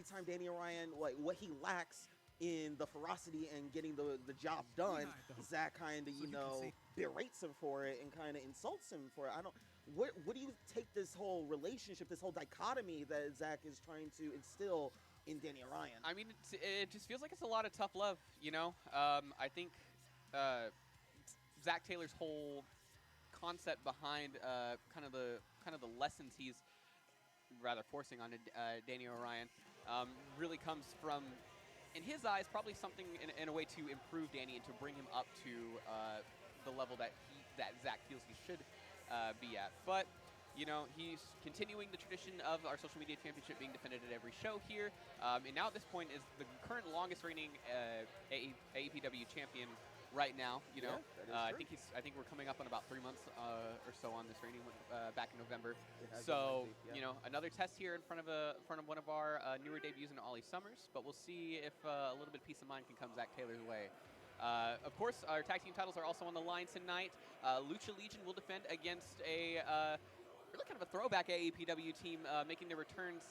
time Danny Ryan, like what he lacks in the ferocity and getting the job done, Zach kind of berates him for it and kind of insults him for it. I don't. What do you take this whole relationship, this whole dichotomy that Zach is trying to instill in Danny Ryan? I mean, it just feels like it's a lot of tough love. I think Zach Taylor's whole concept behind kind of the lessons he's rather forcing on Danny Ryan really comes from, in his eyes, probably something in a way to improve Danny and to bring him up to the level that Zach feels he should be at. But he's continuing the tradition of our social media championship being defended at every show here, and now at this point is the current longest reigning AAPW champion right now. I think we're coming up on about 3 months or so on this reigning back in November. So another test here in front of one of our newer debuts in Ollie Summers, but we'll see if a little bit of peace of mind can come Zach Taylor's way. Of course, our tag team titles are also on the line tonight. Lucha Legion will defend against a really kind of a throwback AAPW team making their returns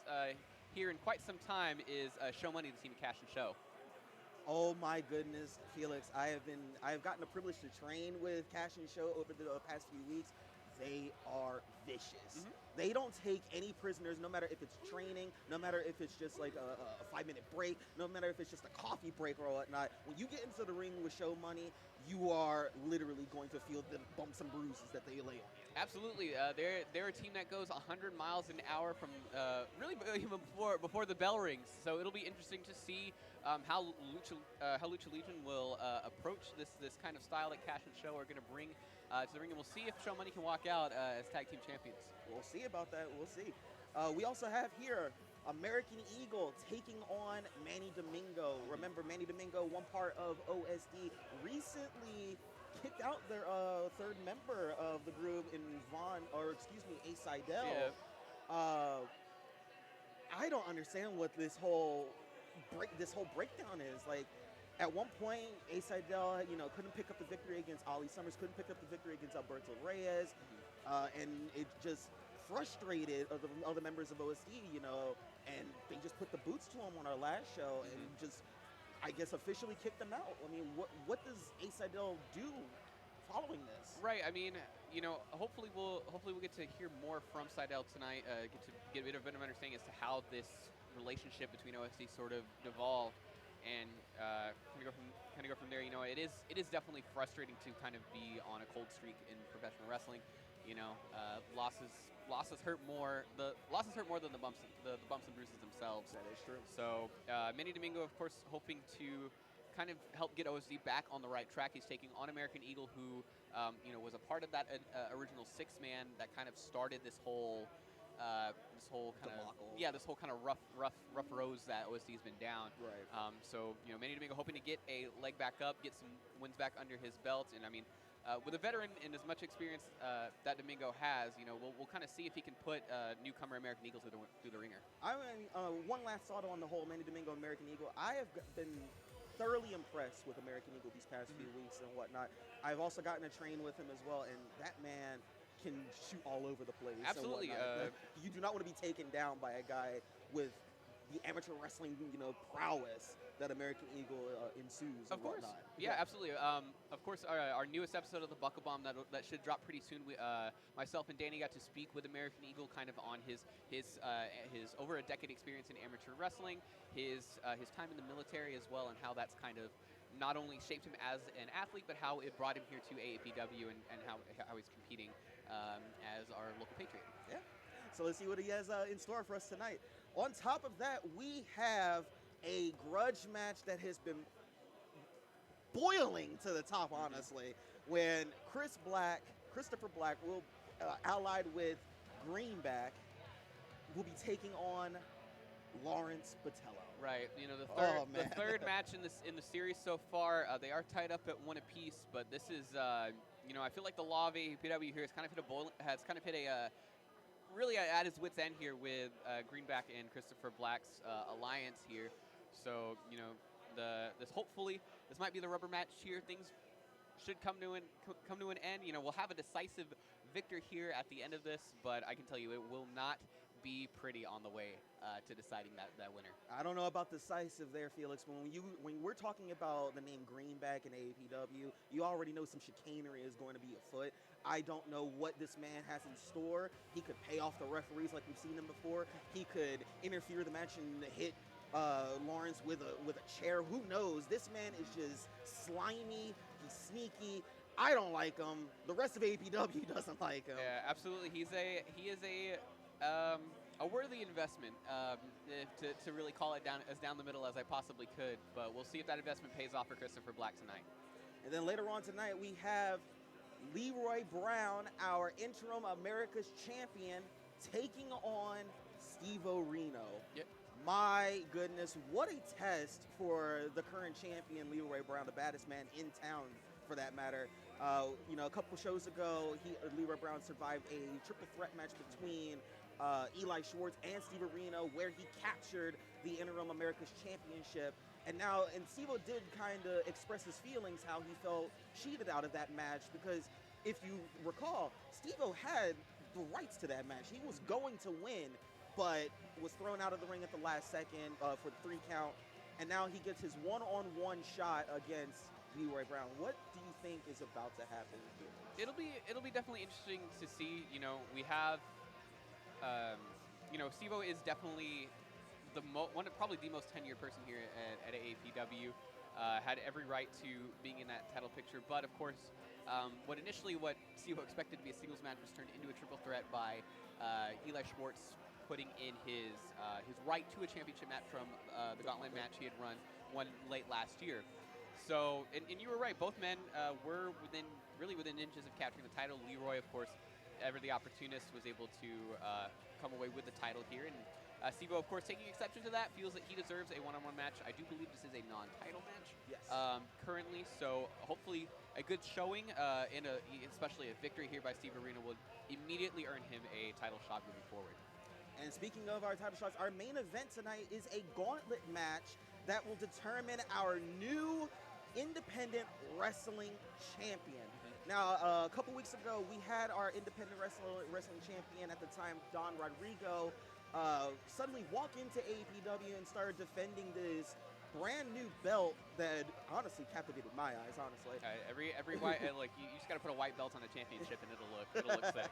here in quite some time is Show Money, the team of Cash and Show. Oh my goodness, Felix! I have gotten the privilege to train with Cash and Show over the past few weeks. They are vicious. Mm-hmm. They don't take any prisoners, no matter if it's training, no matter if it's just like a 5-minute break, no matter if it's just a coffee break or whatnot. When you get into the ring with Show Money, you are literally going to feel the bumps and bruises that they lay on you. Absolutely. They're a team that goes 100 miles an hour from really even before the bell rings. So it'll be interesting to see how Lucha Legion will approach this kind of style that Cash and Show are going to bring to the ring, and we'll see if Show Money can walk out as tag team champions. We'll see about that. We'll see. We also have here American Eagle taking on Manny Domingo. Remember, Manny Domingo, one part of OSD, recently kicked out their third member of the group in Ace Seidel. Yeah. I don't understand what this whole breakdown is. Like, at one point, Ace Seidel, couldn't pick up the victory against Ollie Summers, couldn't pick up the victory against Alberto Reyes, and it just frustrated other members of OSD, and they just put the boots to him on our last show and just, I guess, officially kicked them out. I mean, what does Ace Seidel do following this? Right. I mean, hopefully we'll get to hear more from Seidel tonight. Get a bit of an understanding as to how this relationship between OSD sort of devolved. And kind of go from there. It is definitely frustrating to kind of be on a cold streak in professional wrestling. Losses hurt more. The losses hurt more than the bumps and bruises themselves. That is true. So Manny Domingo, of course, hoping to kind of help get OSD back on the right track. He's taking on American Eagle, who was a part of that original 6-man that kind of started this whole kind of rough roads that OSD's been down. Right. So Manny Domingo hoping to get a leg back up, get some wins back under his belt, and I mean, with a veteran and as much experience that Domingo has, we'll kind of see if he can put newcomer American Eagle through the ringer. I mean, one last thought on the whole Manny Domingo American Eagle. I have been thoroughly impressed with American Eagle these past few weeks and whatnot. I've also gotten to train with him as well, and that man can shoot all over the place. Absolutely. You do not want to be taken down by a guy with the amateur wrestling, prowess that American Eagle ensues. Of course. Whatnot. Yeah, absolutely. Of course, our newest episode of the Buckle Bomb that should drop pretty soon. Myself and Danny got to speak with American Eagle kind of on his over a decade experience in amateur wrestling, his time in the military as well, and how that's kind of not only shaped him as an athlete, but how it brought him here to AAPW and how he's competing as our local patriot. Yeah. So let's see what he has in store for us tonight. On top of that, we have a grudge match that has been boiling to the top, honestly, when Christopher Black will, allied with Greenback, will be taking on Lawrence Botello. Right. The third match in the series so far. They are tied up at 1 apiece, but this is I feel like the law of AAPW here has kind of hit a really at his wit's end here with Greenback and Christopher Black's alliance here. So hopefully this might be the rubber match here. Things should come to an end. We'll have a decisive victor here at the end of this, but I can tell you it will not be pretty on the way to deciding that winner. I don't know about decisive there, Felix. When we're talking about the name Greenback and AAPW, you already know some chicanery is going to be afoot. I don't know what this man has in store. He could pay off the referees like we've seen him before. He could interfere the match and hit Lawrence with a chair. Who knows? This man is just slimy. He's sneaky. I don't like him. The rest of APW doesn't like him. Yeah, absolutely. He is a worthy investment to really call it down the middle as I possibly could. But we'll see if that investment pays off for Christopher Black tonight. And then later on tonight, we have Leroy Brown, our interim America's champion, taking on Steve-O Reno. Yep. My goodness, what a test for the current champion, Leroy Brown, the baddest man in town, for that matter. A couple shows ago, Leroy Brown survived a triple threat match between Eli Schwartz and Steve-O Reno, where he captured the interim America's championship. And Steve-O did kind of express his feelings, how he felt cheated out of that match, because if you recall, Steve-O had the rights to that match. He was going to win, but was thrown out of the ring at the last second for the 3 count. And now he gets his one-on-one shot against Leroy Brown. What do you think is about to happen here? It'll be definitely interesting to see. We have, Steve-O is definitely probably the most tenured person here at AAPW. Had every right to being in that title picture, but of course, what Steve-O expected to be a singles match was turned into a triple threat by Eli Schwartz putting in his right to a championship match from the Gauntlet match he had won late last year. So, and you were right, both men were really within inches of capturing the title. Leroy, of course, ever the opportunist, was able to come away with the title here. And Steve-O, of course, taking exception to that, feels that he deserves a one-on-one match. I do believe this is a non-title match currently, so hopefully a good showing, especially a victory here by Steve-O Reno will immediately earn him a title shot moving forward. And speaking of our title shots, our main event tonight is a gauntlet match that will determine our new independent wrestling champion. Now, a couple weeks ago, we had our independent wrestling champion at the time, Don Rodrigo, suddenly walk into AAPW and start defending this brand new belt that honestly captivated my eyes, honestly. Every white, you just got to put a white belt on a championship and it'll look sick.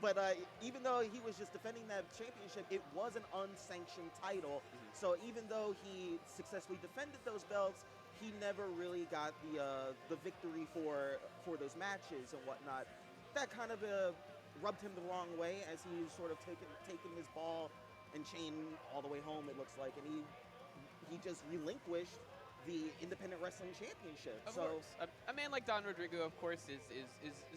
But even though he was just defending that championship, it was an unsanctioned title. So even though he successfully defended those belts, he never really got the victory for those matches and whatnot. That kind of rubbed him the wrong way, as he was sort of taking his ball and chain all the way home, it looks like, and he just relinquished the independent wrestling championship. Of course. A man like Don Rodrigo, of course, is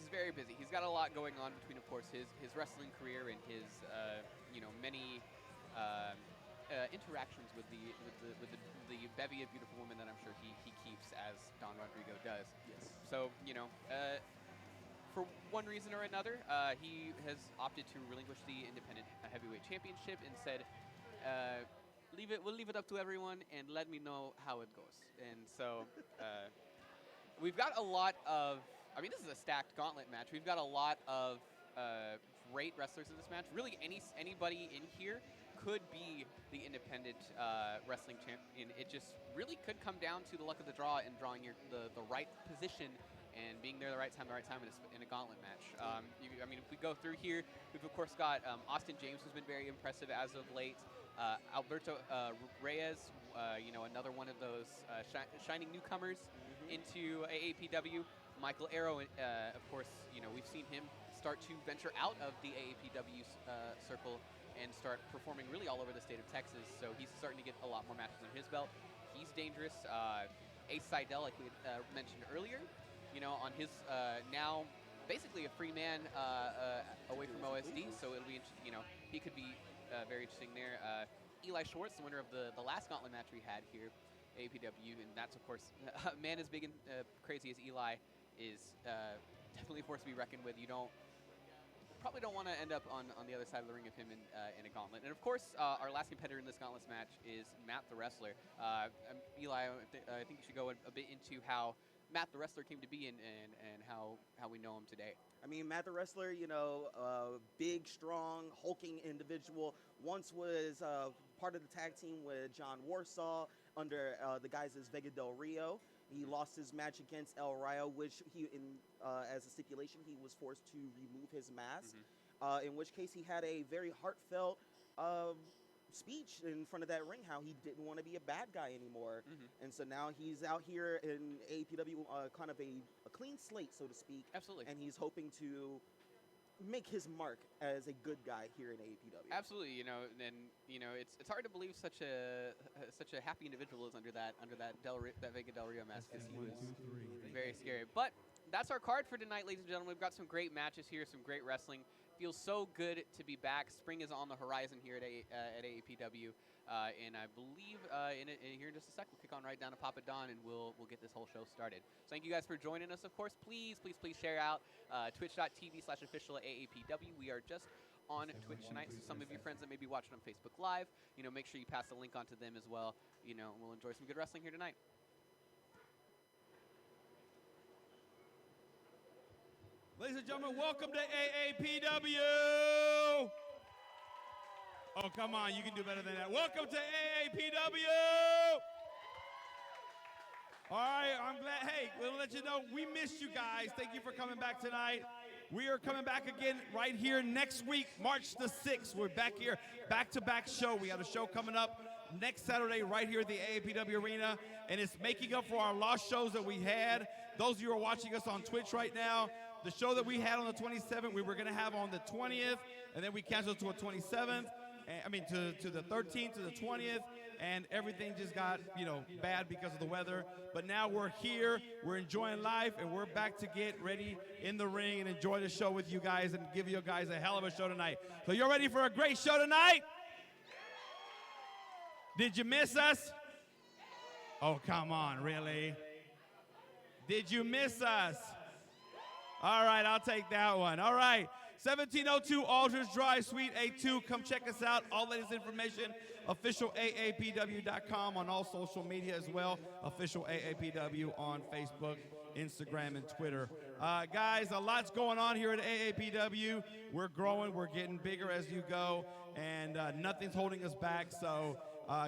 very busy. He's got a lot going on between, of course, his wrestling career and his many interactions with the bevy of beautiful women that I'm sure he keeps, as Don Rodrigo does. Yes. So for one reason or another, he has opted to relinquish the independent heavyweight championship and said, we'll leave it up to everyone and let me know how it goes. And so we've got a lot of, this is a stacked gauntlet match. We've got a lot of great wrestlers in this match. Really, anybody in here could be the independent wrestling champion. It just really could come down to the luck of the draw and drawing the right position and being there the right time in a gauntlet match. If we go through here, we've of course got Austin James, who's been very impressive as of late. Alberto Reyes, another one of those shining newcomers into AAPW. Michael Arrow, of course, we've seen him start to venture out of the AAPW circle and start performing really all over the state of Texas. So he's starting to get a lot more matches on his belt. He's dangerous. Ace Seidel, like we mentioned earlier, on his now basically a free man away from OSD. So it'll be, he could be very interesting there. Eli Schwartz, the winner of the last gauntlet match we had here, APW, and that's, of course, a man as big and crazy as Eli is definitely a force to be reckoned with. You probably don't want to end up on the other side of the ring of him in a gauntlet. And, of course, our last competitor in this gauntlet match is Matt the Wrestler. Eli, I think you should go a bit into how Matt the wrestler came to be and how we know him today. I mean, Matt the wrestler, you know, big, strong, hulking individual. Once was part of the tag team with John Warsaw under the guise as Vega Del Rio. He lost his match against El Rayo, which as a stipulation, he was forced to remove his mask. In which case, he had a very heartfelt speech in front of that ring, how he didn't want to be a bad guy anymore. And so now he's out here in AAPW, kind of a clean slate, so to speak. Absolutely. And he's hoping to make his mark as a good guy here in AAPW. Absolutely, you know, and you know, it's hard to believe such a happy individual is under that Vega Del Rio mask, because he was very scary. But that's our card for tonight, ladies and gentlemen. We've got some great matches here, some great wrestling. Feels so good to be back. Spring is on the horizon here at AAPW, and I believe here in just a sec we'll kick on right down to Papa Don, and we'll get this whole show started. So thank you guys for joining us. Of course, please share out twitch.tv/official@AAPW. We are just on Twitch tonight, so some of your friends that may be watching on Facebook Live, you know, make sure you pass the link on to them as well. You know, and we'll enjoy some good wrestling here tonight. Ladies and gentlemen, welcome to AAPW. Oh, come on, you can do better than that. Welcome to AAPW. All right, I'm glad. Hey, we'll let you know we missed you guys. Thank you for coming back tonight. We are coming back again right here next week, March the 6th. We're back here, back-to-back show. We have a show coming up next Saturday right here at the AAPW Arena, and it's making up for our lost shows that we had. Those of you who are watching us on Twitch right now, the show that we had on the 27th, we were going to have on the 20th, and then we canceled to a 27th. I mean, to the 13th, to the 20th, and everything just got, you know, bad because of the weather. But now we're here, we're enjoying life, and we're back to get ready in the ring and enjoy the show with you guys and give you guys a hell of a show tonight. So you're ready for a great show tonight? Did you miss us? Oh, come on, really? Did you miss us? All right, I'll take that one. All right, 1702 Aldridge Drive, Suite A2. Come check us out. All latest information, official AAPW.com on all social media as well. Official AAPW on Facebook, Instagram, and Twitter. Guys, a lot's going on here at AAPW. We're growing. We're getting bigger as you go, and nothing's holding us back. So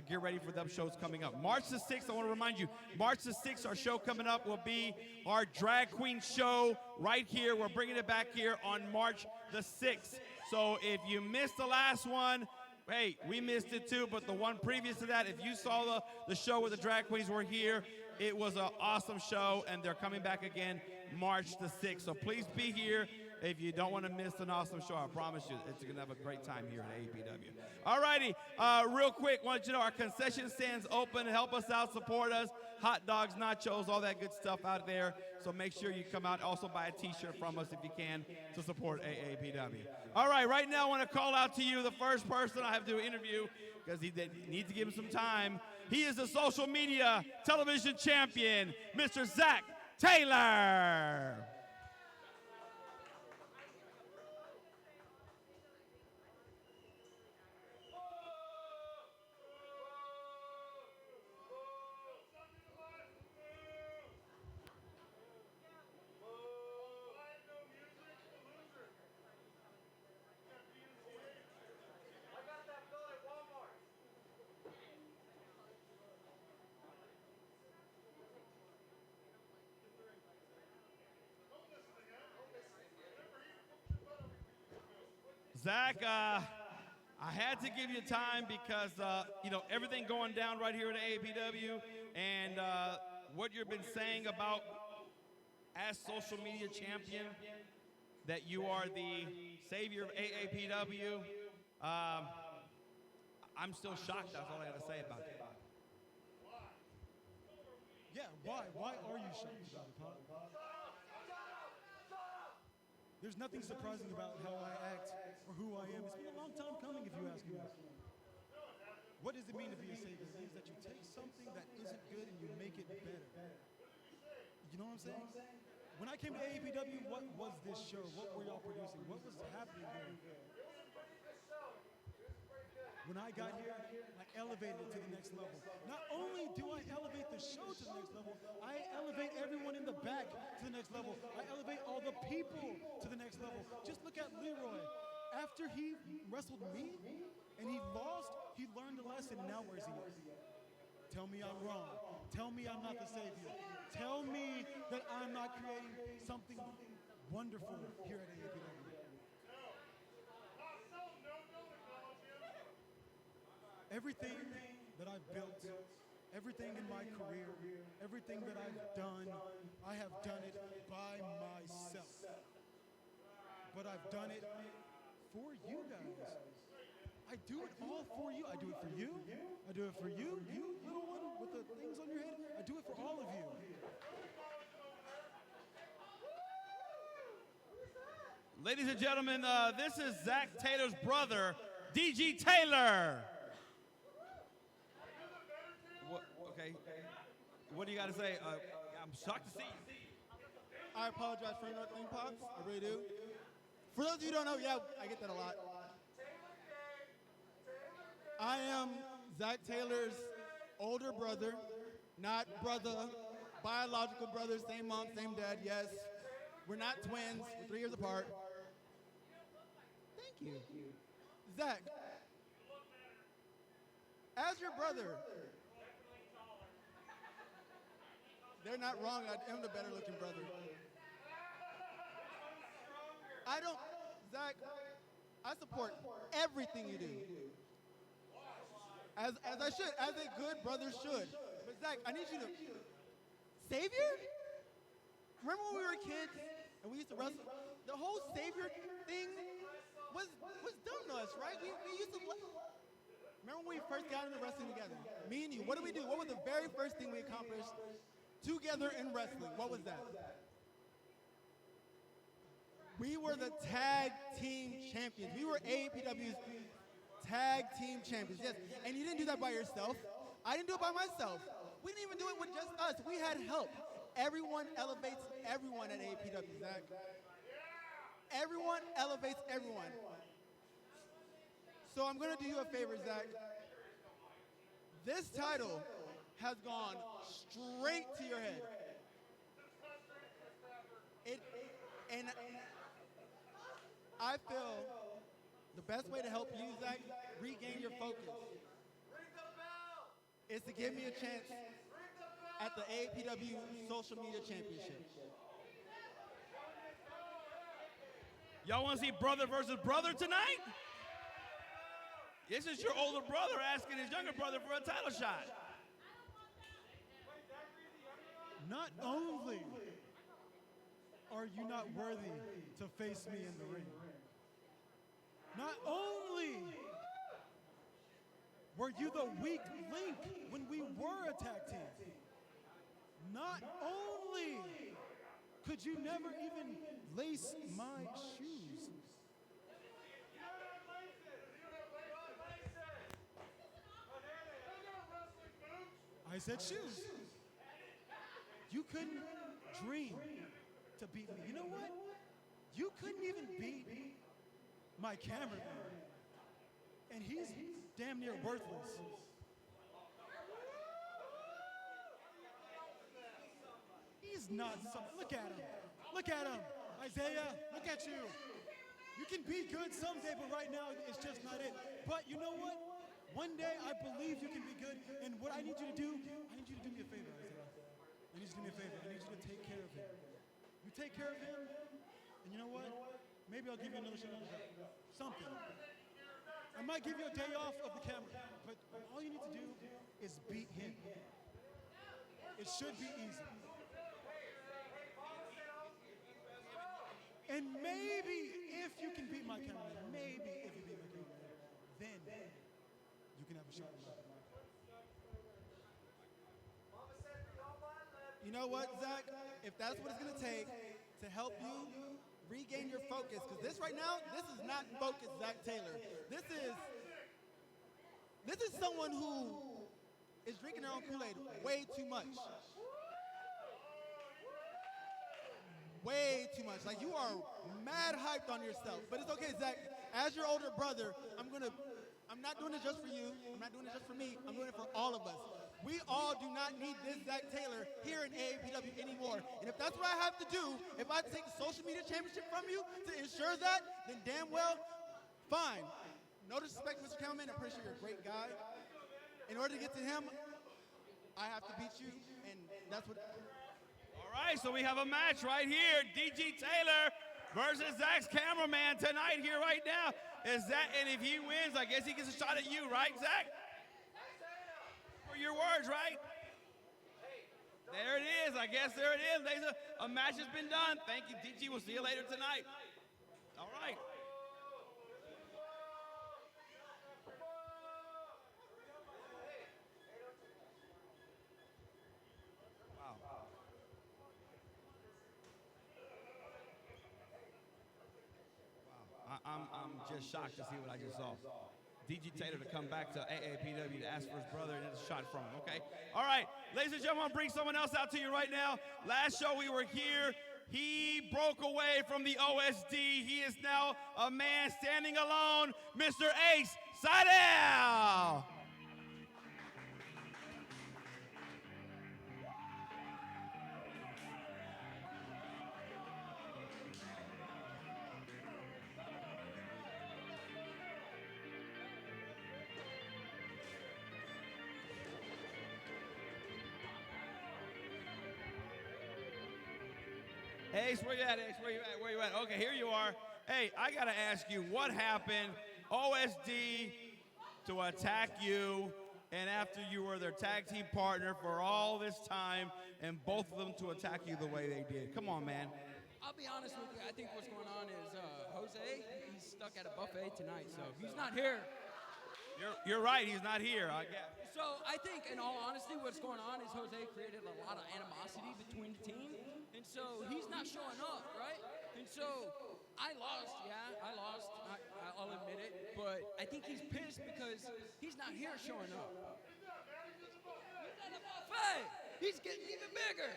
get ready for them shows coming up. March the 6th, I want to remind you, March the 6th, our show coming up will be our drag queen show right here. We're bringing it back here on March the 6th. So if you missed the last one, hey, we missed it too, but the one previous to that, if you saw the show where the drag queens were here, it was an awesome show, and they're coming back again March the 6th. So please be here. If you don't want to miss an awesome show, I promise you, it's going to have a great time here at AAPW. All righty, real quick, want you to know our concession stands open. Help us out, support us. Hot dogs, nachos, all that good stuff out there. So make sure you come out. Also buy a T-shirt from us if you can to support AAPW. All right now I want to call out to you the first person I have to interview because he needs to give him some time. He is the social media television champion, Mr. Zach Taylor. Zach, I had to give you time because, you know, everything going down right here at AAPW and what you've been saying about as social media champion, that you are the savior of AAPW. I'm still shocked. That's all I have to say about it. Yeah, why? Why are you shocked about it, Pop? There's nothing surprising about how I act or who I am. It's been a long time coming, if you ask me. What does it mean to be a savior? It means that you take something that isn't good and you make it better. You know what I'm saying? When I came to AAPW, what was this show? What were y'all producing? What was happening here? When I got here, I elevated it to the next level. Not only do I elevate the show to the next level, I elevate everyone in the back to the next level. I elevate all the people to the next level. Just look at Leroy. After he wrestled me and he lost, he learned a lesson. Now where's he at? Tell me I'm wrong. Tell me I'm not the savior. Tell me that I'm not creating something wonderful here at AAPW. Everything that I've built, everything in my career, everything that I've done, I have done it by myself. But I've done it for you guys. I do it all for you. I do it for you. I do it for you. You the one with the things on your head. I do it for all of you. Ladies and gentlemen, this is Zach Taylor's brother, DG Taylor. Okay. What do you got to say? I'm shocked to see you. I apologize for interrupting, Pops. I really do. For those of you who don't know, yeah, I get that a lot. I am Zach Taylor's older brother, not brother, biological brother, same mom, same dad, yes. We're not twins, we're 3 years apart. Thank you. Zach, as your brother, they're not wrong, I am the better looking brother. Zach, I support everything you do. As I should, as a good brother should. But Zach, I need you to, savior? Remember when we were kids and we used to wrestle? The whole savior thing was dumb to us, right? We used to, remember when we first got into wrestling together? Me and you, what did we do? What was the very first thing we accomplished together in wrestling? What was that? We were the tag team champions. We were AAPW's tag team champions, yes. And you didn't do that by yourself. I didn't do it by myself. We didn't even do it with just us. We had help. Everyone elevates everyone at AAPW, Zach. Everyone elevates everyone. So I'm going to do you a favor, Zach. This title has gone straight to your head. And I feel the best way to help you, Zach, regain your focus is to give me a chance at the AAPW Social Media Championship. Y'all want to see brother versus brother tonight? This is your older brother asking his younger brother for a title shot. Not only are you not worthy to face me in the ring, not only were you the weak link when we were a tag team, not only could you never even lace my shoes, I said shoes. You couldn't dream to beat me. You know what? You couldn't even beat my cameraman. And he's damn near worthless. He's not something. Look at him. Look at him. Isaiah, look at you. You can be good someday, but right now it's just not it. But you know what? One day I believe you can be good. And what I need you to do, I need you to do me a favor, Isaiah. I need you to do me a favor. I need you to take care of him. You take care of him, and you know what? Maybe I'll give you another shot. Something. I might give you a day off of the camera, but all you need to do is beat him. It should be easy. And maybe if you can beat my cameraman, maybe if you beat my cameraman, then you can have a shot. You know what, Zach? If that's what it's going to take to help you regain your focus, because this right now, this is not focused Zach Taylor. This is someone who is drinking their own Kool-Aid way too much. Way too much. Like, you are mad hyped on yourself. But it's okay, Zach. As your older brother, I'm not doing it just for you. I'm not doing it just for me. I'm doing it for all of us. We all do not need this Zach Taylor here in AAPW anymore. And if that's what I have to do, if I have to take the social media championship from you to ensure that, then damn well, fine. No disrespect, Mr. Cameraman. I'm pretty sure you're a great guy. In order to get to him, I have to beat you, and that's what. All right, so we have a match right here. DG Taylor versus Zach's cameraman tonight here right now. Is that, and if he wins, I guess he gets a shot at you, right, Zach? For your words, right? There it is. I guess there it is. A match has been done. Thank you, DG. We'll see you later tonight. All right. I'm just shocked to see what I just saw. DG Taylor to come back to AAPW to ask for his brother, and it's a shot from him, okay? All right, ladies and gentlemen, I'll bring someone else out to you right now. Last show we were here, he broke away from the OSD. He is now a man standing alone, Mr. Ace Seidel. Ace, where you at, Ace? Where you at? Where you at? Okay, here you are. Hey, I gotta ask you, what happened? OSD to attack you, and after you were their tag team partner for all this time, and both of them to attack you the way they did. Come on, man. I'll be honest with you. I think what's going on is Jose, he's stuck at a buffet tonight, so he's not here. You're right, he's not here, I guess. So I think, in all honesty, what's going on is Jose created a lot of animosity between the team, and so he's not showing up, right? And so I lost, I'll admit it, but I think he's pissed because he's not here showing up. He's at a buffet. He's getting even bigger.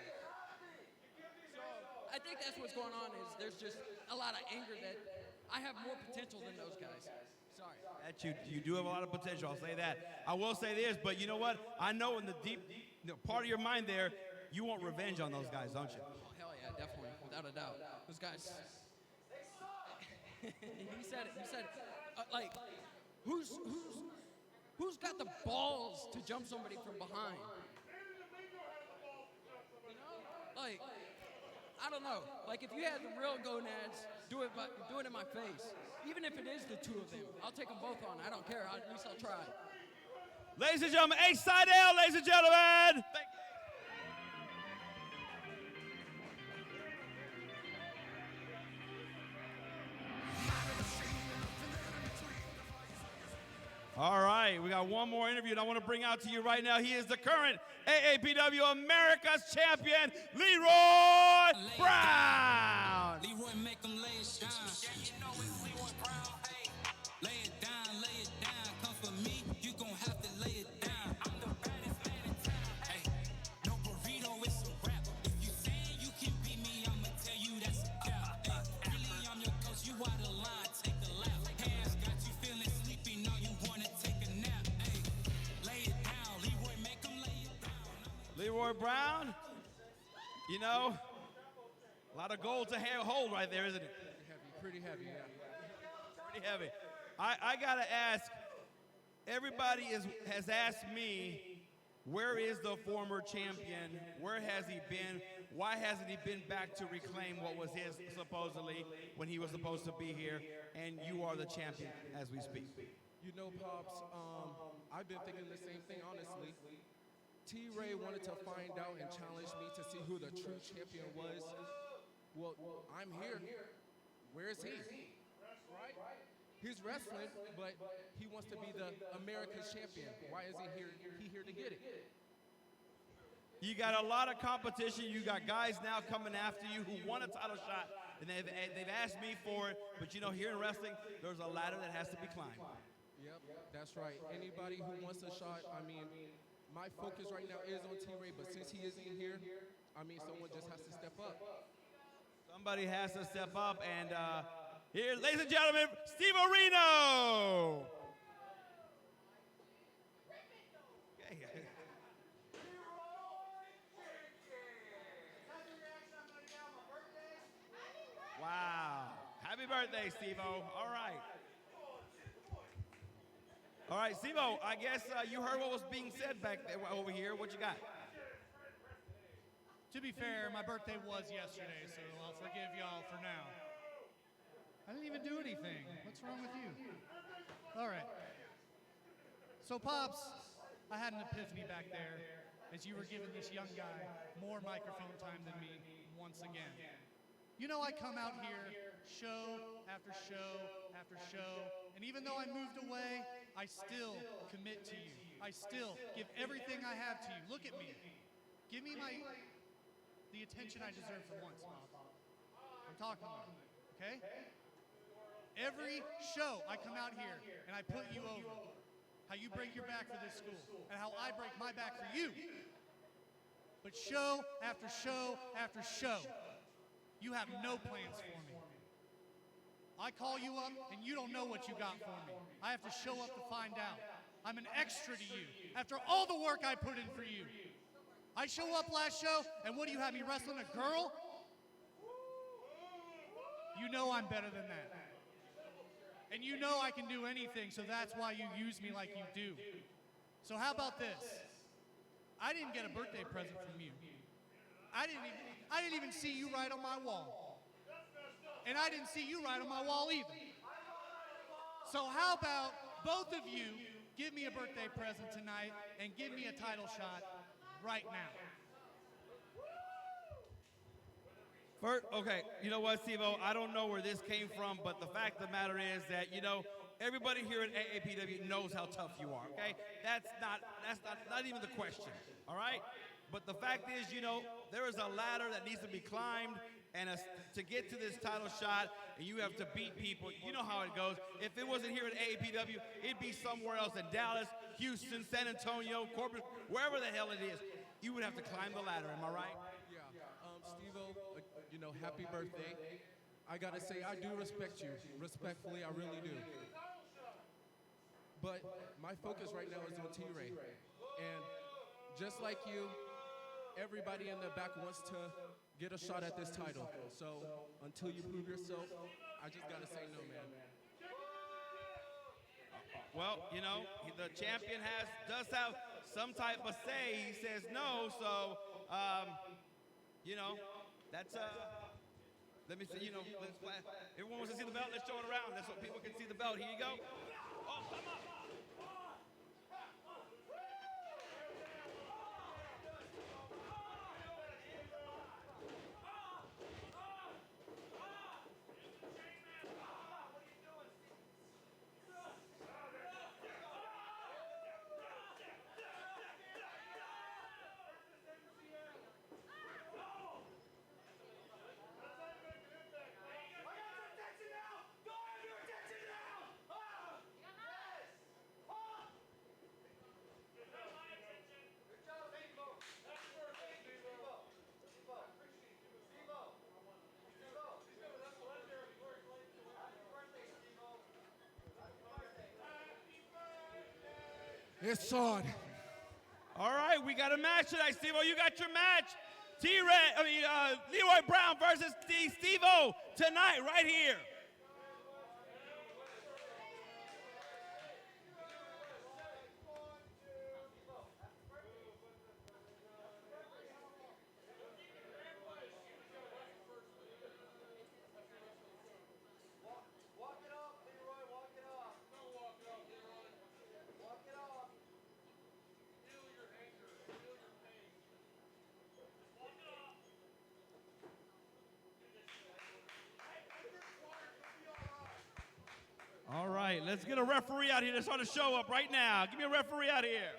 So I think that's what's going on is there's just a lot of anger that I have more potential than those guys. Sorry. That you do have a lot of potential, I'll say that. I will say this, but you know what? I know in the deep part of your mind there, you want revenge on those guys, don't you? Oh, hell yeah, definitely, without a doubt. Those guys, he said it, like, who's got the balls to jump somebody from behind? You know, like, I don't know. Like, if you had the real gonads, do it in my face. Even if it is the two of them, I'll take them both on. I don't care. At least I'll try. Ladies and gentlemen, Ace Seidel, ladies and gentlemen. Thank you. All right, we got one more interview that I want to bring out to you right now. He is the current AAPW America's champion, Leroy Brown. Leroy, make them lay it down. Yeah, you know it's Leroy Brown. Hey, lay it down. Come for me, you gon' have to lay it down. I'm the baddest man in town. Hey, no burrito, it's a rap. If you saying you can beat me, I'ma tell you that's a cap. Hey, really, I'm your coach, you out of line, take a lap. Hands got you feeling sleepy, now you wanna take a nap. Hey, lay it down, Leroy, make them lay it down. Leroy Brown, you know, a lot of gold to hold right there, isn't it? Pretty heavy, yeah. Pretty heavy. I gotta ask, everybody has asked me, where is the former champion? Where has he been? Why hasn't he been back to reclaim what was his, supposedly, when he was supposed to be here? And you are the champion as we speak. You know, Pops, I've been thinking the same thing, honestly. T-Ray wanted to find out and challenge me to see who the true champion was. Well, I'm here. Where is he? Right? He's wrestling, but he wants to be the America's champion. Why is he here to get it? You got a lot of competition. You got guys now coming after you who want a title shot, and they've asked me for it. But you know, here in wrestling, there's a ladder that has to be climbed. Yep, that's right. Anybody who wants a shot, I mean, my focus right now is on T-Ray, but since he isn't here, I mean, someone just has to step up. Somebody has to step up, and here, ladies and gentlemen, Steve Areno. Okay. birthday, Steve-O. All right. All right, Steve-O, I guess you heard what was being said back there over here. What you got? To be fair, my birthday was yesterday, so I'll forgive y'all for now. I didn't even do anything. What's wrong with you? All right. So, Pops, I had an epiphany back there as you were giving this young guy more microphone time than me once again. You know, I come out here show after show after show, and even though I moved away, I still commit to you. I still give everything I have to you. Look at me. Give me the attention I deserve for once, Pops. I'm talking to you, okay? Every show I come out here and I put you over. How you break your back for this school, and how I break my back for you. But show after show after show, you have no plans for me. I call you up, and you don't know what you got for me. I have to show up to find out. I'm an extra to you, after all the work I put in for you. I show up last show, and what do you have me wrestling a girl? You know I'm better than that. And you know I can do anything, so that's why you use me like you do. So how about this? I didn't get a birthday present from you. I didn't even see you right on my wall. And I didn't see you right on my wall either. So how about both of you give me a birthday present tonight and give me a title shot right now? First, okay, you know what, Steve-O? I don't know where this came from, but the fact of the matter is that, you know, everybody here at AAPW knows how tough you are, okay? That's not even the question, all right? But the fact is, you know, there is a ladder that needs to be climbed, and to get to this title shot, and you have to beat people. You know how it goes. If it wasn't here at AAPW, it'd be somewhere else in Dallas, Houston, San Antonio, Corpus, wherever the hell it is. You would have to climb the ladder, am I right? Yeah, Steve-O, you know, happy birthday. I gotta say, I do respect you. Respectfully, I really do. But my focus right now is on T-Ray. And just like you, everybody in the back wants to get a shot at this title. So until you prove yourself, I just gotta say no, man. Well, you know, the champion does have some type of say. He says no, so you know, that's let me see, you know, everyone wants to see the belt. Let's show it around. That's so people can see the belt. Here you go. Oh, come on. It's on. All right, we got a match tonight, Steve-O. You got your match. Leroy Brown versus Steve-O tonight, right here. All right, let's get a referee out here that's on the show up right now. Give me a referee out here.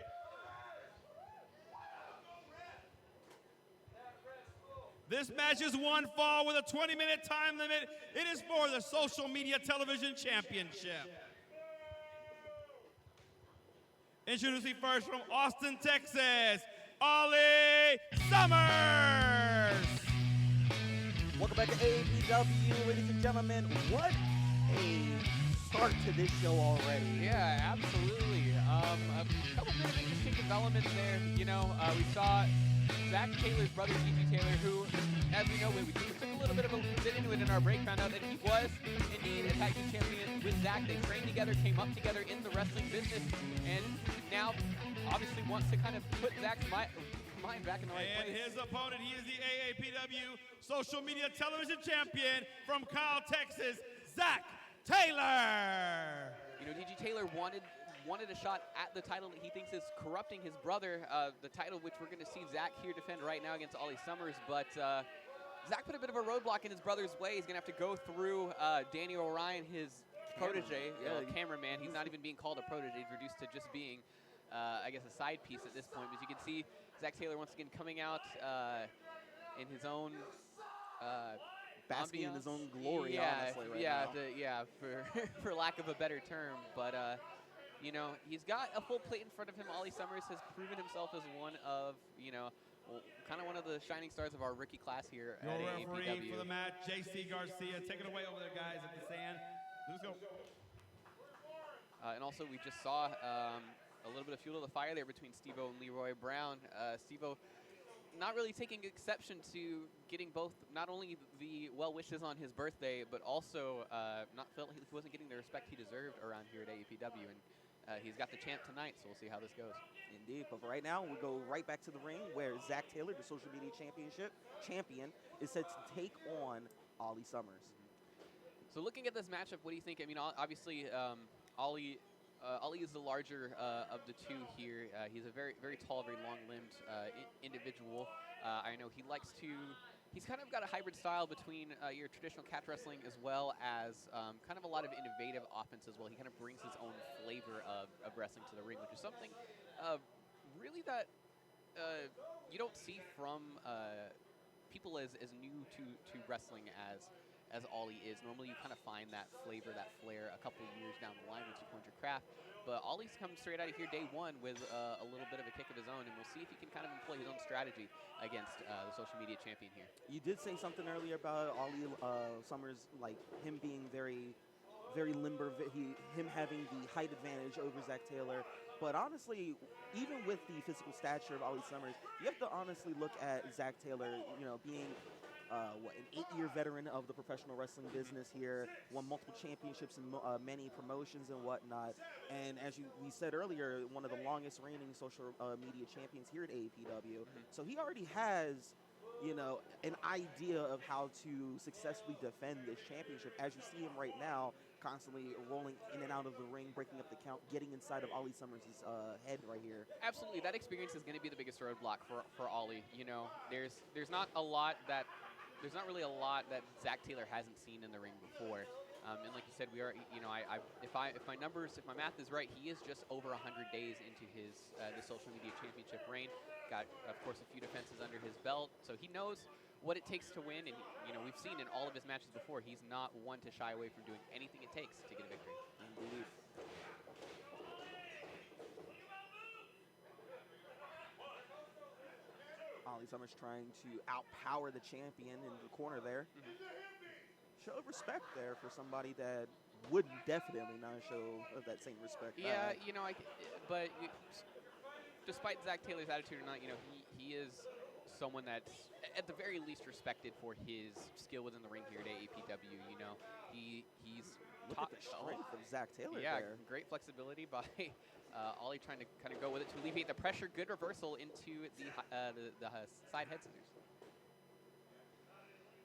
This match is one fall with a 20-minute time limit. It is for the Social Media Television Championship. Introducing first from Austin, Texas, Ollie Summers. Welcome back to AAPW, ladies and gentlemen. What a start to this show already. Yeah, absolutely. A couple bit of interesting developments there. You know, we saw Zach Taylor's brother, E.G. Taylor, who, as we know, when we took a little bit of a bit into it in our break, found out that he was indeed a tag team champion with Zach. They trained together, came up together in the wrestling business, and now obviously wants to kind of put Zach's mind back in the right And place. his opponent, he is the AAPW Social Media Television Champion from Kyle, Texas, Zach Taylor. You know, E.G. Taylor wanted a shot at the title that he thinks is corrupting his brother, the title which we're going to see Zach here defend right now against Ollie Summers. But Zach put a bit of a roadblock in his brother's way. He's going to have to go through Danny O'Ryan, his protege, cameraman. He's not even being called a protege. He's reduced to just being, I guess, a side piece at this point. As you can see, Zach Taylor once again coming out in his own Basking in ambiance. his own glory, honestly, right now. For lack of a better term. But, you know, he's got a full plate in front of him. Ollie Summers has proven himself as one of, you know, kind of one of the shining stars of our rookie class here Your at referee AAPW. for the match, JC Garcia. Take it away over there, guys, at the stand. Let's go. And also, we just saw a little bit of fuel to the fire there between Steve-O and Leroy Brown. Steve-O not really taking exception to getting both, not only the well wishes on his birthday, but also not felt he wasn't getting the respect he deserved around here at AAPW. And he's got the champ tonight, so we'll see how this goes. Indeed, but for right now, we go right back to the ring where Zach Taylor, the social media champion, is set to take on Ollie Summers. So looking at this matchup, what do you think? I mean, obviously, Ollie is the larger of the two here. He's a very, very tall, very long-limbed individual. I know he likes to. He's kind of got a hybrid style between your traditional catch wrestling as well as kind of a lot of innovative offense as well. He kind of brings his own flavor of wrestling to the ring, which is something really that you don't see from people as new to wrestling as Ollie is. Normally you kind of find that flavor, that flair a couple of years down the line once you point your craft. But Ollie's come straight out of here day one with a little bit of a kick of his own, and we'll see if he can kind of employ his own strategy against the social media champion here. You did say something earlier about Ollie Summers, like him being very, very limber, him having the height advantage over Zach Taylor. But honestly, even with the physical stature of Ollie Summers, you have to honestly look at Zach Taylor, you know, being an 8-year veteran of the professional wrestling business here, won multiple championships in many promotions and whatnot. And as we said earlier, one of the longest reigning social media champions here at AAPW. So he already has, you know, an idea of how to successfully defend this championship. As you see him right now, constantly rolling in and out of the ring, breaking up the count, getting inside of Ollie Summers' head right here. Absolutely, that experience is going to be the biggest roadblock for Ollie. You know, there's not really a lot that Zach Taylor hasn't seen in the ring before. And like you said, we are, you know, if my math is right, he is just over 100 days into his the social media championship reign. Got, of course, a few defenses under his belt, so he knows what it takes to win. And you know, we've seen in all of his matches before, he's not one to shy away from doing anything it takes to get a victory. Indeed. Ollie Summers trying to outpower the champion in the corner there. Show respect there for somebody that would definitely not show that same respect. Yeah, you know, despite Zach Taylor's attitude or not, you know, he is someone that's at the very least respected for his skill within the ring here at AAPW. You know, he's look at the strength of Zach Taylor. Yeah, there. Great flexibility by Ollie trying to kind of go with it to alleviate the pressure. Good reversal into the side head scissors.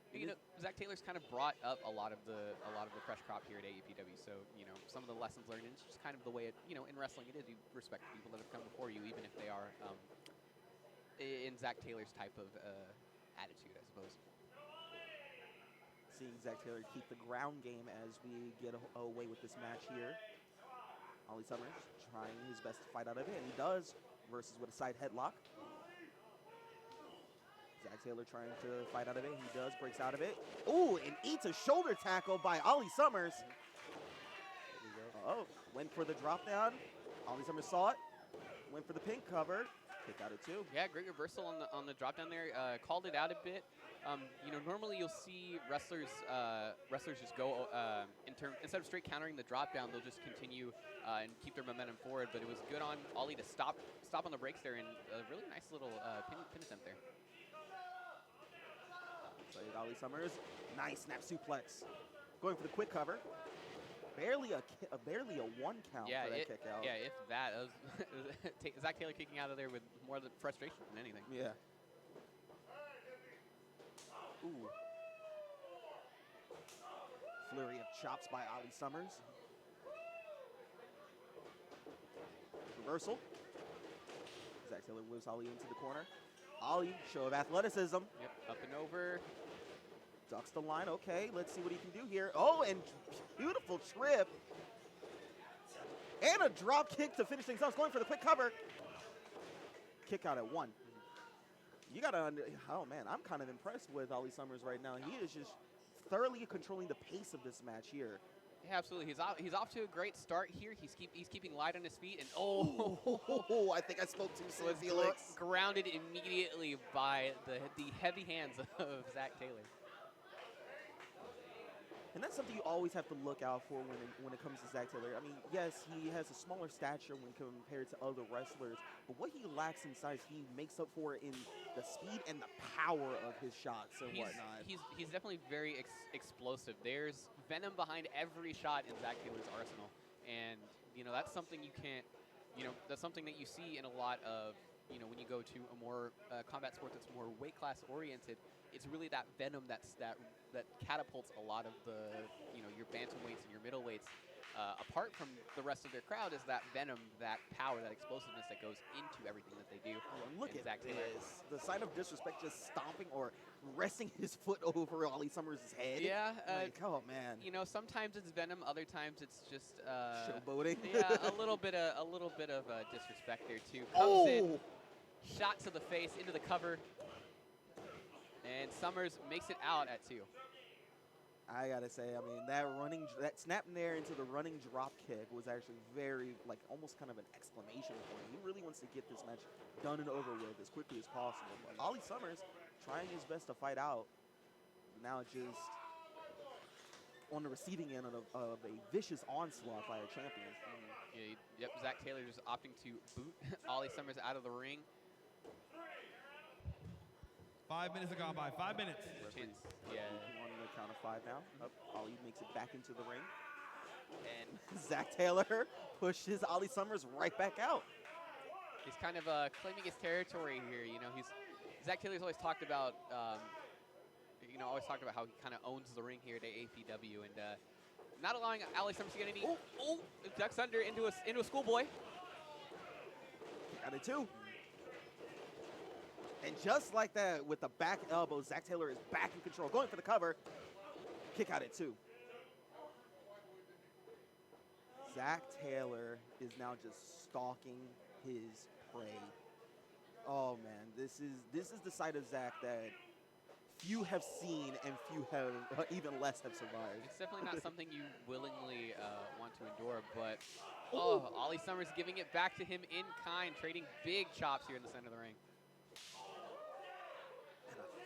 You know, Zach Taylor's kind of brought up a lot of the fresh crop here at AAPW. So, you know, some of the lessons learned, and it's just kind of the way it, you know, in wrestling it is. You respect people that have come before you, even if they are in Zach Taylor's type of attitude, I suppose. Seeing Zach Taylor keep the ground game as we get away with this match here. Ollie Summers trying his best to fight out of it, and he does, versus with a side headlock. Zach Taylor trying to fight out of it. He does, breaks out of it. Ooh, and eats a shoulder tackle by Ollie Summers. Oh, went for the drop down. Ollie Summers saw it. Went for the pin cover. Kick out at 2. Yeah, great reversal on the drop down there. Called it out a bit. You know, normally you'll see wrestlers just go instead of straight countering the drop down, they'll just continue and keep their momentum forward. But it was good on Ollie to stop on the brakes there, and a really nice little pin attempt there. Played Ollie Summers. Nice snap suplex. Going for the quick cover. Barely a 1 count for that kick out. Yeah, if that. Zach Taylor kicking out of there with more of the frustration than anything. Yeah. Ooh. Flurry of chops by Ollie Summers. Reversal. Zach Taylor whips Ollie into the corner. Ollie, show of athleticism. Yep, up and over. Ducks the line. Okay, let's see what he can do here. Oh, and beautiful trip. And a drop kick to finish things off. Going for the quick cover. Kick out at 1. You got to, oh man, I'm kind of impressed with Ollie Summers right now. He is just thoroughly controlling the pace of this match here. Yeah, absolutely. He's off to a great start here. He's keeping light on his feet, and oh, I think I spoke too soon, was Felix. Grounded immediately by the heavy hands of Zach Taylor. And that's something you always have to look out for when it comes to Zach Taylor. I mean, yes, he has a smaller stature when compared to other wrestlers, but what he lacks in size, he makes up for in the speed and the power of his shots and whatnot. He's definitely very explosive. There's venom behind every shot in Zach Taylor's arsenal, and you know that's something you can't. You know that's something that you see in a lot of. You know when you go to a more combat sport that's more weight class oriented, it's really that venom that catapults a lot of the your bantamweights and your middleweights apart from the rest of their crowd is that venom, that power, that explosiveness that goes into everything that they do. Oh, look at Zach Taylor. this. The sign of disrespect just stomping or resting his foot over Ollie Summers' head. Yeah. Oh, man. You know, sometimes it's venom, other times it's just showboating. Yeah, a little bit of disrespect there too. Comes in, shot to the face, into the cover, and Summers makes it out at 2. I gotta say, I mean, that snap there into the running drop kick was actually very, like, almost kind of an exclamation point. He really wants to get this match done and over with as quickly as possible. But Ollie Summers trying his best to fight out. Now just on the receiving end of a vicious onslaught by a champion. Yep, Zach Taylor just opting to boot Ollie Summers out of the ring. 5 minutes have gone by. 5 minutes. Yeah. On the count of 5 now. Ollie makes it back into the ring. And Zach Taylor pushes Ollie Summers right back out. He's kind of claiming his territory here. You know, Zach Taylor's always talked about, how he kind of owns the ring here at AAPW, and not allowing Ollie Summers to get any. Ducks under into a schoolboy. Got it too. And just like that, with the back elbow, Zach Taylor is back in control. Going for the cover. Kick out at 2. Zach Taylor is now just stalking his prey. Oh, man. This is the side of Zach that few have seen and few have, even less have survived. It's definitely not something you willingly want to endure, but Ollie Summers giving it back to him in kind, trading big chops here in the center of the ring.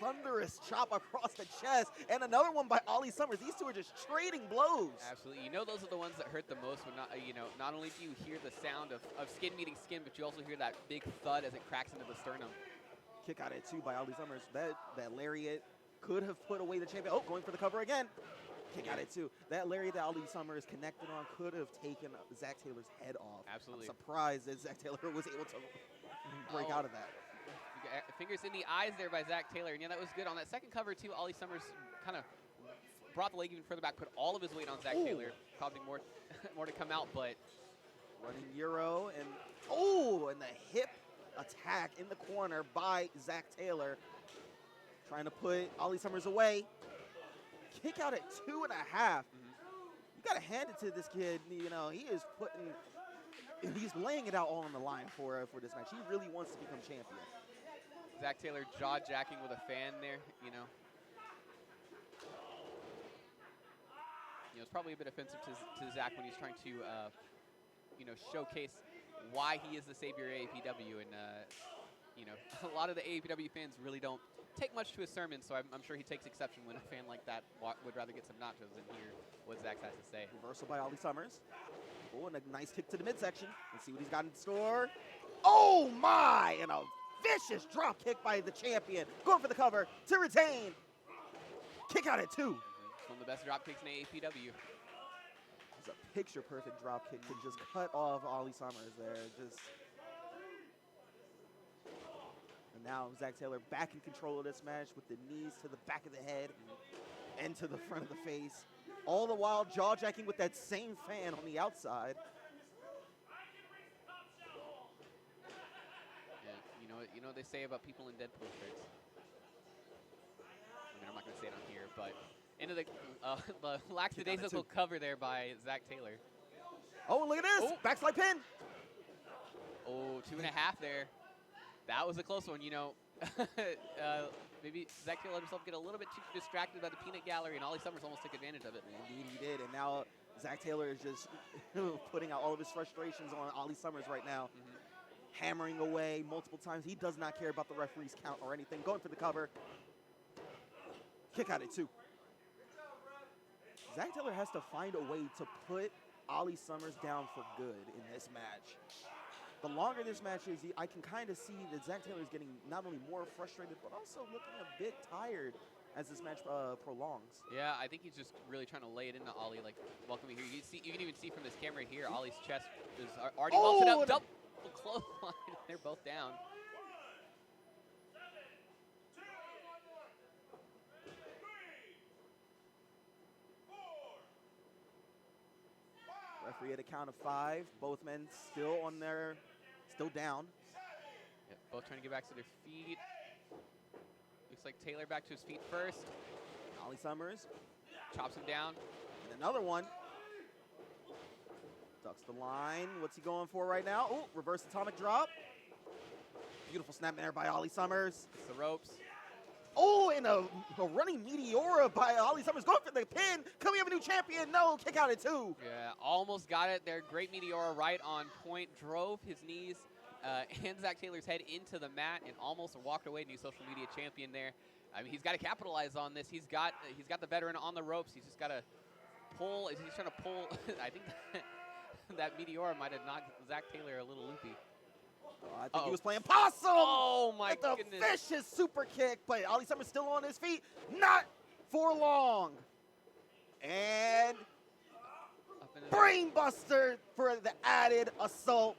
Thunderous chop across the chest, and another one by Ollie Summers. These two are just trading blows. Absolutely. You know those are the ones that hurt the most when not only do you hear the sound of skin meeting skin, but you also hear that big thud as it cracks into the sternum. Kick out at 2 by Ollie Summers. That lariat could have put away the champion. Oh, going for the cover again. Kick out at 2. That lariat that Ollie Summers connected on could have taken Zach Taylor's head off. Absolutely. I'm surprised that Zach Taylor was able to break out of that. Fingers in the eyes there by Zach Taylor. And yeah, that was good. On that second cover, too, Ollie Summers kind of brought the leg even further back, put all of his weight on Zach Taylor, causing more to come out, but... Running Euro, and the hip attack in the corner by Zach Taylor. Trying to put Ollie Summers away. Kick out at 2.5. You got to hand it to this kid. You know, he's laying it out all on the line for this match. He really wants to become champion. Zach Taylor jaw-jacking with a fan there, you know. It's probably a bit offensive to Zach when he's trying to, showcase why he is the savior of AAPW. And you know, a lot of the AAPW fans really don't take much to his sermon, so I'm sure he takes exception when a fan like that would rather get some nachos than hear what Zach has to say. Reversal by Ollie Summers. Oh, and a nice kick to the midsection. Let's see what he's got in store. Oh my! And a vicious drop kick by the champion. Going for the cover to retain. Kick out at 2. It's one of the best drop kicks in AAPW. It's a picture-perfect drop kick to just cut off Ollie Summers there. And now Zach Taylor back in control of this match with the knees to the back of the head and to the front of the face. All the while jaw-jacking with that same fan on the outside. Yeah, you know what they say about people in Deadpool shirts? I mean, I'm not going to say it on here, but into the lackadaisical cover there by Zach Taylor. Oh, look at this. Oh. Backslide pin. Oh, 2.5 there. That was a close one, you know. Maybe Zach Taylor let himself get a little bit too distracted by the peanut gallery, and Ollie Summers almost took advantage of it. Indeed, he did. And now Zach Taylor is just putting out all of his frustrations on Ollie Summers right now. Hammering away multiple times. He does not care about the referee's count or anything. Going for the cover. Kick out at 2. Zach Taylor has to find a way to put Ollie Summers down for good in this match. The longer this match is, I can kind of see that Zach Taylor is getting not only more frustrated, but also looking a bit tired as this match prolongs. Yeah, I think he's just really trying to lay it into Ollie, like welcoming here. You can even see from this camera here, Ollie's chest is already melted up. Double clothesline. They're both down. Referee at a count of 5. Both men still down. Yep, both trying to get back to their feet. Looks like Taylor back to his feet first. Ollie Summers chops him down. And another one. Ducks the line. What's he going for right now? Oh, reverse atomic drop. Beautiful snap there by Ollie Summers. It's the ropes. Oh, and a running Meteora by Ollie Summers. Going for the pin. Can we have a new champion? No, kick out at 2. Yeah, almost got it there. Great Meteora right on point. Drove his knees and Zach Taylor's head into the mat and almost walked away. New social media champion there. I mean, he's got to capitalize on this. He's got the veteran on the ropes. He's just got to pull. He's trying to pull. I think that Meteora might have knocked Zach Taylor a little loopy. I think he was playing possum. Oh, my goodness. The vicious super kick. But Ollie Summers still on his feet. Not for long. And brainbuster for the added assault.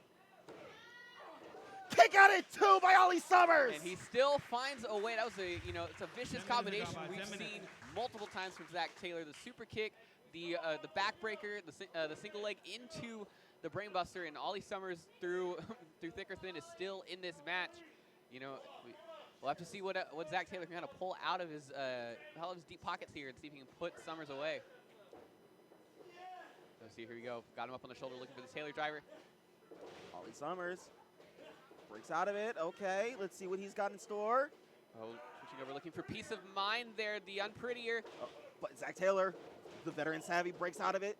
Kick out at 2 by Ollie Summers. And he still finds a way. That was it's a vicious combination we've seen multiple times from Zach Taylor. The super kick, the backbreaker, the single leg into the brainbuster, and Ollie Summers through thick or thin is still in this match. You know, we'll have to see what Zach Taylor can kind of pull out of his deep pockets here and see if he can put Summers away. Let's see, here we go. Got him up on the shoulder looking for the Taylor driver. Ollie Summers breaks out of it. Okay, let's see what he's got in store. Oh, switching over, looking for peace of mind there, the unprettier. But Zach Taylor, the veteran savvy, breaks out of it.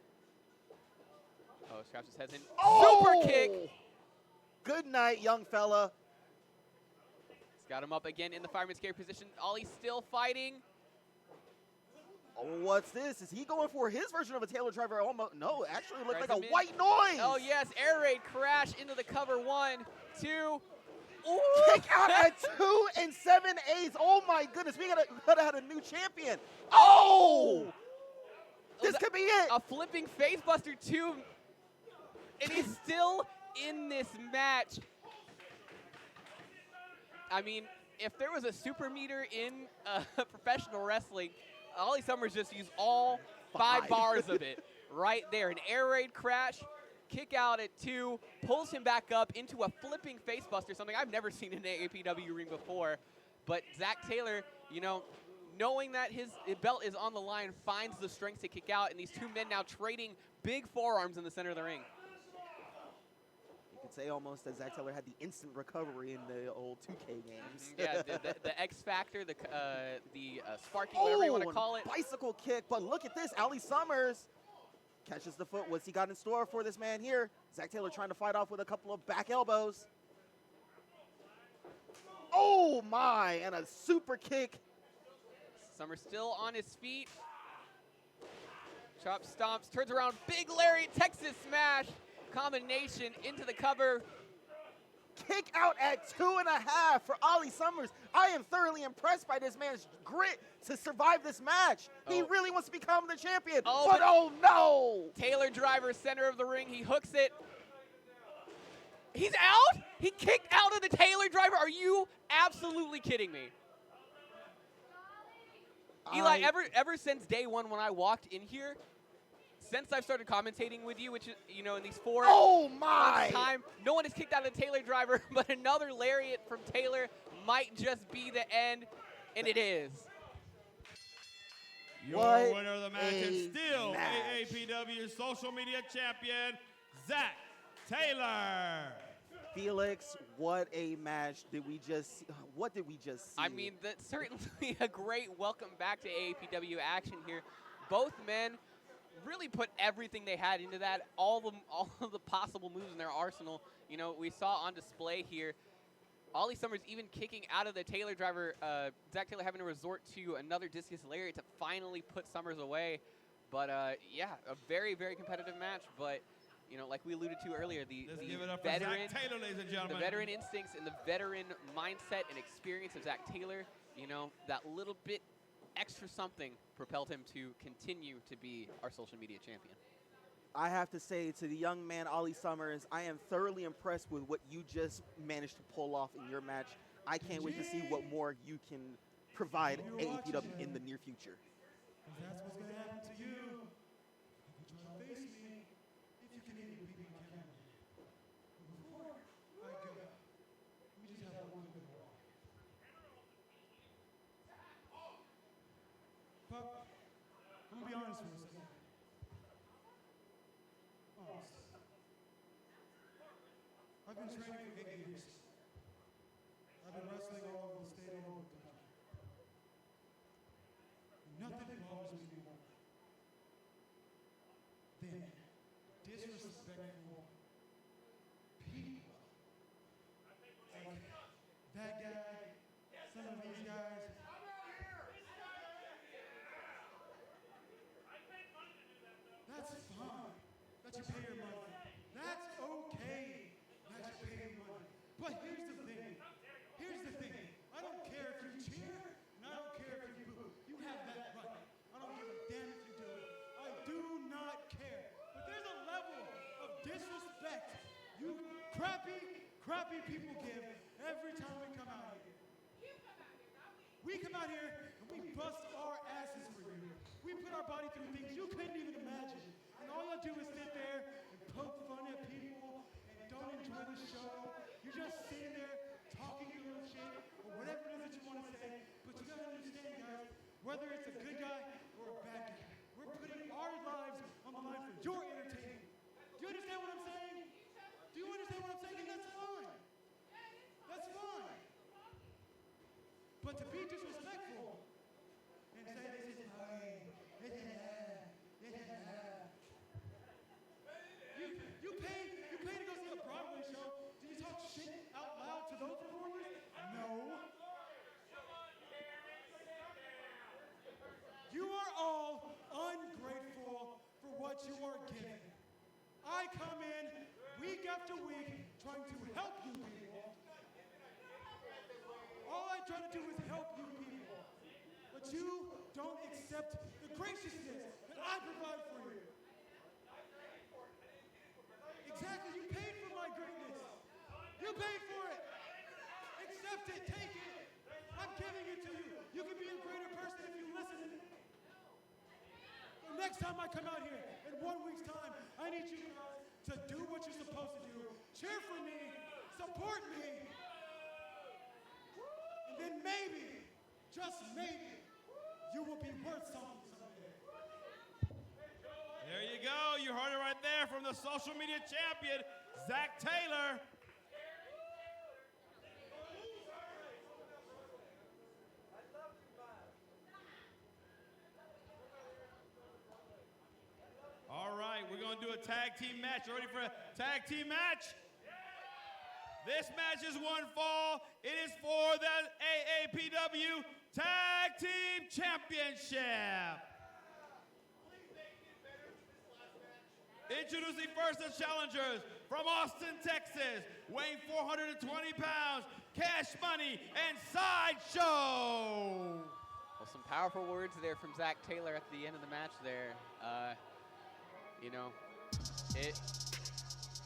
Oh, scraps his head in. Oh! Super kick! Good night, young fella. He's got him up again in the fireman's carry position. Ollie's still fighting. Oh, what's this? Is he going for his version of a Taylor driver? Almost. No, actually it looked like a Present white noise. Oh, yes. Air raid crash into the cover. 1, 2. Ooh. Kick out at 2 7/8. Oh, my goodness. We gotta have a new champion. Oh! This could be it. A flipping facebuster, too. And he's still in this match. I mean, if there was a super meter in professional wrestling, Ollie Summers just used all 5 bars of it right there. An air raid crash, kick out at 2, pulls him back up into a flipping facebuster, something I've never seen in an AAPW ring before. But Zach Taylor, knowing that his belt is on the line, finds the strength to kick out, and these 2 men now trading big forearms in the center of the ring. You could say almost that Zach Taylor had the instant recovery in the old 2K games. Yeah, the X Factor, the sparking, whatever you want to call it. Bicycle kick, but look at this. Ollie Summers catches the foot. What's he got in store for this man here? Zach Taylor trying to fight off with a couple of back elbows. Oh my, and a super kick. Summer still on his feet. Chop stomps, turns around, big lariat, Texas smash, combination into the cover. Kick out at 2.5 for Ollie Summers. I am thoroughly impressed by this man's grit to survive this match. He really wants to become the champion, but oh no! Taylor driver, center of the ring, he hooks it. He's out? He kicked out of the Taylor driver? Are you absolutely kidding me? Eli, ever since day one when I walked in here, since I've started commentating with you, which is, you know, in these four time, no one has kicked out of the Taylor driver, but another lariat from Taylor might just be the end, and it is. Your winner of the match is still AAPW social media champion, Zach Taylor. Felix, what a match did we just see? What did we just see? I mean, that's certainly a great welcome back to AAPW action here. Both men really put everything they had into that, all of the possible moves in their arsenal. You know, we saw on display here, Ollie Summers even kicking out of the Taylor driver, Zach Taylor having to resort to another discus lariat to finally put Summers away. But yeah, a very, very competitive match. But you know, like we alluded to earlier, the veteran, Taylor, ladies and gentlemen. The veteran instincts and the veteran mindset and experience of Zach Taylor, you know, that little bit extra something propelled him to continue to be our social media champion. I have to say to the young man, Ollie Summers, I am thoroughly impressed with what you just managed to pull off in your match. I can't wait to see what more you can provide AAPW in the near future. That's what's going to happen to you. If you try to face me, if you can even beat me on camera. Before I go, we just have one good walk. Pup, I'm going to be honest for a second. Honest. I've been training for 8 years. I've been wrestling all over the state and all over the country. Nothing bothers me more than disrespectful people. Like that guy, some of these guys. That's fine. That you pay your money. That's okay. That you pay your money. But here's the thing. I don't care if you cheer, and I don't care if you boo. You have that right. I don't give a damn if you do it. I do not care. But there's a level of disrespect you crappy people give every time we come out here. We come out here and we bust our asses for you. We put our body through things you couldn't even imagine. And all you do is sit there and poke fun at people and don't enjoy the show. You're just sitting there talking your little shit or whatever it is that you want to say. But you gotta understand, guys, whether it's a good guy or a bad guy, we're putting our lives on the line for your entertainment. Do you understand what I'm saying? Do you understand what I'm saying? And that's fine. That's fine. But to be disrespectful and say this is fine, you pay to go see a Broadway show. Do you talk shit out loud to those performers? No. You are all ungrateful for what you are given. I come in week after week trying to help you people. All I try to do is help you people. But you don't accept the graciousness that I provide for you. Exactly, you paid for my greatness. You paid for it. Accept it, take it. I'm giving it to you. You can be a greater person if you listen. The next time I come out here, in 1 week's time, I need you guys to do what you're supposed to do. Cheer for me, support me, and then maybe, just maybe, you will be worth something someday. There you go. You heard it right there from the social media champion, Zach Taylor. All right, we're going to do a tag team match. You ready for a tag team match? This match is one fall. It is for the AAPW Tag Team Championship. Introducing first the challengers from Austin, Texas, weighing 420 pounds, Cash Money and Sideshow. Well, some powerful words there from Zach Taylor at the end of the match there. You know,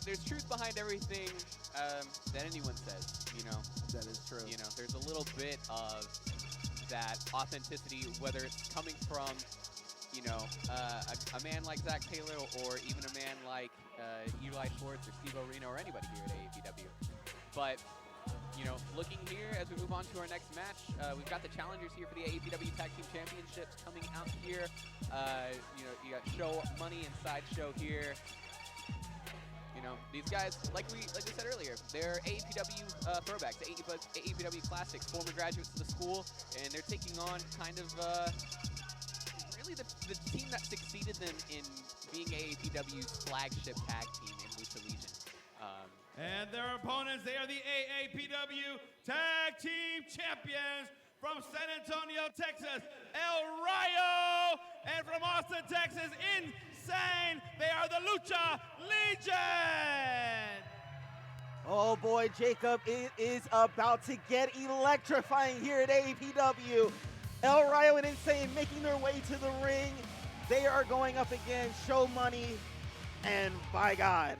there's truth behind everything that anyone says, you know. That is true. You know, there's a little bit of that authenticity, whether it's coming from, you know, a man like Zach Taylor or even a man like Eli Schwartz or Steve Arena or anybody here at AAPW. But, you know, looking here as we move on to our next match, we've got the challengers here for the AAPW Tag Team Championships coming out here. You know, you got Show Money and Sideshow here. You know, these guys, like we said earlier, they're AAPW throwbacks, AAPW classics, former graduates of the school, and they're taking on kind of really the team that succeeded them in being AAPW's flagship tag team in Lucha Legion. And their opponents, they are the AAPW Tag Team Champions from San Antonio, Texas, El Rayo, and from Austin, Texas, Insane, they are the Lucha Legion. Oh boy, Jacob, it is about to get electrifying here at AAPW. El Rayo and Insane making their way to the ring. They are going up against Show Money, and by God,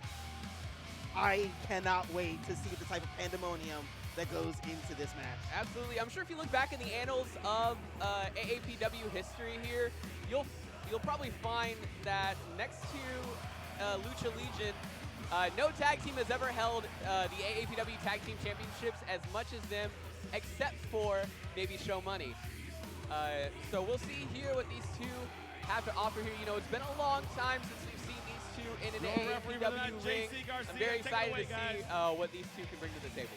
I cannot wait to see the type of pandemonium that goes into this match. Absolutely. I'm sure if you look back in the annals of AAPW history here, you'll probably find that next to Lucha Legion, no tag team has ever held the AAPW Tag Team Championships as much as them, except for maybe Show Money. So we'll see here what these two have to offer here. You know, it's been a long time since we've seen these two in an AAPW ring. I'm very excited to see what these two can bring to the table.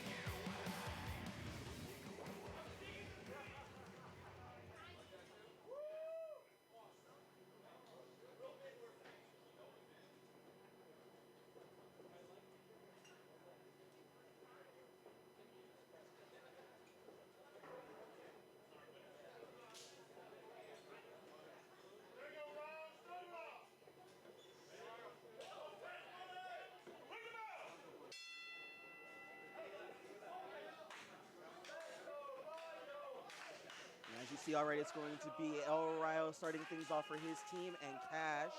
As you see already, it's going to be El Rayo starting things off for his team and Cash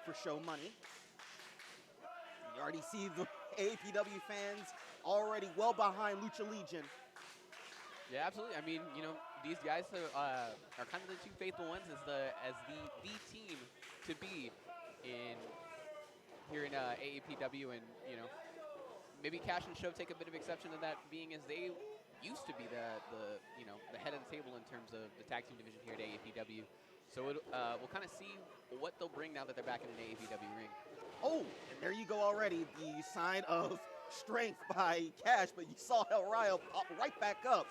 for Show Money. You already see the AAPW fans already well behind Lucha Legion. Yeah, absolutely. I mean, you know, these guys are kind of the two faithful ones as the team to be here in AAPW, and you know, maybe Cash and Show take a bit of exception to that, being as they used to be the head of the table in terms of the tag team division here at AAPW. So we'll kind of see what they'll bring now that they're back in an AAPW ring. Oh, and there you go already, the sign of strength by Cash, but you saw El Rayo pop right back up.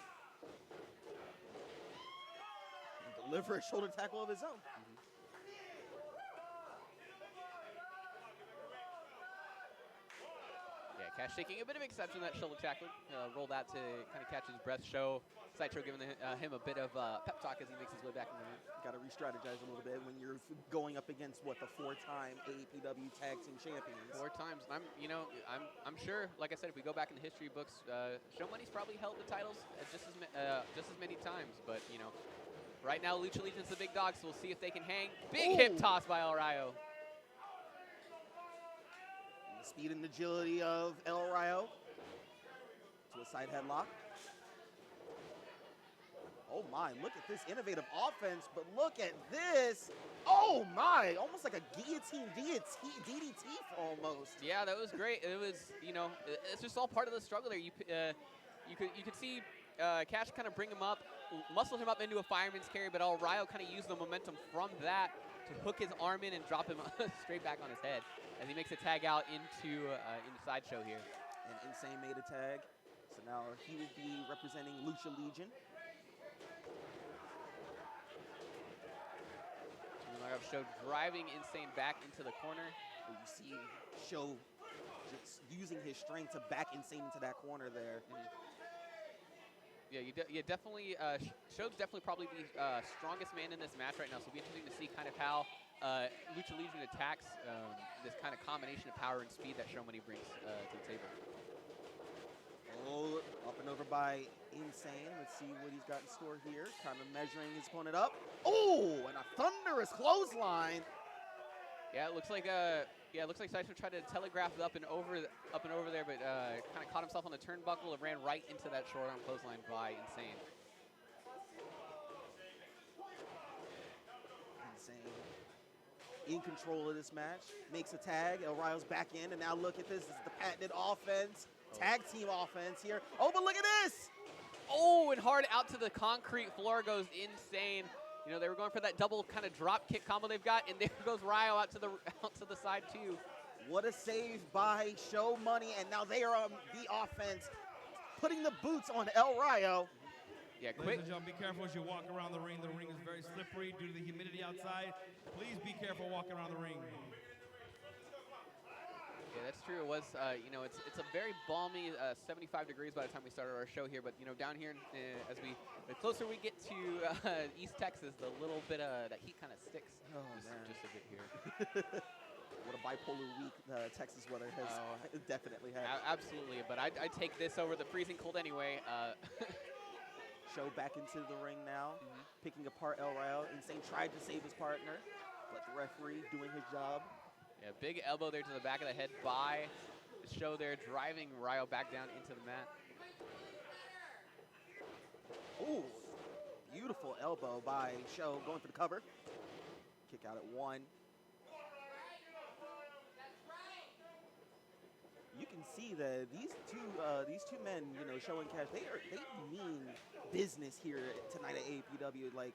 And deliver a shoulder tackle of his own. Cash taking a bit of exception to that shoulder tackle. Rolled out to kind of catch his breath. Sideshow giving him a bit of pep talk as he makes his way back in the ring. Got to re-strategize a little bit when you're going up against the four-time AAPW Tag Team Champions. 4 times. I'm sure, like I said, if we go back in the history books, Show Money's probably held the titles just as many times. But you know, right now Lucha Legion's the big dog, so we'll see if they can hang. Big hip toss by El Rayo. The speed and agility of El Rayo to a side headlock. Oh my, look at this innovative offense, but look at this. Oh my, almost like a guillotine DDT almost. Yeah, that was great. It was, you know, it's just all part of the struggle there. You could see Cash kind of bring him up, muscle him up into a fireman's carry, but El Rayo kind of used the momentum from that to hook his arm in and drop him straight back on his head as he makes a tag out into Sideshow here. And Insane made a tag, so now he will be representing Lucha Legion. Show driving Insane back into the corner. You see Show just using his strength to back Insane into that corner there. Yeah, definitely. Sho's definitely probably the strongest man in this match right now. So it'll be interesting to see kind of how Lucha Legion attacks this kind of combination of power and speed that Show Money brings to the table. Oh, up and over by Insane. Let's see what he's got in store here. Kind of measuring his opponent up. Oh, and a thunderous clothesline. Yeah, it looks like Sideshow tried to telegraph up and over there, but kind of caught himself on the turnbuckle and ran right into that short arm clothesline by Insane. Insane in control of this match. Makes a tag. El Rayo's back in, and now look at this. This is the patented offense. Tag team offense here. Oh, but look at this. Oh, and hard out to the concrete floor goes Insane. You know, they were going for that double kind of drop kick combo they've got, and there goes Ryo out to the side too. What a save by Show Money, and now they are on the offense, putting the boots on El Rayo. Yeah, Ladies quick. and gentlemen, be careful as you walk around the ring. The ring is very slippery due to the humidity outside. Please be careful walking around the ring. Yeah, that's true. It was, you know, it's a very balmy 75 degrees by the time we started our show here. But, you know, down here, the closer we get to East Texas, the little bit of that heat kind of sticks just a bit here. What a bipolar week Texas weather has definitely had. Absolutely. But I'd take this over the freezing cold anyway. Show back into the ring now, picking apart El Rayo. Insane tried to save his partner, but the referee doing his job. Yeah, big elbow there to the back of the head by Show there, driving Ryo back down into the mat. Ooh, beautiful elbow by Show, going for the cover. Kick out at one. You can see that these two men, you know, Show and Cash, they mean business here tonight at AAPW. Like,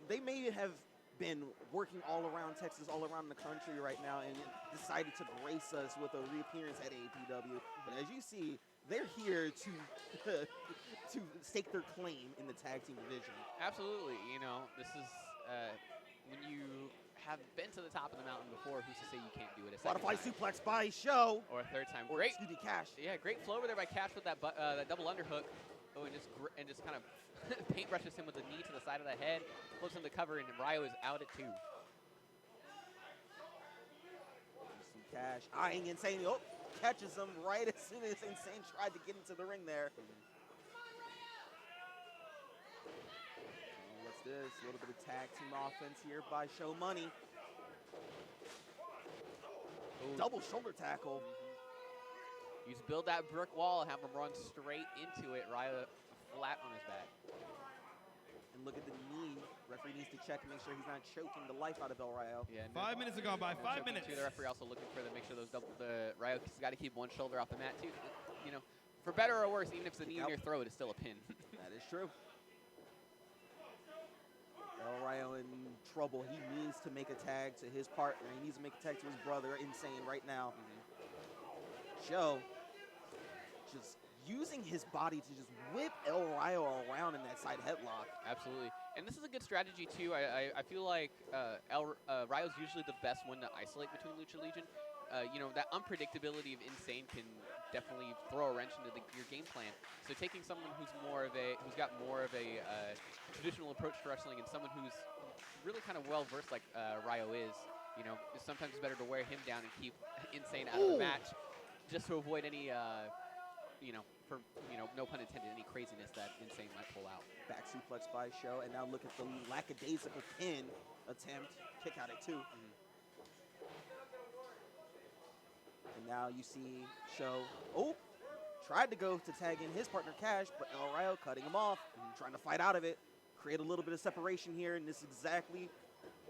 they may have been working all around Texas, all around the country right now, and decided to grace us with a reappearance at AAPW. But as you see, they're here to to stake their claim in the tag team division. Absolutely. You know, this is when you have been to the top of the mountain before, who's to say you can't do it a second Butterfly time? suplex by Show. Or a third time. Or, Great. excuse me, Cash. Yeah, great flow over there by Cash with that double underhook. Oh, and just kind of paintbrushes him with a knee to the side of the head, flips him to cover, and Ryo is out at 2. Some Cash eyeing Insane. Oh, catches him right as soon as Insane tried to get into the ring there. What's this? A little bit of tag team offense here by Show Money. Ooh. Double shoulder tackle. You just build that brick wall and have him run straight into it. Ryo flat on his back. And look at the knee. Referee needs to check and make sure he's not choking the life out of El Rayo. Yeah, 5 minutes have gone by. 5 minutes. The referee also looking for to make sure the Ryo's got to keep one shoulder off the mat too. You know, for better or worse, even if it's a knee in your throat, it's still a pin. That is true. El Rayo in trouble. He needs to make a tag to his partner. He needs to make a tag to his brother, Insane, right now. Show just using his body to just whip El Rayo around in that side headlock. Absolutely. And this is a good strategy, too. I feel like Ryo's usually the best one to isolate between Lucha Legion. You know, that unpredictability of Insane can definitely throw a wrench into your game plan. So taking someone who's got more of a traditional approach to wrestling, and someone who's really kind of well-versed like Ryo is, you know, sometimes it's better to wear him down and keep Insane out of the match, just to avoid any, no pun intended, any craziness that Insane might pull out. Back suplex by Show, and now look at the lackadaisical pin attempt. Kick out at 2. And now you see Show, tried to go to tag in his partner Cash, but El Rayo cutting him off, trying to fight out of it, create a little bit of separation here, and this exactly,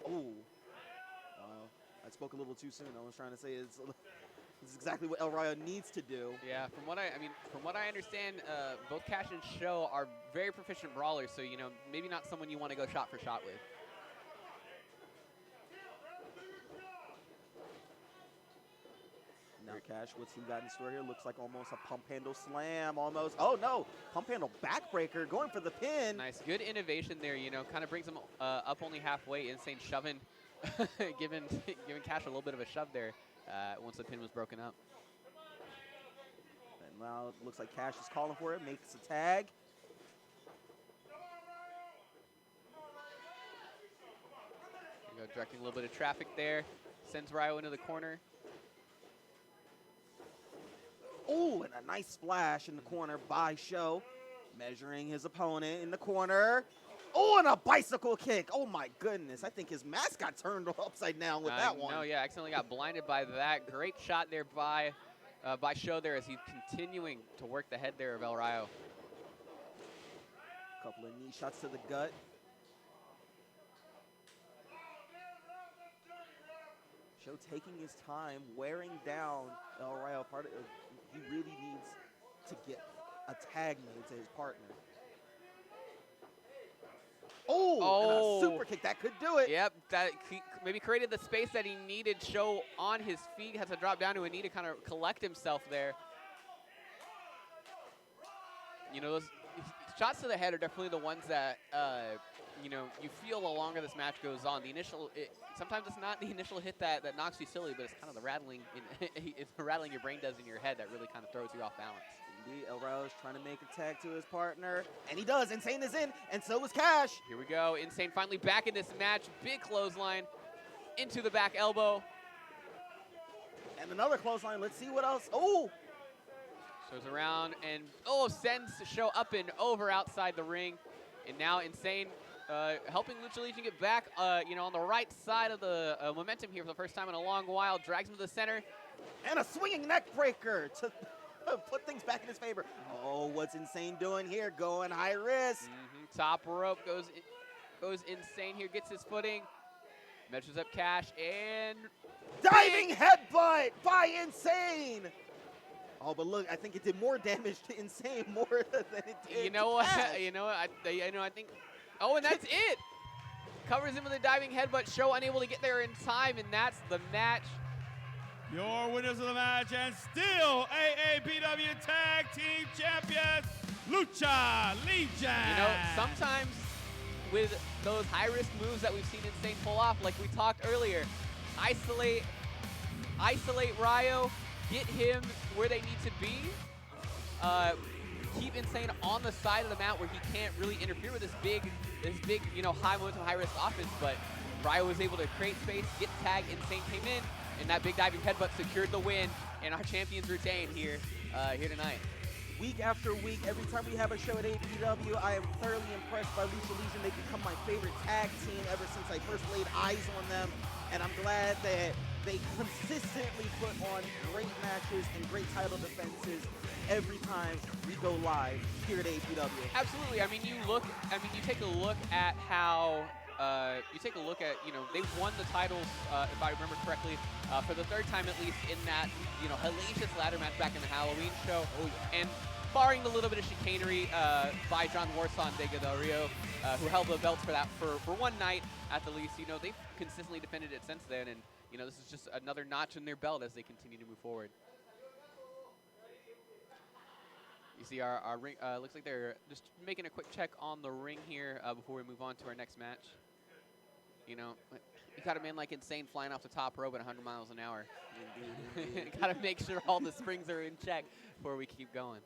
I spoke a little too soon. I was trying to say this is exactly what El Rayo needs to do. Yeah, from what I understand, both Cash and Show are very proficient brawlers, so, you know, maybe not someone you want to go shot for shot with. Now Cash, what's he got in store here? Looks like almost a pump handle slam, almost. Oh no, pump handle backbreaker, going for the pin. Nice, good innovation there, you know, kind of brings him up only halfway. Insane shoving, giving Cash a little bit of a shove there once the pin was broken up. Now it looks like Cash is calling for it, makes a tag. There you go, directing a little bit of traffic there. Sends Ryo into the corner. Oh, and a nice splash in the corner by Show. Measuring his opponent in the corner. Oh, and a bicycle kick. Oh, my goodness. I think his mask got turned upside down with that one. No, yeah, accidentally got blinded by that. Great shot there by Show there as he's continuing to work the head there of El Rayo. Couple of knee shots to the gut. Show taking his time, wearing down El Rayo. He really needs to get a tag made to his partner. Oh, and a super kick. That could do it. Yep, that maybe created the space that he needed. Show on his feet, has to drop down to a knee to kind of collect himself there. You know, those shots to the head are definitely the ones that, you know, you feel the longer this match goes on. The initial, sometimes it's not the initial hit that knocks you silly, but it's kind of the rattling, it's the rattling your brain does in your head that really kind of throws you off balance. Indeed, El Rayo is trying to make a tag to his partner, and he does. Insane is in, and so is Cash. Here we go. Insane finally back in this match. Big clothesline into the back elbow. And another clothesline. Let's see what else. Oh! Shows around and, sends Show up and over outside the ring. And now Insane helping Lucha Legion get back, you know, on the right side of the momentum here for the first time in a long while. Drags him to the center. And a swinging neck breaker to put things back in his favor. Oh, what's Insane doing here? Going high risk. Top rope goes Insane here, gets his footing. Measures up Cash and diving headbutt by Insane. Oh, but look, I think it did more damage to Insane more than it did. You know what? You know what? I think. Oh, and that's it. Covers him with a diving headbutt. Show unable to get there in time, and that's the match. Your winners of the match and still AAPW Tag Team Champions, Lucha Legion. You know, sometimes with those high-risk moves that we've seen Insane pull off, like we talked earlier, isolate Ryo, get him where they need to be, keep Insane on the side of the mat where he can't really interfere with this big, you know, high momentum, high-risk offense, but Ryo was able to create space, get tagged, Insane came in, and that big diving headbutt secured the win, and our champions retain here tonight. Week after week, every time we have a show at AAPW, I am thoroughly impressed by Lucha Legion. They've become my favorite tag team ever since I first laid eyes on them, and I'm glad that they consistently put on great matches and great title defenses every time we go live here at AAPW. Absolutely. I mean, you take a look at how. You know, they won the titles, if I remember correctly, for the third time at least in that, you know, hellacious ladder match back in the Halloween show. Oh, yeah. And barring the little bit of chicanery by John Warsaw and Vega Del Rio, who held the belts for that for one night at the least, you know, they've consistently defended it since then. And, you know, this is just another notch in their belt as they continue to move forward. You see our ring, looks like they're just making a quick check on the ring here before we move on to our next match. You know, you got a man like Insane flying off the top rope at 100 miles an hour. Got to make sure all the springs are in check before we keep going.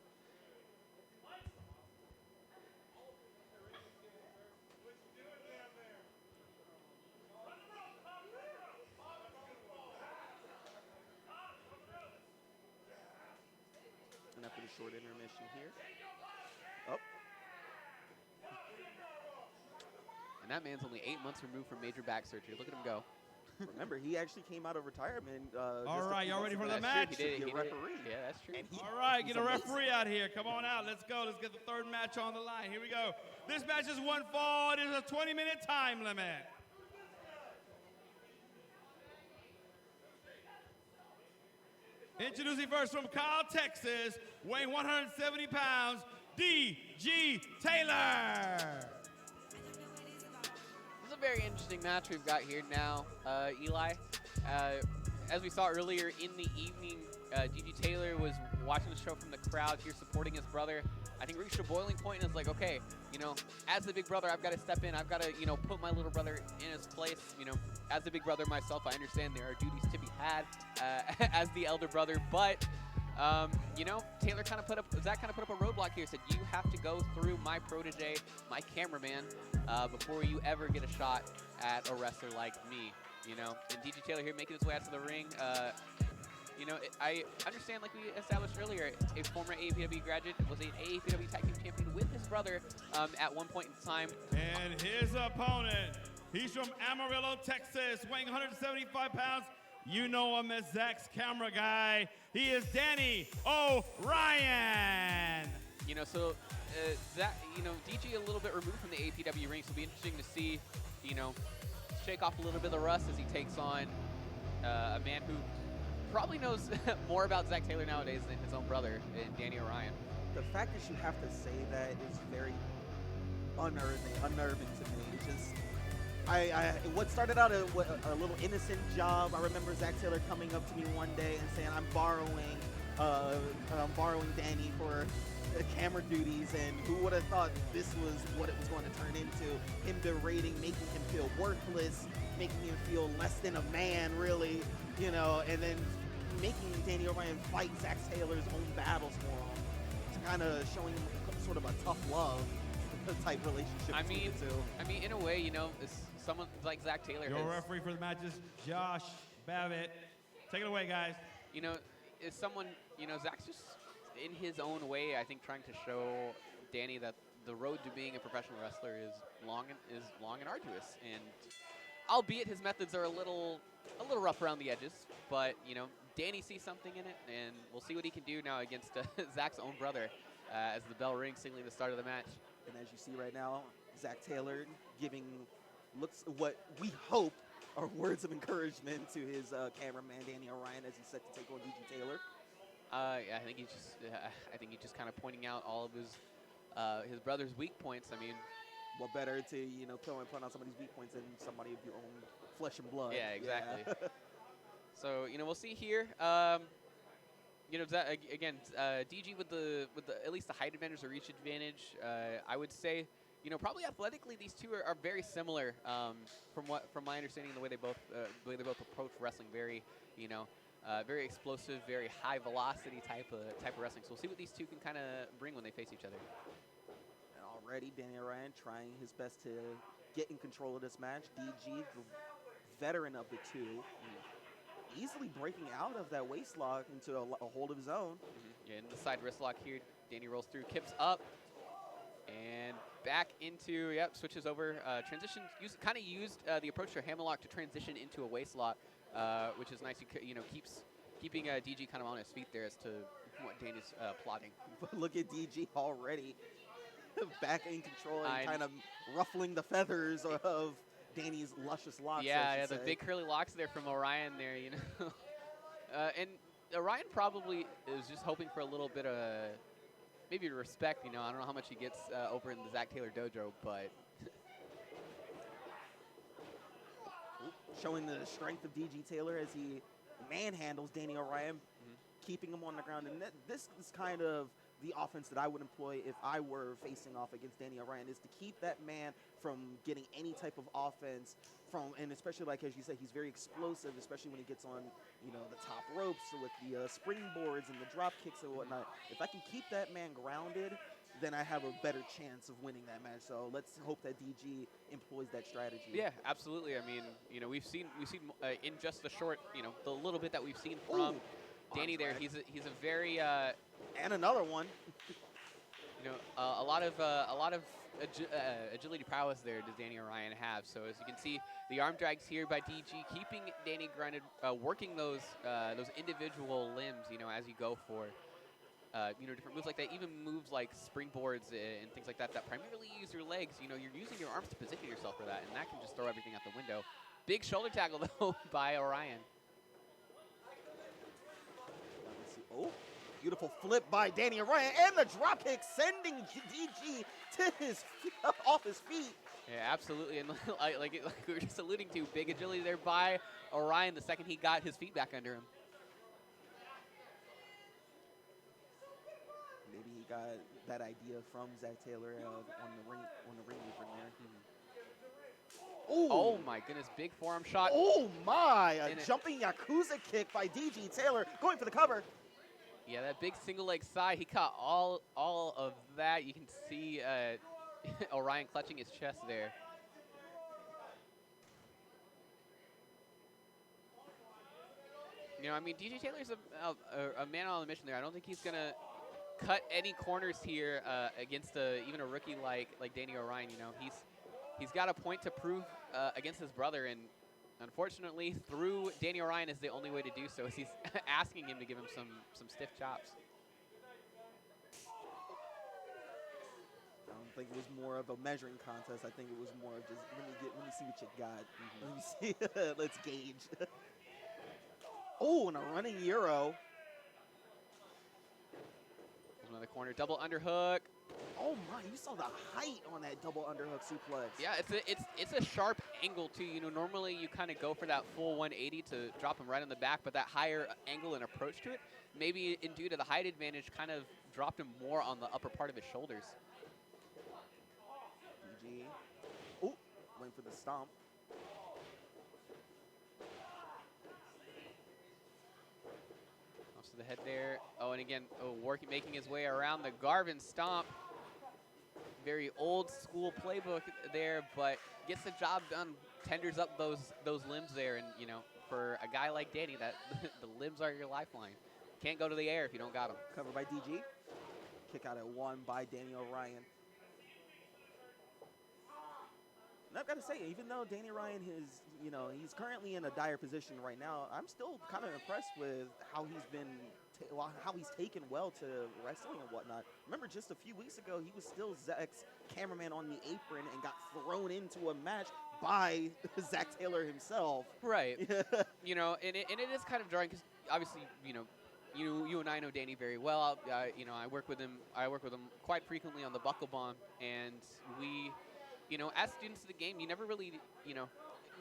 And after the short intermission here. Oh. And that man's only 8 months removed from major back surgery. Look at him go. Remember, he actually came out of retirement. All right, y'all ready for the match? He did. Referee. Yeah, that's true. All right, get a referee out here. Come on out. Let's go. Let's get the third match on the line. Here we go. This match is one fall. It is a 20-minute time limit. Introducing first from Kyle, Texas, weighing 170 pounds, D.G. Taylor. This is a very interesting match we've got here now, Eli. As we saw earlier in the evening, D.G. Taylor was watching the show from the crowd here, supporting his brother. I think reached a boiling point and is like, okay, you know, as the big brother, I've got to step in. I've got to, you know, put my little brother in his place. You know, as the big brother myself, I understand there are duties to be had as the elder brother, but You know, Taylor kind of put up, Zach kind of put up a roadblock here. Said you have to go through my protege, my cameraman, before you ever get a shot at a wrestler like me. You know, and DG Taylor here making his way out to the ring. You know, I understand, like we established earlier, a former AAPW graduate, was an AAPW Tag Team Champion with his brother at one point in time. And his opponent, he's from Amarillo, Texas, weighing 175 pounds. You know him as Zach's camera guy. He is Danny O'Ryan. You know, so Zach, you know, DG a little bit removed from the AAPW ring, so it'll be interesting to see, you know, shake off a little bit of the rust as he takes on a man who probably knows more about Zach Taylor nowadays than his own brother, Danny O'Ryan. The fact that you have to say that is very unnerving to me. It's just, what started out a little innocent job. I remember Zach Taylor coming up to me one day and saying, I'm borrowing Danny for camera duties, and who would have thought this was what it was going to turn into? Him berating, making him feel worthless, making him feel less than a man, really, you know, and then making Danny O'Ryan fight Zach Taylor's own battles for him, to kind of showing him sort of a tough love type relationship. I mean, in a way, you know, someone like Zach Taylor. Your referee for the match is Josh Babbitt. Take it away, guys. You know, is someone, you know, Zach's just in his own way, I think, trying to show Danny that the road to being a professional wrestler is long and arduous. And albeit his methods are a little rough around the edges, but you know, Danny sees something in it, and we'll see what he can do now against Zach's own brother as the bell rings, signaling the start of the match. And as you see right now, Zach Taylor giving looks what we hope are words of encouragement to his cameraman Danny O'Ryan as he's set to take on DG Taylor. Yeah, I think he's just kind of pointing out all of his brother's weak points. I mean, what better to, you know, point out somebody's weak points than somebody of your own flesh and blood? Yeah, exactly. Yeah. So, you know, we'll see here. You know, again, DG with the at least the height advantage or reach advantage. I would say, you know, probably athletically these two are very similar. From my understanding, the way they both approach wrestling, very, you know, very explosive, very high velocity type of wrestling. So we'll see what these two can kind of bring when they face each other. And already Danny O'Ryan trying his best to get in control of this match. DG, the veteran of the two, easily breaking out of that waist lock into a hold of his own. Yeah, in the side wrist lock here, Danny rolls through, kips up, and back into, switches over, transition, kind of used the approach to a hammerlock to transition into a waist lock, which is nice. You know, keeping DG kind of on his feet there as to what Danny's plotting. Look at DG already back in control and kind of ruffling the feathers of Danny's luscious locks. Yeah, the big curly locks there from Orion there, you know. And Orion probably is just hoping for a little bit of maybe respect, you know. I don't know how much he gets over in the Zach Taylor dojo, but showing the strength of DG Taylor as he manhandles Danny O'Ryan, keeping him on the ground. And this is kind of the offense that I would employ if I were facing off against Danny O'Ryan, is to keep that man from getting any type of offense and especially, like, as you said, he's very explosive, especially when he gets on, you know, the top ropes with the springboards and the drop kicks and whatnot. If I can keep that man grounded, then I have a better chance of winning that match. So let's hope that DG employs that strategy. Yeah, absolutely. I mean, you know, we've seen in just the short, you know, the little bit that we've seen from Danny there, he's a very and another one. You know, a lot of agility prowess there does Danny O'Ryan have. So as you can see, the arm drags here by DG, keeping Danny grounded, working those individual limbs, you know, as you go for you know, different moves like that. Even moves like springboards and things like that primarily use your legs. You know, you're using your arms to position yourself for that, and that can just throw everything out the window. Big shoulder tackle though by Orion. Let's see. Oh. Beautiful flip by Danny O'Ryan, and the drop kick sending DG to off his feet. Yeah, absolutely. And like we were just alluding to, big agility there by Orion the second he got his feet back under him. Maybe he got that idea from Zach Taylor on the ring apron there. Oh my goodness, big forearm shot. Oh my, a jumping Yakuza kick by DG Taylor, going for the cover. Yeah, that big single leg side, he caught all of that. You can see Orion clutching his chest there. You know, I mean, DJ Taylor's a man on a mission there. I don't think he's going to cut any corners here against even a rookie like Danny Orion. You know, he's got a point to prove against his brother, and unfortunately, through Danny Orion is the only way to do so. Is he's asking him to give him some stiff chops. I don't think it was more of a measuring contest. I think it was more of just let me see what you got. Let me see. Let's gauge. Oh, and a running Euro. There's another corner, double underhook. Oh my! You saw the height on that double underhook suplex. Yeah, it's a sharp angle too. You know, normally you kind of go for that full 180 to drop him right on the back, but that higher angle and approach to it, maybe due to the height advantage, kind of dropped him more on the upper part of his shoulders. DG. Oh, went for the stomp. Off to the head there. Oh, and again, making his way around the Garvin stomp. Very old school playbook there, but gets the job done. Tenders up those limbs there, and you know, for a guy like Danny, that the limbs are your lifeline. Can't go to the air if you don't got them. Covered by DG. Kick out at 1 by Danny Orion. And I've got to say, even though Danny Orion he's currently in a dire position right now, I'm still kind of impressed with how he's been, how he's taken well to wrestling and whatnot. Remember, just a few weeks ago, he was still Zach's cameraman on the apron and got thrown into a match by Zach Taylor himself. Right. You know, and it is kind of jarring because obviously, you know, you and I know Danny very well. You know, I work with him quite frequently on the Buckle Bomb, and we, you know, as students of the game, you never really, you know,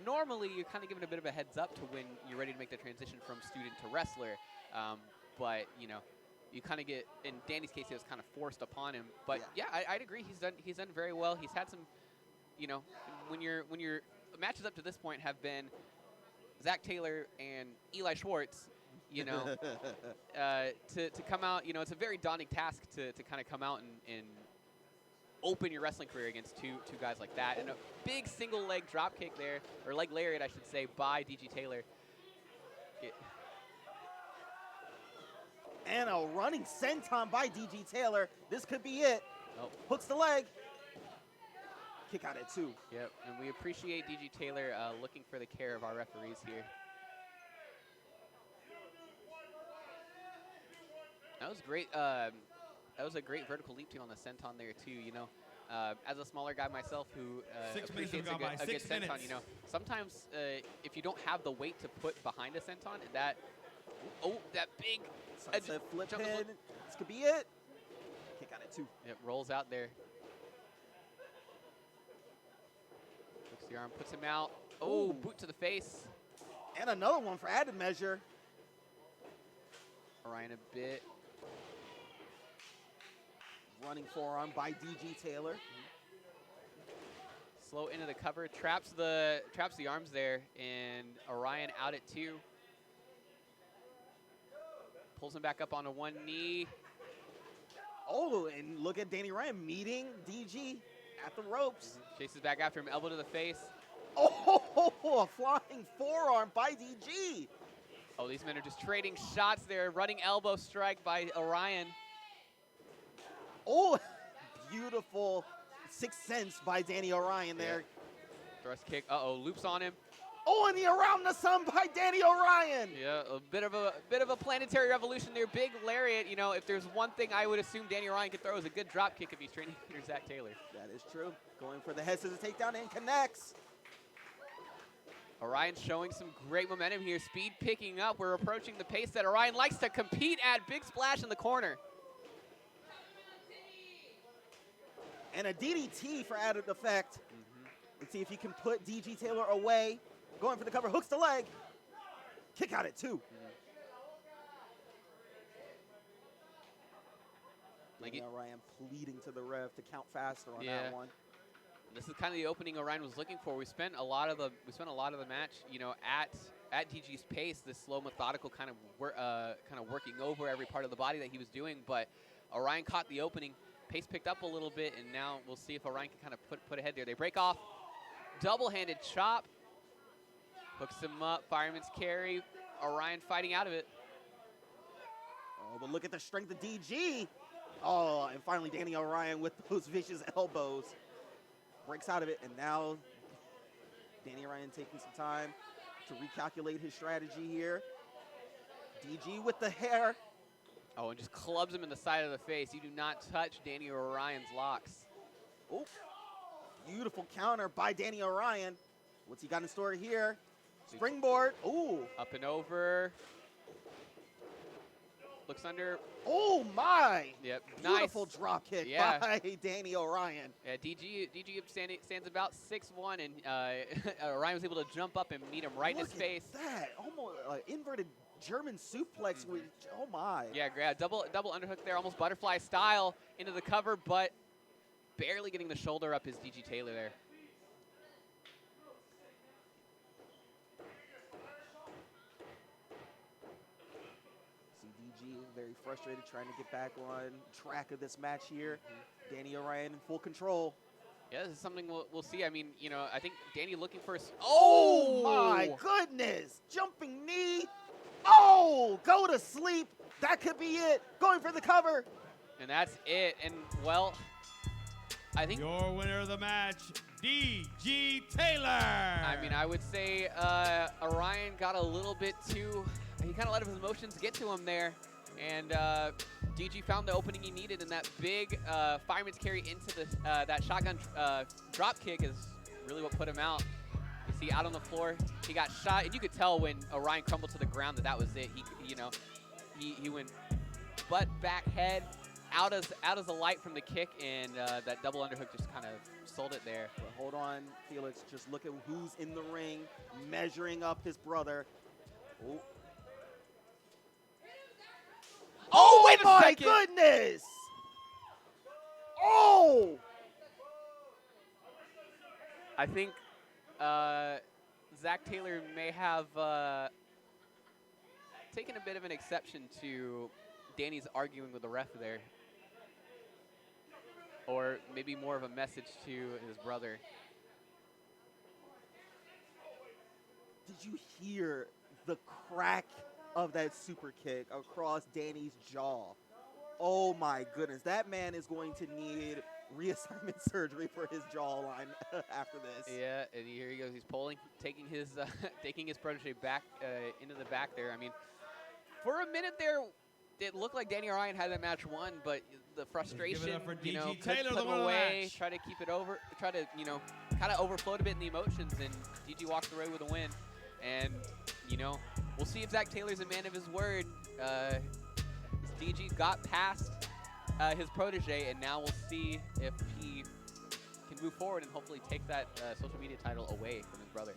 normally you're kind of given a bit of a heads up to when you're ready to make the transition from student to wrestler. But you know, you kind of get, in Danny's case, it was kind of forced upon him. But yeah, I'd agree. He's done very well. He's had some, you know, when your matches up to this point have been Zach Taylor and Eli Schwartz. You know, to come out, you know, it's a very daunting task to kind of come out and open your wrestling career against two guys like that. And a big single leg drop kick there, or leg lariat, I should say, by DG Taylor. And a running senton by DG Taylor. This could be it. Oh. Hooks the leg. Kick out at 2. Yep, and we appreciate DG Taylor looking for the care of our referees here. That was great. That was a great vertical leap on the senton there too. You know, as a smaller guy myself who 6 minutes appreciates have gone by. a good 6 senton, minutes. you know, sometimes if you don't have the weight to put behind a senton, that big Sunset flip jungle head. flip. This could be it. Kick out at 2. It rolls out there. Hooks the arm, puts him out. Oh, Ooh. boot to the face. And another one for added measure. Orion a bit. Running forearm by DG Taylor. Slow into the cover, traps the arms there, and Orion out at 2. Pulls him back up onto one knee. Oh, and look at Danny Ryan meeting DG at the ropes. Chases back after him, elbow to the face. Oh, a flying forearm by DG. Oh, these men are just trading shots there. Running elbow strike by Orion. Oh, beautiful 6th sense by Danny Orion there. Yeah. Thrust kick. Uh-oh, loops on him. Oh, and the around the sun by Danny Orion. Yeah, a bit of a planetary revolution there. Big lariat. You know, if there's one thing I would assume Danny Orion could throw is a good drop kick if he's training under Zach Taylor. That is true. Going for the head scissors takedown and connects. Orion showing some great momentum here. Speed picking up. We're approaching the pace that Orion likes to compete at. Big splash in the corner. And a DDT for added effect. Let's see if he can put DG Taylor away. Going for the cover, hooks the leg. Kick out at 2. Like Danny Orion pleading to the ref to count faster on that one. This is kind of the opening Orion was looking for. We spent a lot of the match, you know, at at DG's pace, this slow, methodical kind of working over every part of the body that he was doing. But Orion caught the opening. Pace picked up a little bit, and now we'll see if Orion can kind of put ahead there. They break off. Double-handed chop. Hooks him up. Fireman's carry. Orion fighting out of it. Oh, but look at the strength of DG. Oh, and finally Danny Orion with those vicious elbows. Breaks out of it, and now Danny Orion taking some time to recalculate his strategy here. DG with the hair. Oh, and just clubs him in the side of the face. You do not touch Danny Orion's locks. Oh, beautiful counter by Danny Orion. What's he got in store here? Springboard. Ooh. Up and over. Looks under. Oh, my. Yep. Beautiful Nice. drop kick Yeah. by Danny Orion. Yeah, DG stands about 6'1", and Orion was able to jump up and meet him right in his face. Look at that. Almost inverted German suplex. With, oh, my. Yeah, double underhook there, almost butterfly style into the cover, but barely getting the shoulder up is DG Taylor there. DG very frustrated, trying to get back on track of this match here. Danny Orion in full control. Yeah, this is something we'll see. I mean, you know, I think Danny looking for Oh my goodness! Jumping knee. Oh, go to sleep. That could be it. Going for the cover. And that's it. And, well, I think your winner of the match, DG Taylor. I mean, I would say Orion got a little bit too, he kind of let his emotions get to him there. And DG found the opening he needed, and that big fireman's carry into the that shotgun drop kick is really what put him out. You see, out on the floor, he got shot, and you could tell when Orion crumbled to the ground that was it. He went butt, back, head, out as the light from the kick, and that double underhook just kind of sold it there. But hold on, Felix. Just look at who's in the ring, measuring up his brother. Oh. Oh, wait a my second. goodness! Oh! I think Zach Taylor may have taken a bit of an exception to Danny's arguing with the ref there. Or maybe more of a message to his brother. Did you hear the crack of that super kick across Danny's jaw? Oh my goodness, that man is going to need reassignment surgery for his jawline after this. Yeah, and here he goes. He's taking his protege back into the back there. I mean, for a minute there, it looked like Danny Orion had that match won, but the frustration, for you know, DG Taylor, put the him winner of the away, match. try to keep it over, try to, you know, kind of overflowed a bit in the emotions, and DG walks away with a win. And, you know, we'll see if Zach Taylor's a man of his word. DG got past his protege, and now we'll see if he can move forward and hopefully take that social media title away from his brother.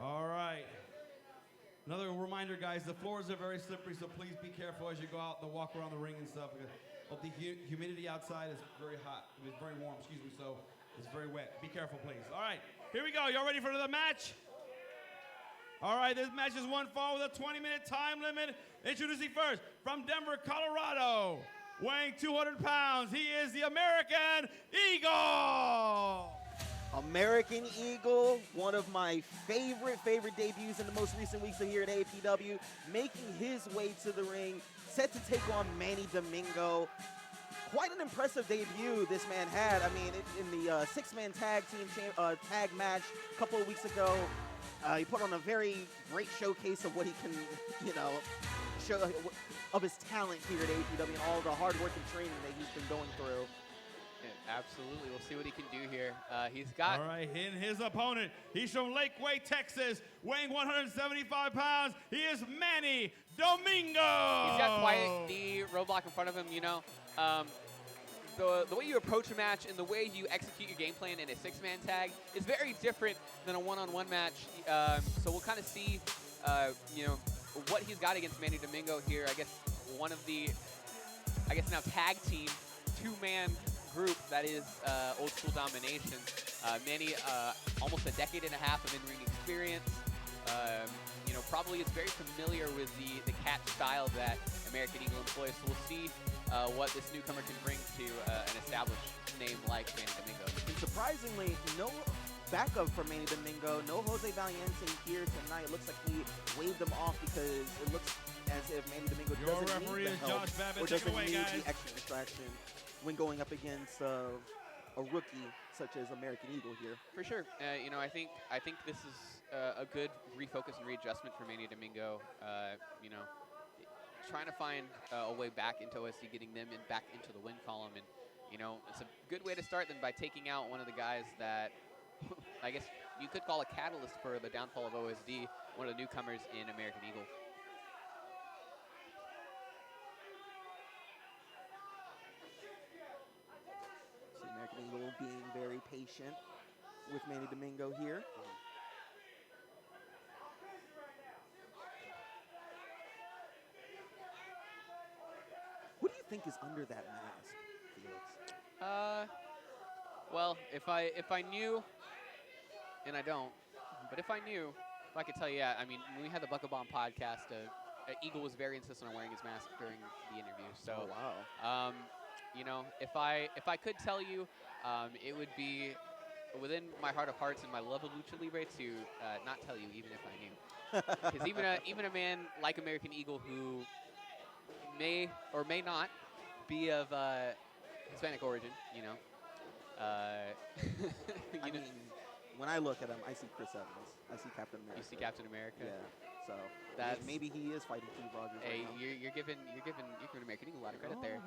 All right. Another reminder, guys, the floors are very slippery, so please be careful as you go out and walk around the ring and stuff. Because of the humidity outside is very hot. It's very warm, excuse me, so it's very wet. Be careful, please. All right, here we go. Y'all ready for another match? All right, this match is one fall with a 20-minute time limit. Introducing first, from Denver, Colorado, weighing 200 pounds, he is the American Eagle. American Eagle, one of my favorite debuts in the most recent weeks here at AAPW, making his way to the ring, set to take on Manny Domingo. Quite an impressive debut this man had. I mean, in the six-man tag team tag match a couple of weeks ago, he put on a very great showcase of what he can, you know, show of his talent here at AAPW and all the hard work and training that he's been going through. Yeah, absolutely. We'll see what he can do here. He's got... All right, in his opponent, he's from Lakeway, Texas, weighing 175 pounds. He is Manny Domingo. He's got quite the roadblock in front of him, you know. the way you approach a match and the way you execute your game plan in a six-man tag is very different than a one-on-one match. So we'll kind of see, what he's got against Manny Domingo here. I guess one of the, now tag team, two-man group that is old school domination. Manny, almost a decade and a half of in-ring experience. Probably is very familiar with the catch style that American Eagle employs. So we'll see what this newcomer can bring to an established name like Manny Domingo. And surprisingly, no backup for Manny Domingo. No Jose Valiente here tonight. It looks like he waved him off because it looks as if Manny Domingo Your doesn't referee need is the help Josh Babbitt. or Take it doesn't away, need guys. the extra distraction when going up against a rookie such as American Eagle here. For sure. I think this is a good refocus and readjustment for Manny Domingo. Trying to find a way back into OSD, getting them back into the win column. And, it's a good way to start them by taking out one of the guys that I guess you could call a catalyst for the downfall of OSD, one of the newcomers in American Eagle. So American Eagle being very patient with Manny Domingo here. What do you think is under that mask, Felix? Well, if I knew, and I don't, but if I knew, if I could tell you, yeah, I mean, when we had the Buckle Bomb podcast, Eagle was very insistent on wearing his mask during the interview. So, wow. If I could tell you, it would be within my heart of hearts and my love of lucha libre to not tell you, even if I knew, because even a man like American Eagle who may or may not be of Hispanic origin, I mean, when I look at him, I see Chris Evans. I see Captain America. You see Captain America. Yeah. So That's maybe he is fighting Steve Rogers. Hey, right now. you're giving American Eagle a lot of credit there.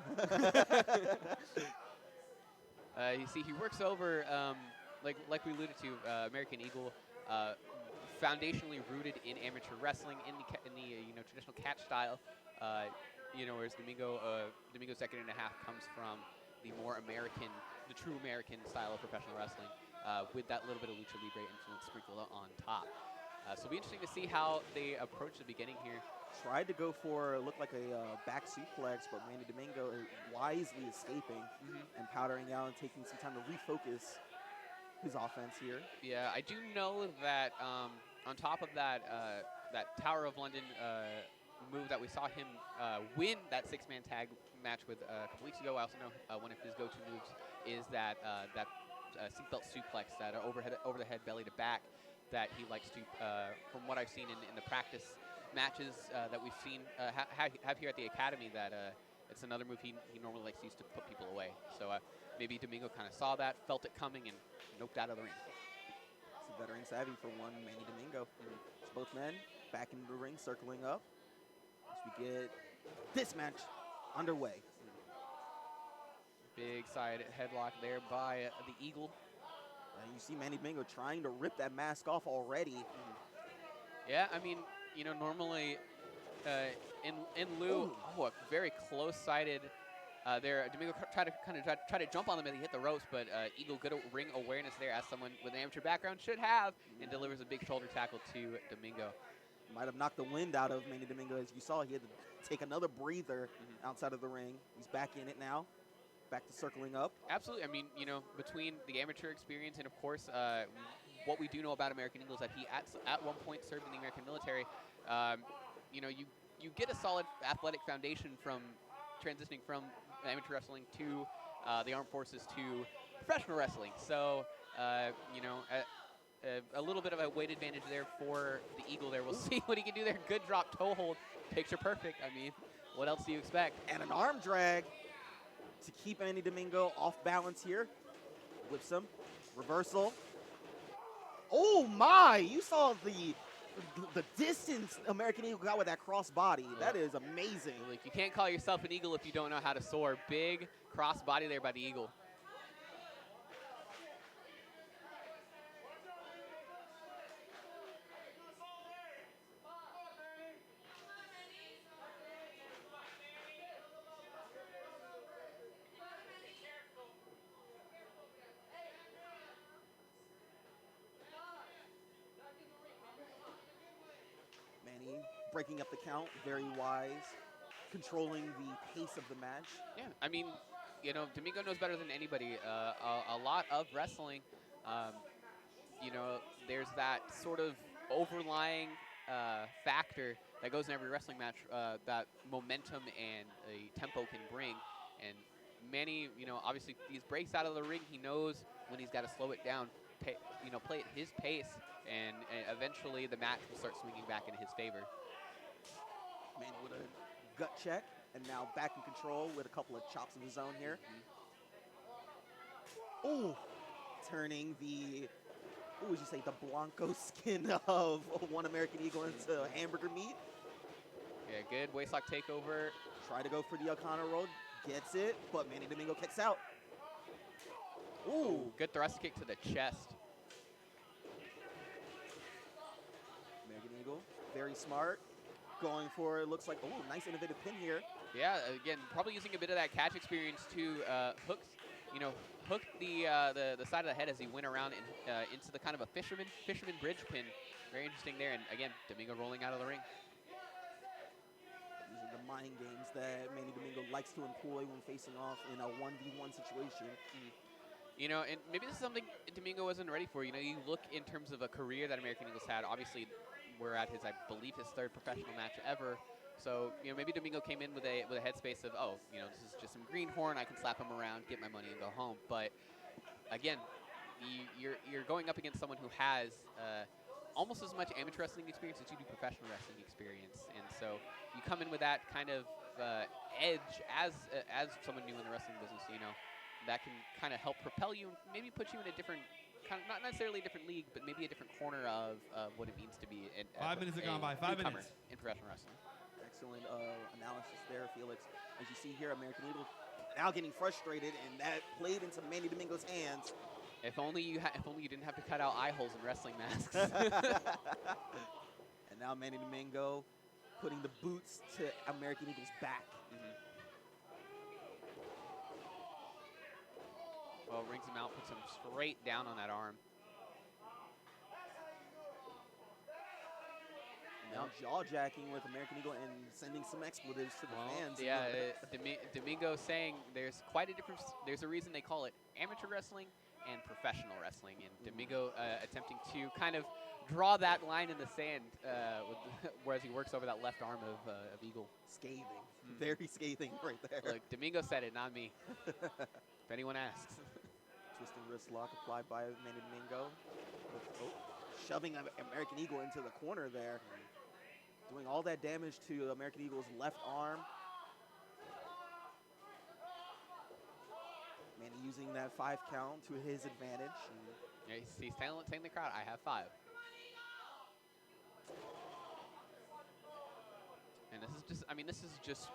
You see, he works over like we alluded to, American Eagle, foundationally rooted in amateur wrestling in the traditional catch style. Whereas Domingo's decade and a half comes from the more American, the true American style of professional wrestling, with that little bit of lucha libre influence sprinkled on top. So it'll be interesting to see how they approach the beginning here. Tried to go for looked like a back suplex, but Manny Domingo wisely escaping and powdering out and taking some time to refocus his offense here. Yeah, I do know that on top of that that Tower of London move that we saw him win that six-man tag match with a couple weeks ago. I also know one of his go-to moves is that seatbelt suplex, that over the head, belly to back, that he likes to, from what I've seen in the practice matches that we've seen have here at the academy, that it's another move he normally likes to use to put people away. So maybe Domingo kind of saw that, felt it coming, and noped out of the ring. It's a veteran savvy for one, Manny Domingo. It's both men back into the ring, circling up as we get this match underway. Big side headlock there by the Eagle. And you see Manny Domingo trying to rip that mask off already. Yeah, I mean, normally in lieu, a very close-sided there. Domingo tried to jump on them and he hit the ropes, but Eagle, good ring awareness there, as someone with an amateur background should have, and delivers a big shoulder tackle to Domingo. Might have knocked the wind out of Manny Domingo. As you saw, he had to take another breather outside of the ring. He's back in it now. Back to circling up. Absolutely. I mean, between the amateur experience and, of course, what we do know about American Eagle is that he at one point served in the American military. You get a solid athletic foundation from transitioning from amateur wrestling to the armed forces to professional wrestling. So, a little bit of a weight advantage there for the Eagle there. We'll see what he can do there. Good drop toe hold. Picture perfect. I mean, what else do you expect? And an arm drag to keep Manny Domingo off balance here. Whips him. Reversal. Oh my! You saw the distance American Eagle got with that cross body. That is amazing. Like, you can't call yourself an Eagle if you don't know how to soar. Big cross body there by the Eagle. Manny breaking up the count, very wise, controlling the pace of the match. Yeah, I mean, you know, Domingo knows better than anybody. A lot of wrestling, you know, there's that sort of overlying factor that goes in every wrestling match, that momentum and a tempo can bring. And Manny, you know, obviously these breaks out of the ring, he knows when he's got to slow it down, you know, play at his pace, and eventually the match will start swinging back in his favor. Manny with a gut check, and now back in control with a couple of chops of his own here. Ooh, turning the, what would you say, the Blanco skin of one American Eagle into hamburger meat. Yeah, good waistlock takeover. Try to go for the O'Connor roll, gets it, but Manny Domingo kicks out. Ooh, Good thrust kick to the chest. American Eagle, very smart. Going for, it looks like, oh, nice innovative pin here. Yeah, again, probably using a bit of that catch experience to hook the side of the head as he went around into the kind of a fisherman bridge pin. Very interesting there. And again, Domingo rolling out of the ring. These are the mind games that Manny Domingo likes to employ when facing off in a 1v1 situation. You know, and maybe this is something Domingo wasn't ready for. You know, you look in terms of a career that American Eagle's had. Obviously, we're at his, I believe, his third professional match ever. So, you know, maybe Domingo came in with a headspace of, oh, you know, this is just some greenhorn. I can slap him around, get my money, and go home. But again, you're going up against someone who has almost as much amateur wrestling experience as you do professional wrestling experience, and so you come in with that kind of edge as someone new in the wrestling business. You know, that can kind of help propel you, maybe put you in a different, kind of, not necessarily a different league, but maybe a different corner of what it means to be 5 minutes have gone by. 5 minutes in professional wrestling. Excellent analysis there, Felix. As you see here, American Eagle now getting frustrated, and that played into Manny Domingo's hands. If only you didn't have to cut out eye holes in wrestling masks. And now Manny Domingo putting the boots to American Eagle's back. Well, rings him out, puts him straight down on that arm. Now jaw-jacking with American Eagle and sending some expletives to the fans. Yeah, Domingo saying there's quite a difference. There's a reason they call it amateur wrestling and professional wrestling. And Domingo attempting to kind of draw that line in the sand whereas he works over that left arm of Eagle. Scathing. Very scathing right there. Look, Domingo said it, not me. If anyone asks. Twisting wrist lock applied by Manny Domingo. Shoving American Eagle into the corner there. Doing all that damage to American Eagle's left arm. Manny using that 5 count to his advantage. Yeah, he's telling the crowd, I have 5. And this is just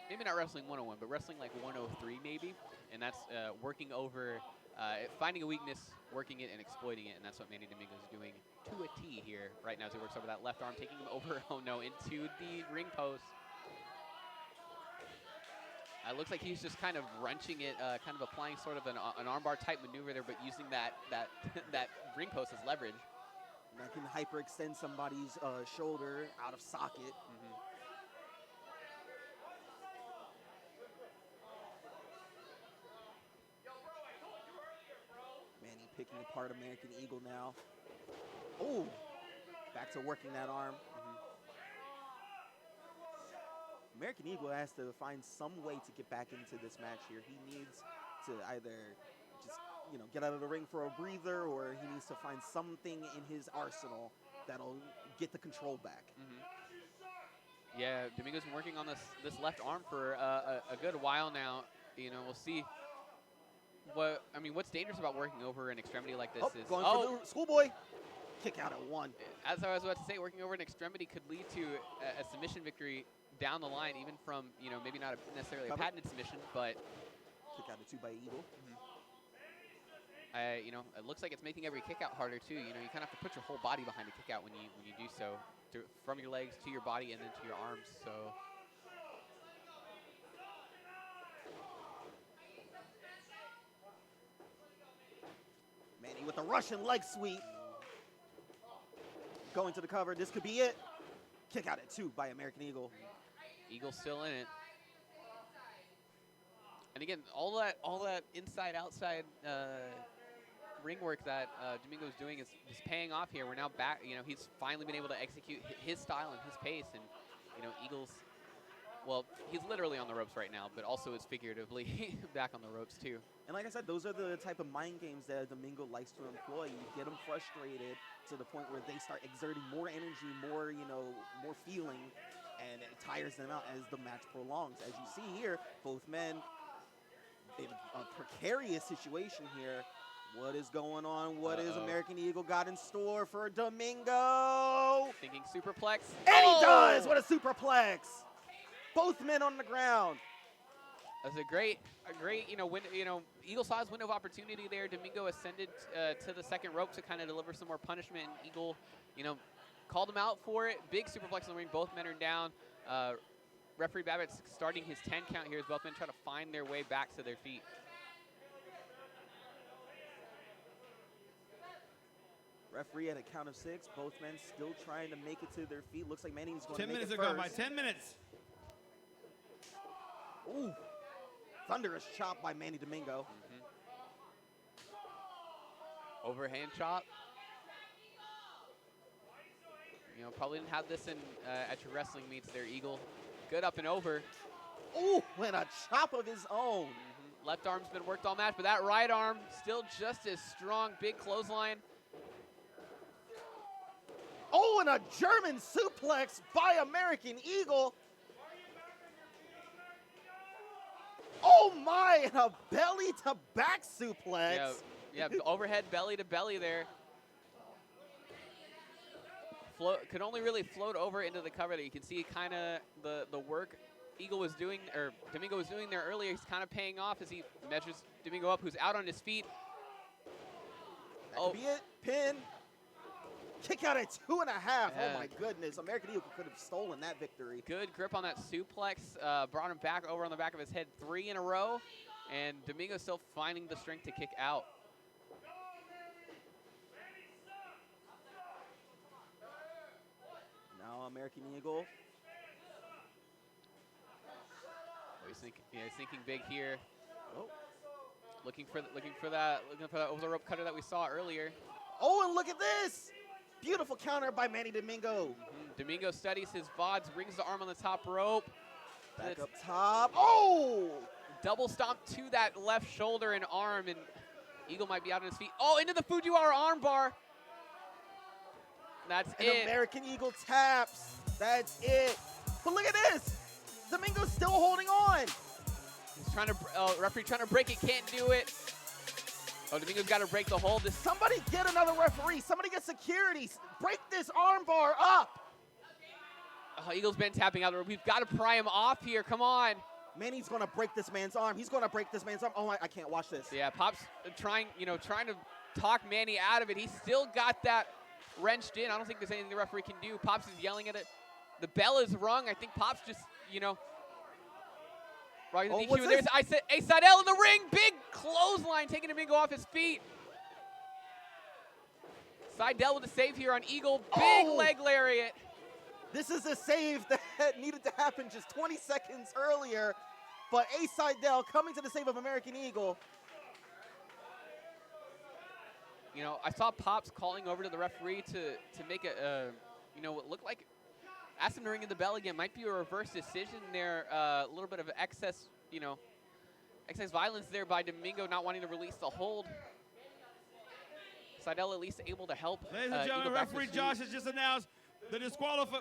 maybe not wrestling 101, but wrestling like 103 maybe. And that's working over, finding a weakness, working it, and exploiting it. And that's what Manny Domingo is doing to a T here right now as he works over that left arm, taking him over, oh no, into the ring post. It looks like he's just kind of wrenching it, kind of applying sort of an armbar type maneuver there, but using that ring post as leverage. And that can hyperextend somebody's shoulder out of socket. Manny picking apart American Eagle now. Oh, back to working that arm. American Eagle has to find some way to get back into this match here. He needs to either just, you know, get out of the ring for a breather, or he needs to find something in his arsenal that'll get the control back. Yeah, Domingo's been working on this left arm for a good while now. You know, we'll see. What's dangerous about working over an extremity like this is going for the schoolboy kick out at 1. As I was about to say, working over an extremity could lead to a submission victory down the line, even from, you know, maybe not necessarily a patented submission, but kick out at 2 by Eagle. You know, it looks like it's making every kick out harder too. You know, you kind of have to put your whole body behind a kick out when you do so, from your legs to your body and then to your arms. So. Manny with a Russian leg sweep. going to the cover. This could be it. Kick out at 2 by American Eagle. Eagle's still in it. And again, all that inside outside ring work that Domingo's doing is paying off here. We're now back. You know, he's finally been able to execute his style and his pace. And you know, Eagles. Well, he's literally on the ropes right now, but also is figuratively back on the ropes too. And like I said, those are the type of mind games that Domingo likes to employ. You get them frustrated to the point where they start exerting more energy, more, you know, more feeling, and it tires them out as the match prolongs. As you see here, both men in a precarious situation here. What is going on? What is American Eagle got in store for Domingo? Thinking superplex. And he does! What a superplex! Both men on the ground. That's a great, Eagle saw his window of opportunity there. Domingo ascended to the second rope to kind of deliver some more punishment. And Eagle, called him out for it. Big superplex in the ring. Both men are down. Referee Babbitt's starting his 10 count here as both men try to find their way back to their feet. Referee at a count of 6. Both men still trying to make it to their feet. Looks like Manny's going to 10 make minutes it are first. gone by. 10 minutes. Ooh. Thunderous chop by Manny Domingo. Overhand chop. Probably didn't have this in at your wrestling meets there, Eagle. Good up and over. Ooh, and a chop of his own. Left arm's been worked all match, but that right arm still just as strong. Big clothesline. Oh, and a German suplex by American Eagle. Oh my, and a belly to back suplex. Yeah, overhead belly to belly there. Could only really float over into the cover there. You can see kind of the work Eagle was doing, or Domingo was doing there earlier. He's kind of paying off as he measures Domingo up, who's out on his feet. That could be it. Pin. Kick out at 2.5. Oh my goodness. American Eagle could have stolen that victory. Good grip on that suplex. Brought him back over on the back of his head 3 in a row. And Domingo still finding the strength to kick out. Now American Eagle. He's thinking big here. Oh. Looking for that over the rope cutter that we saw earlier. Oh, and look at this! Beautiful counter by Manny Domingo. Domingo studies his VODs, brings the arm on the top rope. Back up top. Oh! Double stomp to that left shoulder and arm, and Eagle might be out on his feet. Oh, into the Fujiwara arm bar. That's it. American Eagle taps. That's it. But look at this. Domingo's still holding on. He's trying to, referee trying to break it, can't do it. Oh, Domingo's got to break the hold. Somebody get another referee. Somebody get security. Break this arm bar up. Oh, Eagle's been tapping out. We've got to pry him off here. Come on. Manny's going to break this man's arm. He's going to break this man's arm. Oh, I can't watch this. Yeah, Pop's trying to talk Manny out of it. He's still got that wrenched in. I don't think there's anything the referee can do. Pops is yelling at it. The bell is rung. I think Pop's just, right in the DQ. There's Ace Seidel in the ring. Big clothesline taking Domingo off his feet. Seidel with the save here on Eagle. Big leg lariat. This is a save that needed to happen just 20 seconds earlier. But Ace Seidel coming to the save of American Eagle. I saw Pops calling over to the referee to make what looked like, asked him to ring in the bell again. Might be a reverse decision there. A little bit of excess violence there by Domingo not wanting to release the hold. Seidel at least able to help. Ladies and gentlemen, referee Josh has just announced the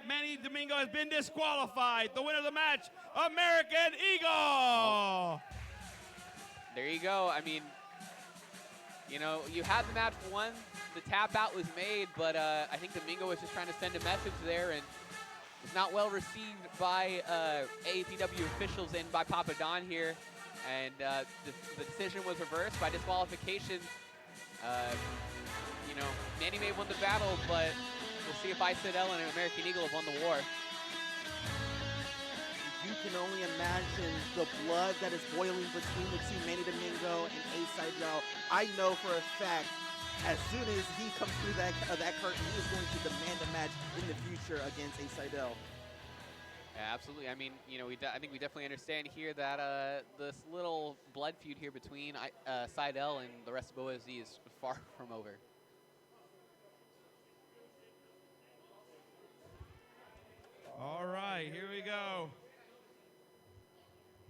Manny Domingo has been disqualified. The winner of the match, American Eagle. There you go. I mean, you had the match won. The tap out was made, but I think Domingo was just trying to send a message there, and was not well received by AAPW officials and by Papa Don here. And the decision was reversed by disqualification. Manny may have won the battle, but we'll see if Seidel and American Eagle have won the war. You can only imagine the blood that is boiling between the two, Manny Domingo and Ace Seidel. I know for a fact as soon as he comes through that curtain, he is going to demand a match in the future against a Seidel. Yeah, absolutely. I mean, you know, I think we definitely understand here that this little blood feud here between Seidel and the rest of OSD is far from over. All right, here we go.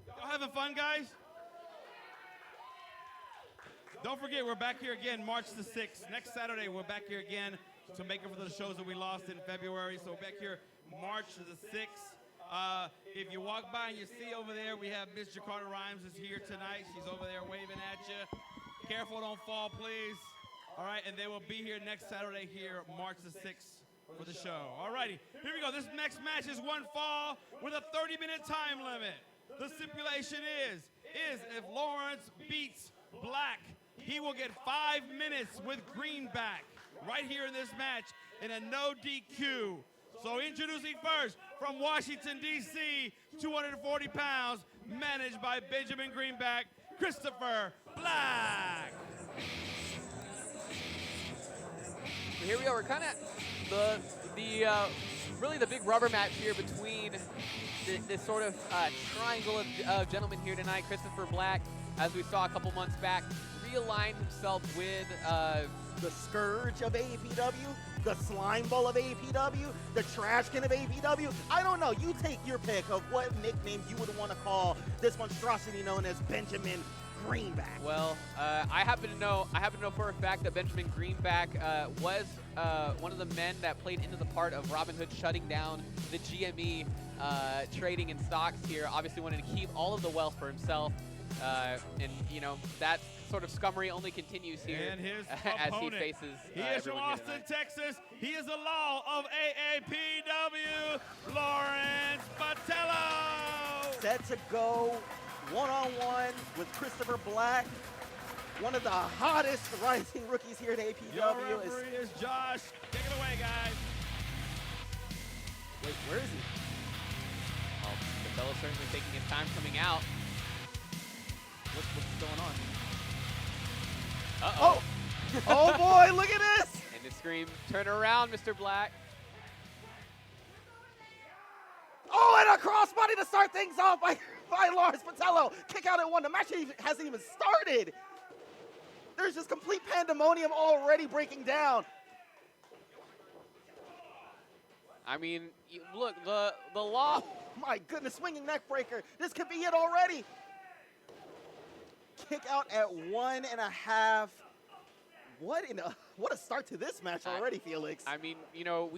Y'all having fun, guys? Don't forget, we're back here again March the 6th. Next Saturday, we're back here again to make up for the shows that we lost in February. So back here March the 6th. If you walk by and you see over there, we have Miss Jakarta Rhymes is here tonight. She's over there waving at you. Careful, don't fall, please. All right, and they will be here next Saturday here, March the 6th. For the show. All righty, here we go. This next match is one fall with a 30-minute time limit. The stipulation is if Lawrence beats Black, he will get 5 minutes with Greenback right here in this match in a no DQ. So introducing first from Washington, D.C., 240 pounds, managed by Benjamin Greenback, Christopher Black. Here we go. We're kind of really the big rubber match here between this sort of triangle of gentlemen here tonight. Christopher Black, as we saw a couple months back, realigned himself with the Scourge of AAPW, the Slime Ball of AAPW, the Trash Can of AAPW. I don't know. You take your pick of what nickname you would want to call this monstrosity known as Benjamin Greenback. Well, I happen to know for a fact that Benjamin Greenback was one of the men that played into the part of Robin Hood shutting down the GME trading in stocks here. Obviously wanted to keep all of the wealth for himself. And, you know, that sort of scummery only continues here and his as he opponent, faces he is from Austin, Texas. He is the law of AAPW, Lawrence Botello. Set to go one-on-one with Christopher Black, one of the hottest rising rookies here at AAPW. Your referee is Josh. Take it away, guys. Wait, where is he? Well, Botello certainly taking his time coming out. What's going on? Uh-oh. Oh boy, look at this! And the scream, turn around, Mr. Black. Oh, and a crossbody to start things off by Lawrence Botello. Kick out at one. The match hasn't even started. There's just complete pandemonium already breaking down. I mean, look, the law. Oh, my goodness, swinging neck breaker. This could be it already. Kick out at 1.5. What a start to this match already, Felix. I mean, you know,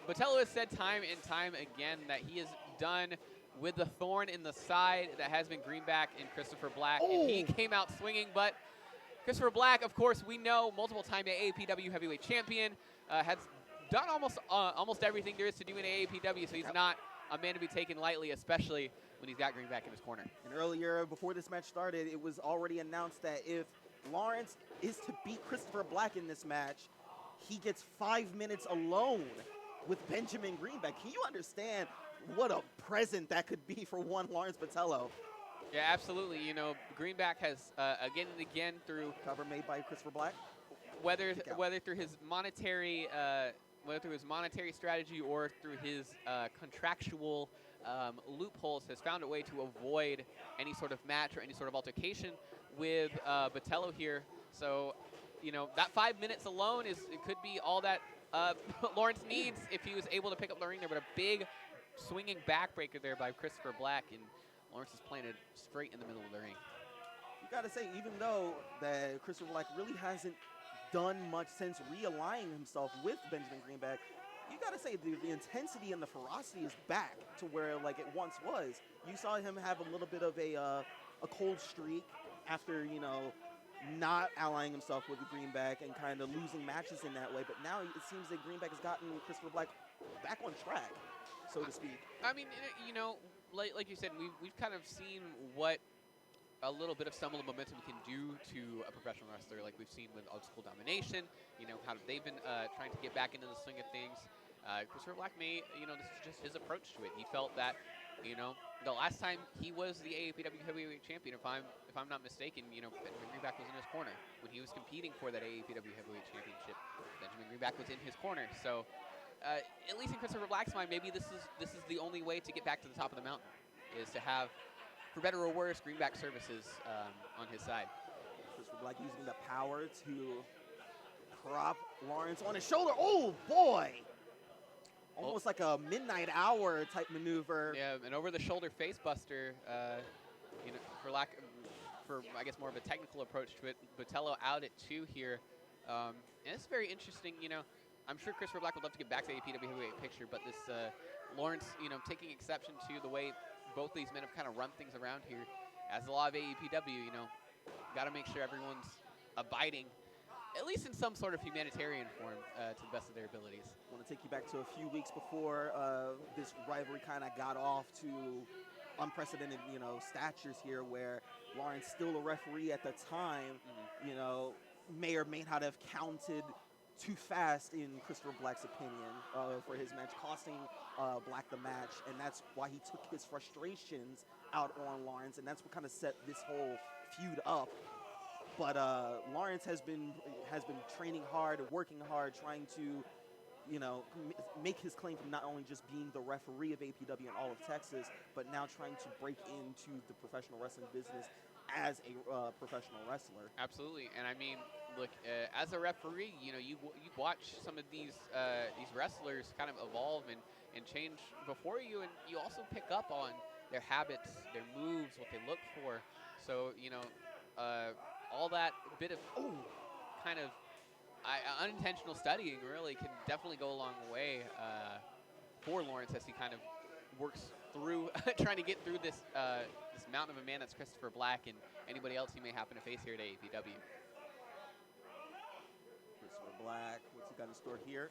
Botello has said time and time again that he is done with the thorn in the side that has been Greenback and Christopher Black. Oh. And he came out swinging, but Christopher Black, of course, we know, multiple-time AAPW heavyweight champion, has done almost everything there is to do in AAPW, so he's not a man to be taken lightly, especially when he's got Greenback in his corner. And earlier, before this match started, it was already announced that if Lawrence is to beat Christopher Black in this match, he gets 5 minutes alone with Benjamin Greenback. Can you understand what a present that could be for one Lawrence Botello? Yeah, absolutely. You know, Greenback has again and again through cover made by Christopher Black, whether through his monetary strategy or through his contractual loopholes, has found a way to avoid any sort of match or any sort of altercation with Botello here. So, you know, that 5 minutes alone it could be all that Lawrence needs if he was able to pick up the ring there. But a big swinging backbreaker there by Christopher Black, and Lawrence is playing it straight in the middle of the ring. You got to say, even though that Christopher Black really hasn't done much since realigning himself with Benjamin Greenback, you got to say the intensity and the ferocity is back to where like it once was. You saw him have a little bit of a cold streak after, you know, not allying himself with the Greenback and kind of losing matches in that way. But now it seems that Greenback has gotten Christopher Black back on track, so to speak. I mean, you know, like you said, we've kind of seen what a little bit of some of the momentum can do to a professional wrestler, like we've seen with Old School Domination. You know, how they've been trying to get back into the swing of things. Christopher Black this is just his approach to it. He felt that, you know, the last time he was the AAPW heavyweight champion, if if I'm not mistaken, you know, Benjamin Greenback was in his corner when he was competing for that AAPW Heavyweight Championship. Benjamin Greenback was in his corner, so at least in Christopher Black's mind, maybe this is the only way to get back to the top of the mountain, is to have, for better or worse, Greenback services on his side. Christopher Black using the power to prop Lawrence on his shoulder. Oh boy! Almost like a midnight hour type maneuver. Yeah, an over-the-shoulder facebuster. You know, for I guess more of a technical approach to it. Botello out at 2 here, and it's very interesting. You know, I'm sure Christopher Black would love to get back to the APW heavyweight picture, but this Lawrence, you know, taking exception to the way both these men have kind of run things around here. As the law of AAPW, you know, got to make sure everyone's abiding, at least in some sort of humanitarian form, to the best of their abilities. I want to take you back to a few weeks before this rivalry kind of got off to unprecedented, you know, statures here, where Lawrence, still a referee at the time, you know, may or may not have counted too fast in Christopher Black's opinion for his match, costing Black the match, and that's why he took his frustrations out on Lawrence, and that's what kind of set this whole feud up. But Lawrence has been training hard, working hard, trying to, you know, make his claim from not only just being the referee of APW in all of Texas, but now trying to break into the professional wrestling business as a professional wrestler. Absolutely, and I mean, look, as a referee, you know, you watch some of these wrestlers kind of evolve and change before you, and you also pick up on their habits, their moves, what they look for. So, you know, all that bit of kind of unintentional studying really can definitely go a long way for Lawrence as he kind of works through trying to get through this this mountain of a man that's Christopher Black and anybody else he may happen to face here at AAPW. Christopher Black, what's he got in store here?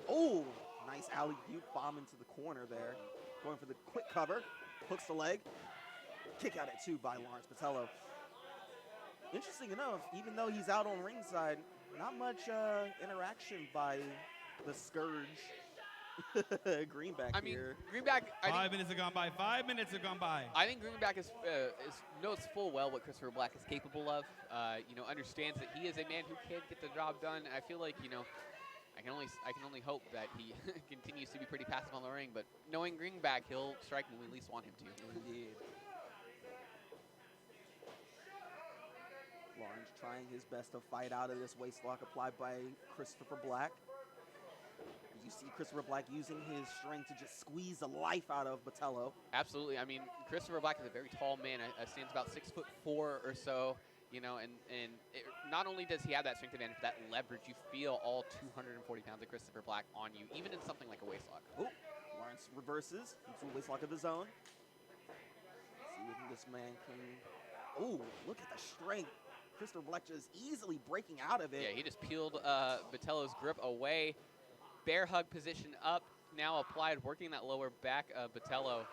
Oh, nice alley-oop bomb into the corner there. Going for the quick cover, hooks the leg. Kick out at 2 by Lawrence Botello. Interesting enough, even though he's out on ringside, not much interaction by the Scourge Greenback here. Greenback. 5 minutes have gone by. 5 minutes have gone by. I think Greenback knows full well what Christopher Black is capable of. You know, understands that he is a man who can get the job done. I feel like, you know, I can only hope that he continues to be pretty passive on the ring. But knowing Greenback, he'll strike when we least want him to. Indeed. Lawrence trying his best to fight out of this waist lock applied by Christopher Black. You see Christopher Black using his strength to just squeeze the life out of Botello. Absolutely. I mean, Christopher Black is a very tall man. Stands about 6'4" or so. You know, and not only does he have that strength advantage, but that leverage, you feel all 240 pounds of Christopher Black on you, even in something like a waist lock. Oh, Lawrence reverses into a waist lock of his own. See if this man can. Oh, look at the strength. Christopher Black just easily breaking out of it. Yeah, he just peeled Botello's grip away. Bear hug position up, now applied, working that lower back of Botello.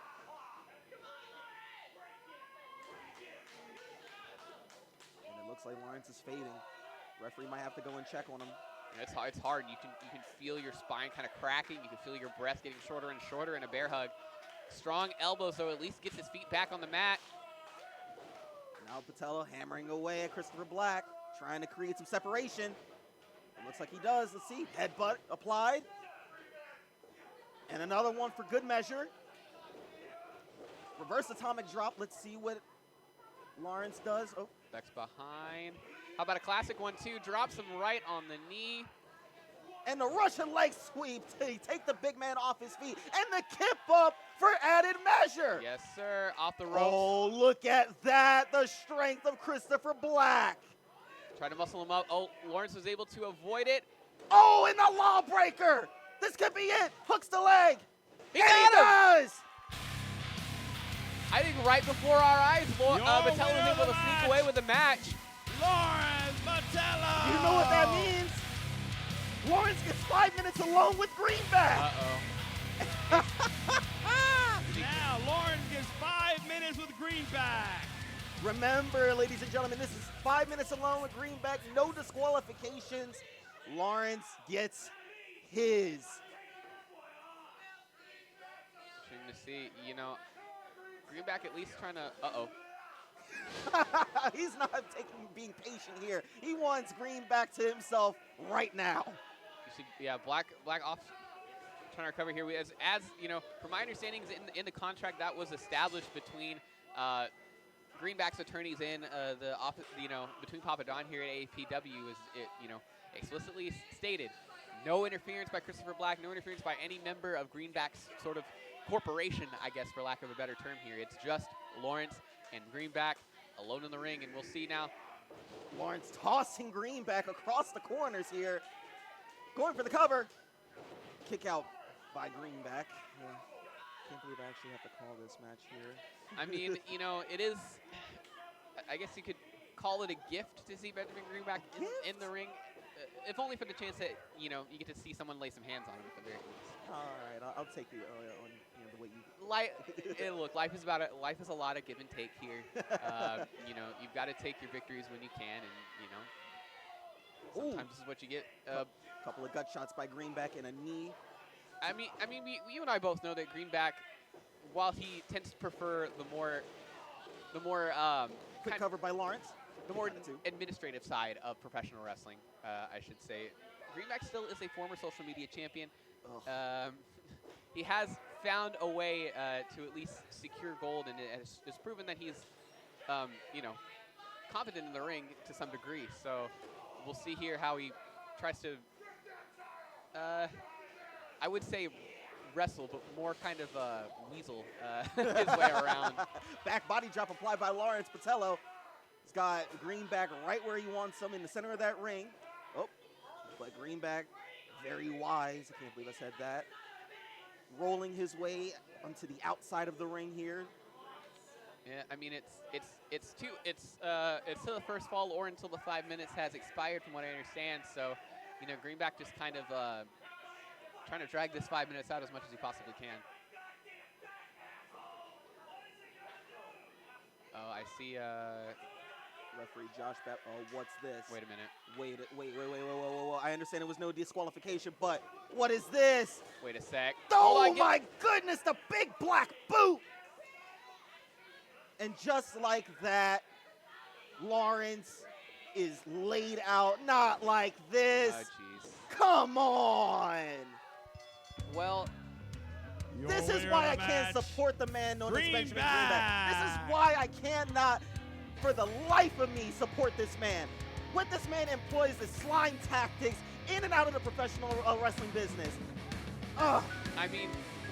And it looks like Lawrence is fading. Referee might have to go and check on him. And it's hard. You can feel your spine kind of cracking. You can feel your breath getting shorter and shorter in a bear hug. Strong elbow, so at least gets his feet back on the mat. Now Botello hammering away at Christopher Black, trying to create some separation. It looks like he does. Let's see. Headbutt applied. And another one for good measure. Reverse atomic drop. Let's see what Lawrence does. Oh. Beck's behind. How about a classic 1-2? Drops him right on the knee. And the Russian leg sweep to take the big man off his feet. And the kip up for added measure. Yes, sir. Off the ropes. Oh, look at that. The strength of Christopher Black. Try to muscle him up. Oh, Lawrence was able to avoid it. Oh, and the lawbreaker. This could be it. Hooks the leg. He does. I think right before our eyes, Botello was able to sneak away with the match. Lawrence Botello. You know what that means? Lawrence gets 5 minutes alone with Greenback. Uh-oh. Now Lawrence gets 5 minutes with Greenback. Remember, ladies and gentlemen, this is 5 minutes alone with Greenback. No disqualifications. Lawrence gets his. Interesting to see, you know, Greenback at least trying to, uh-oh. He's not being patient here. He wants Greenback to himself right now. You see, yeah, Black off trying to recover here. As you know, from my understanding, in the contract that was established between Greenback's attorneys and the office, between Papa Don here at AAPW, is it explicitly stated no interference by Christopher Black, no interference by any member of Greenback's sort of corporation, I guess, for lack of a better term here. It's just Lawrence and Greenback alone in the ring, and we'll see now. Lawrence tossing Greenback across the corners here. Going for the cover. Kick out by Greenback. Yeah. Can't believe I actually have to call this match here. I mean, it is, I guess you could call it a gift to see Benjamin Greenback in the ring. If only for the chance that, you get to see someone lay some hands on him at the very least. All right, I'll take you on the way you. Look, life is a lot of give and take here. You've got to take your victories when you can, and sometimes this is what you get. Couple of gut shots by Greenback and a knee. I mean, you and I both know that Greenback, while he tends to prefer the more quick cover by Lawrence, the more administrative side of professional wrestling, I should say, Greenback still is a former social media champion. He has found a way to at least secure gold, and has proven that he's, competent in the ring to some degree. So we'll see here how he tries to, I would say wrestle, but more kind of weasel his way around. Back body drop applied by Lawrence Patello. He's got Greenback right where he wants him in the center of that ring. Oh, but Greenback, very wise. I can't believe I said that. Rolling his way onto the outside of the ring here. Yeah, I mean it's to the first fall or until the 5 minutes has expired, from what I understand. So, Greenback just kind of trying to drag this 5 minutes out as much as he possibly can. Oh, I see. Referee Josh Bepp. Oh, what's this? Wait a minute. Wait. I understand it was no disqualification, but what is this? Wait a sec. Oh my goodness, the big black boot! And just like that, Lawrence is laid out. Not like this. Oh, jeez. Come on. Well, this is why I can't support the man known as Benjamin Greenback. This is why I cannot, for the life of me, support this man. What this man employs is slime tactics in and out of the professional wrestling business. Ugh. I mean,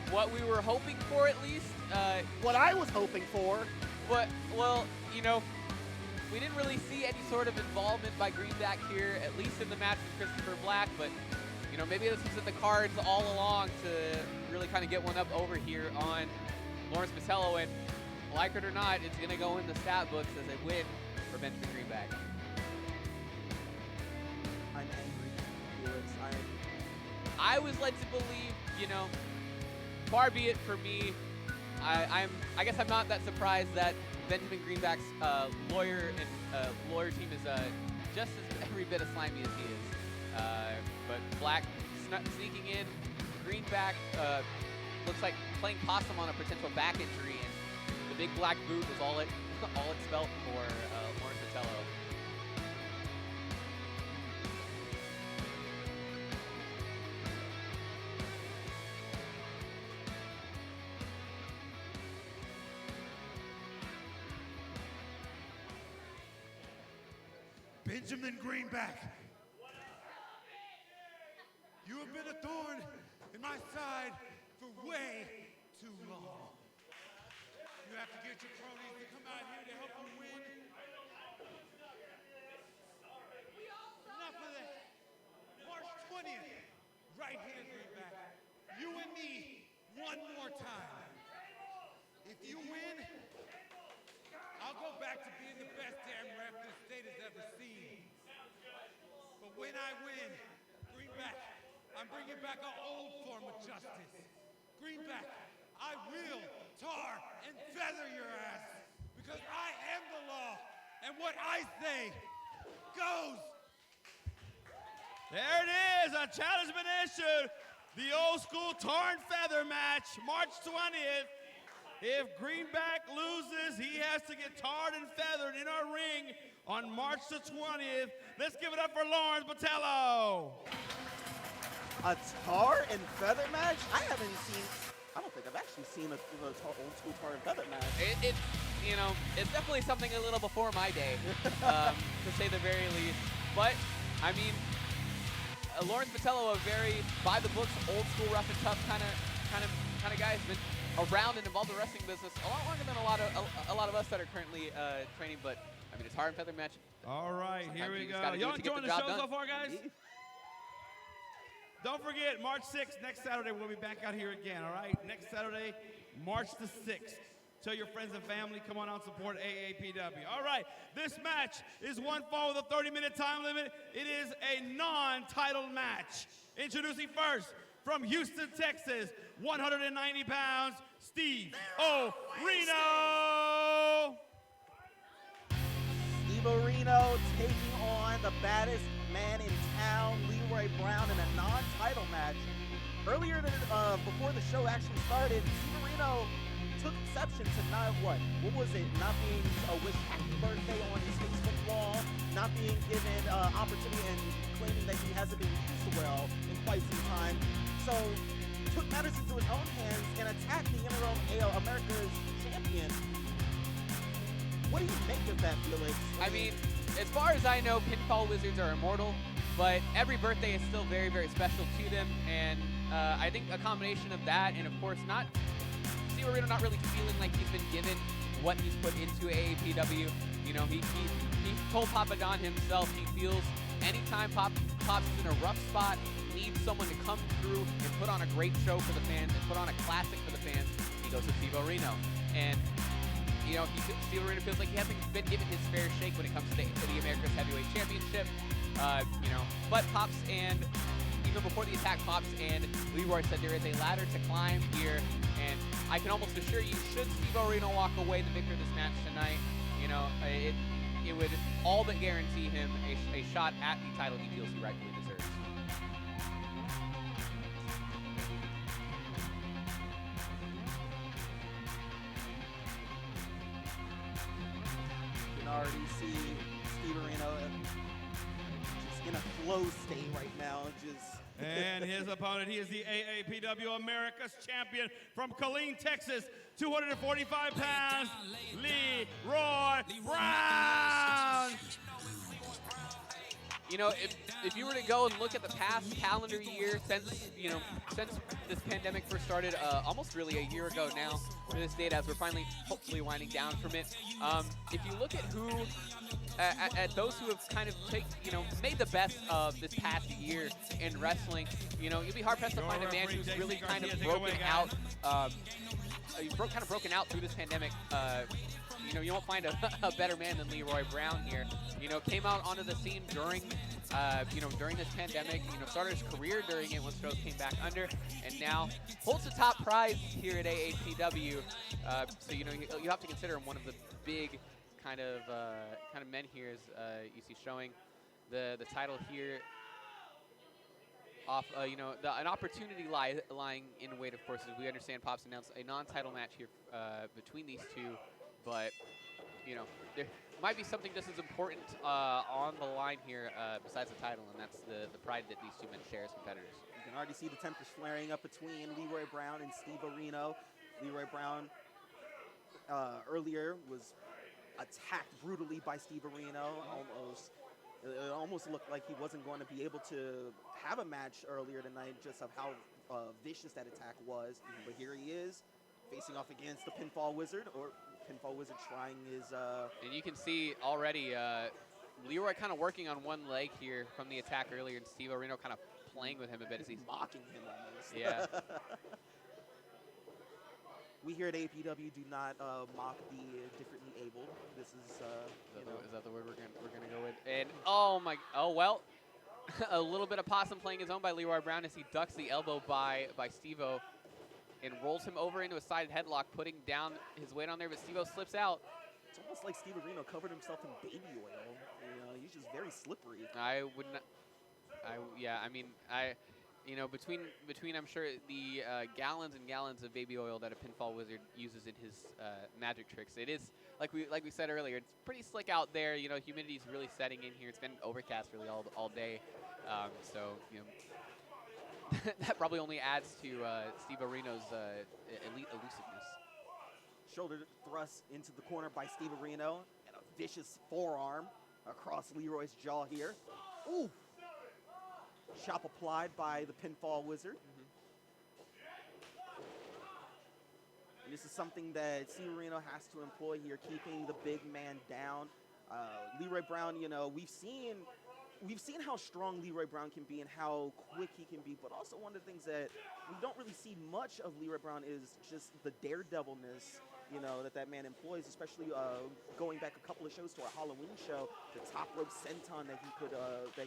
what we were hoping for, at least. What I was hoping for. Well, we didn't really see any sort of involvement by Greenback here, at least in the match with Christopher Black, but maybe this was in the cards all along to really kind of get one up over here on Lawrence Patello, and like it or not, it's going to go in the stat books as a win for Benjamin Greenback. I'm angry, Felix. I was led to believe, far be it for me. I guess I'm not that surprised that Benjamin Greenback's lawyer team is just as every bit as slimy as he is. But Black sneaking in, Greenback looks like playing possum on a potential back injury, and the big black boot was all it spelled for Lawrence Patello. Benjamin Greenback, you have been a thorn in my side for way too long. You have to get your cronies to come out here to help you win. Enough of that. March 20th, right here, Greenback. You and me, one more time. If you win, I'll go back to being the best damn ref this state has ever seen. But when I win, Greenback, I'm bringing back an old form of justice. Greenback, I will tar and feather your ass because I am the law, and what I say goes. There it is, a challenge been issued. The old school tar and feather match, March 20th. If Greenback loses, he has to get tarred and feathered in our ring on March the 20th. Let's give it up for Lawrence Botello. A tar and feather match? I don't think I've actually seen a old school tar and feather match. It's definitely something a little before my day, to say the very least. But, I mean, Lawrence Botello, a very by-the-books, old-school, rough and tough kind of guy, has been around and involved in the wrestling business a lot longer than a lot of us that are currently training. But I mean, it's tar and feather match. All right, here we go. Y'all Y'all enjoying the show done. so far, guys? Don't forget, March 6th, next Saturday, we'll be back out here again, all right? Next Saturday, March the 6th. Tell your friends and family, come on out and support AAPW. All right, this match is one fall with a 30-minute time limit. It is a non-title match. Introducing first, from Houston, Texas, 190 pounds, Steve Reno. Steve Reno taking on the baddest man in town, Leroy Brown, in a non-title match. Earlier, before the show actually started, Steve Reno took exception to not being wished happy birthday on his Facebook wall, not being given opportunity, and claiming that he hasn't been used well in quite some time. So took matters into his own hands and attacked the interim America's champion. What do you make of that, Felix? I mean, as far as I know, pinfall wizards are immortal, but every birthday is still very, very special to them. And I think a combination of that, and of course Steve Reno not really feeling like he's been given what he's put into AAPW. You know, he told Papa Don himself he feels anytime Pops is in a rough spot, needs someone to come through and put on a great show for the fans and put on a classic for the fans, he goes to Steve Reno. And Steve Reno feels like he hasn't been given his fair shake when it comes to the America's Heavyweight Championship. But Pops, and even before the attack, Pops and Leroy said there is a ladder to climb here, and I can almost assure you, should Steve Reno walk away the victor of this match tonight, it would all but guarantee him a shot at the title he feels he rightfully deserves. You can already see Steve Reno just in a flow state right now. And his opponent, he is the AAPW America's champion from Killeen, Texas, 245 pounds, Leroy Brown. If you were to go and look at the past calendar year since this pandemic first started, almost really a year ago now to this date, as we're finally hopefully winding down from it. If you look at who, at those who have kind of made the best of this past year in wrestling, you'll be hard pressed to find a man who's really kind of broken out, through this pandemic. You won't find a better man than Leroy Brown here. Came out onto the scene during this pandemic. Started his career during it when shows came back under, and now holds the top prize here at AAPW. So you have to consider him one of the big kind of men here, as you see showing the title here. Off, an opportunity lying in wait, of course, as we understand Pops announced a non-title match here between these two. But, there might be something just as important on the line here besides the title, and that's the pride that these two men share as competitors. You can already see the tempers flaring up between Leroy Brown and Steve Reno. Leroy Brown earlier was attacked brutally by Steve Reno. It almost looked like he wasn't going to be able to have a match earlier tonight, just of how vicious that attack was. But here he is, facing off against the Pinfall Wizard, or Pinfall Wizard trying his... And you can see already Leroy kind of working on one leg here from the attack earlier, and Steve Reno kind of playing with him a bit as he's mocking him almost. Yeah. We here at AAPW do not mock the differently able. This is... is that the word we're gonna go with? And well, a little bit of possum playing his own by Leroy Brown as he ducks the elbow by Steve-O and rolls him over into a side headlock, putting down his weight on there, but Steve-O slips out. It's almost like Steve Reno covered himself in baby oil. He's just very slippery. You know, between I'm sure the gallons and gallons of baby oil that a pinfall wizard uses in his magic tricks, it is like we said earlier. It's pretty slick out there. You know, humidity's really setting in here. It's been overcast really all day, so you know that probably only adds to Steve Areno's elite elusiveness. Shoulder thrust into the corner by Steve Areno, and a vicious forearm across Leroy's jaw here. Ooh. Chop applied by the pinfall wizard. And this is something that Steve Areno has to employ here, keeping the big man down. Leroy Brown, you know, we've seen how strong Leroy Brown can be and how quick he can be, but also one of the things that we don't really see much of Leroy Brown is just the daredevilness, you know, that man employs, especially going back a couple of shows to our Halloween show, the top rope senton that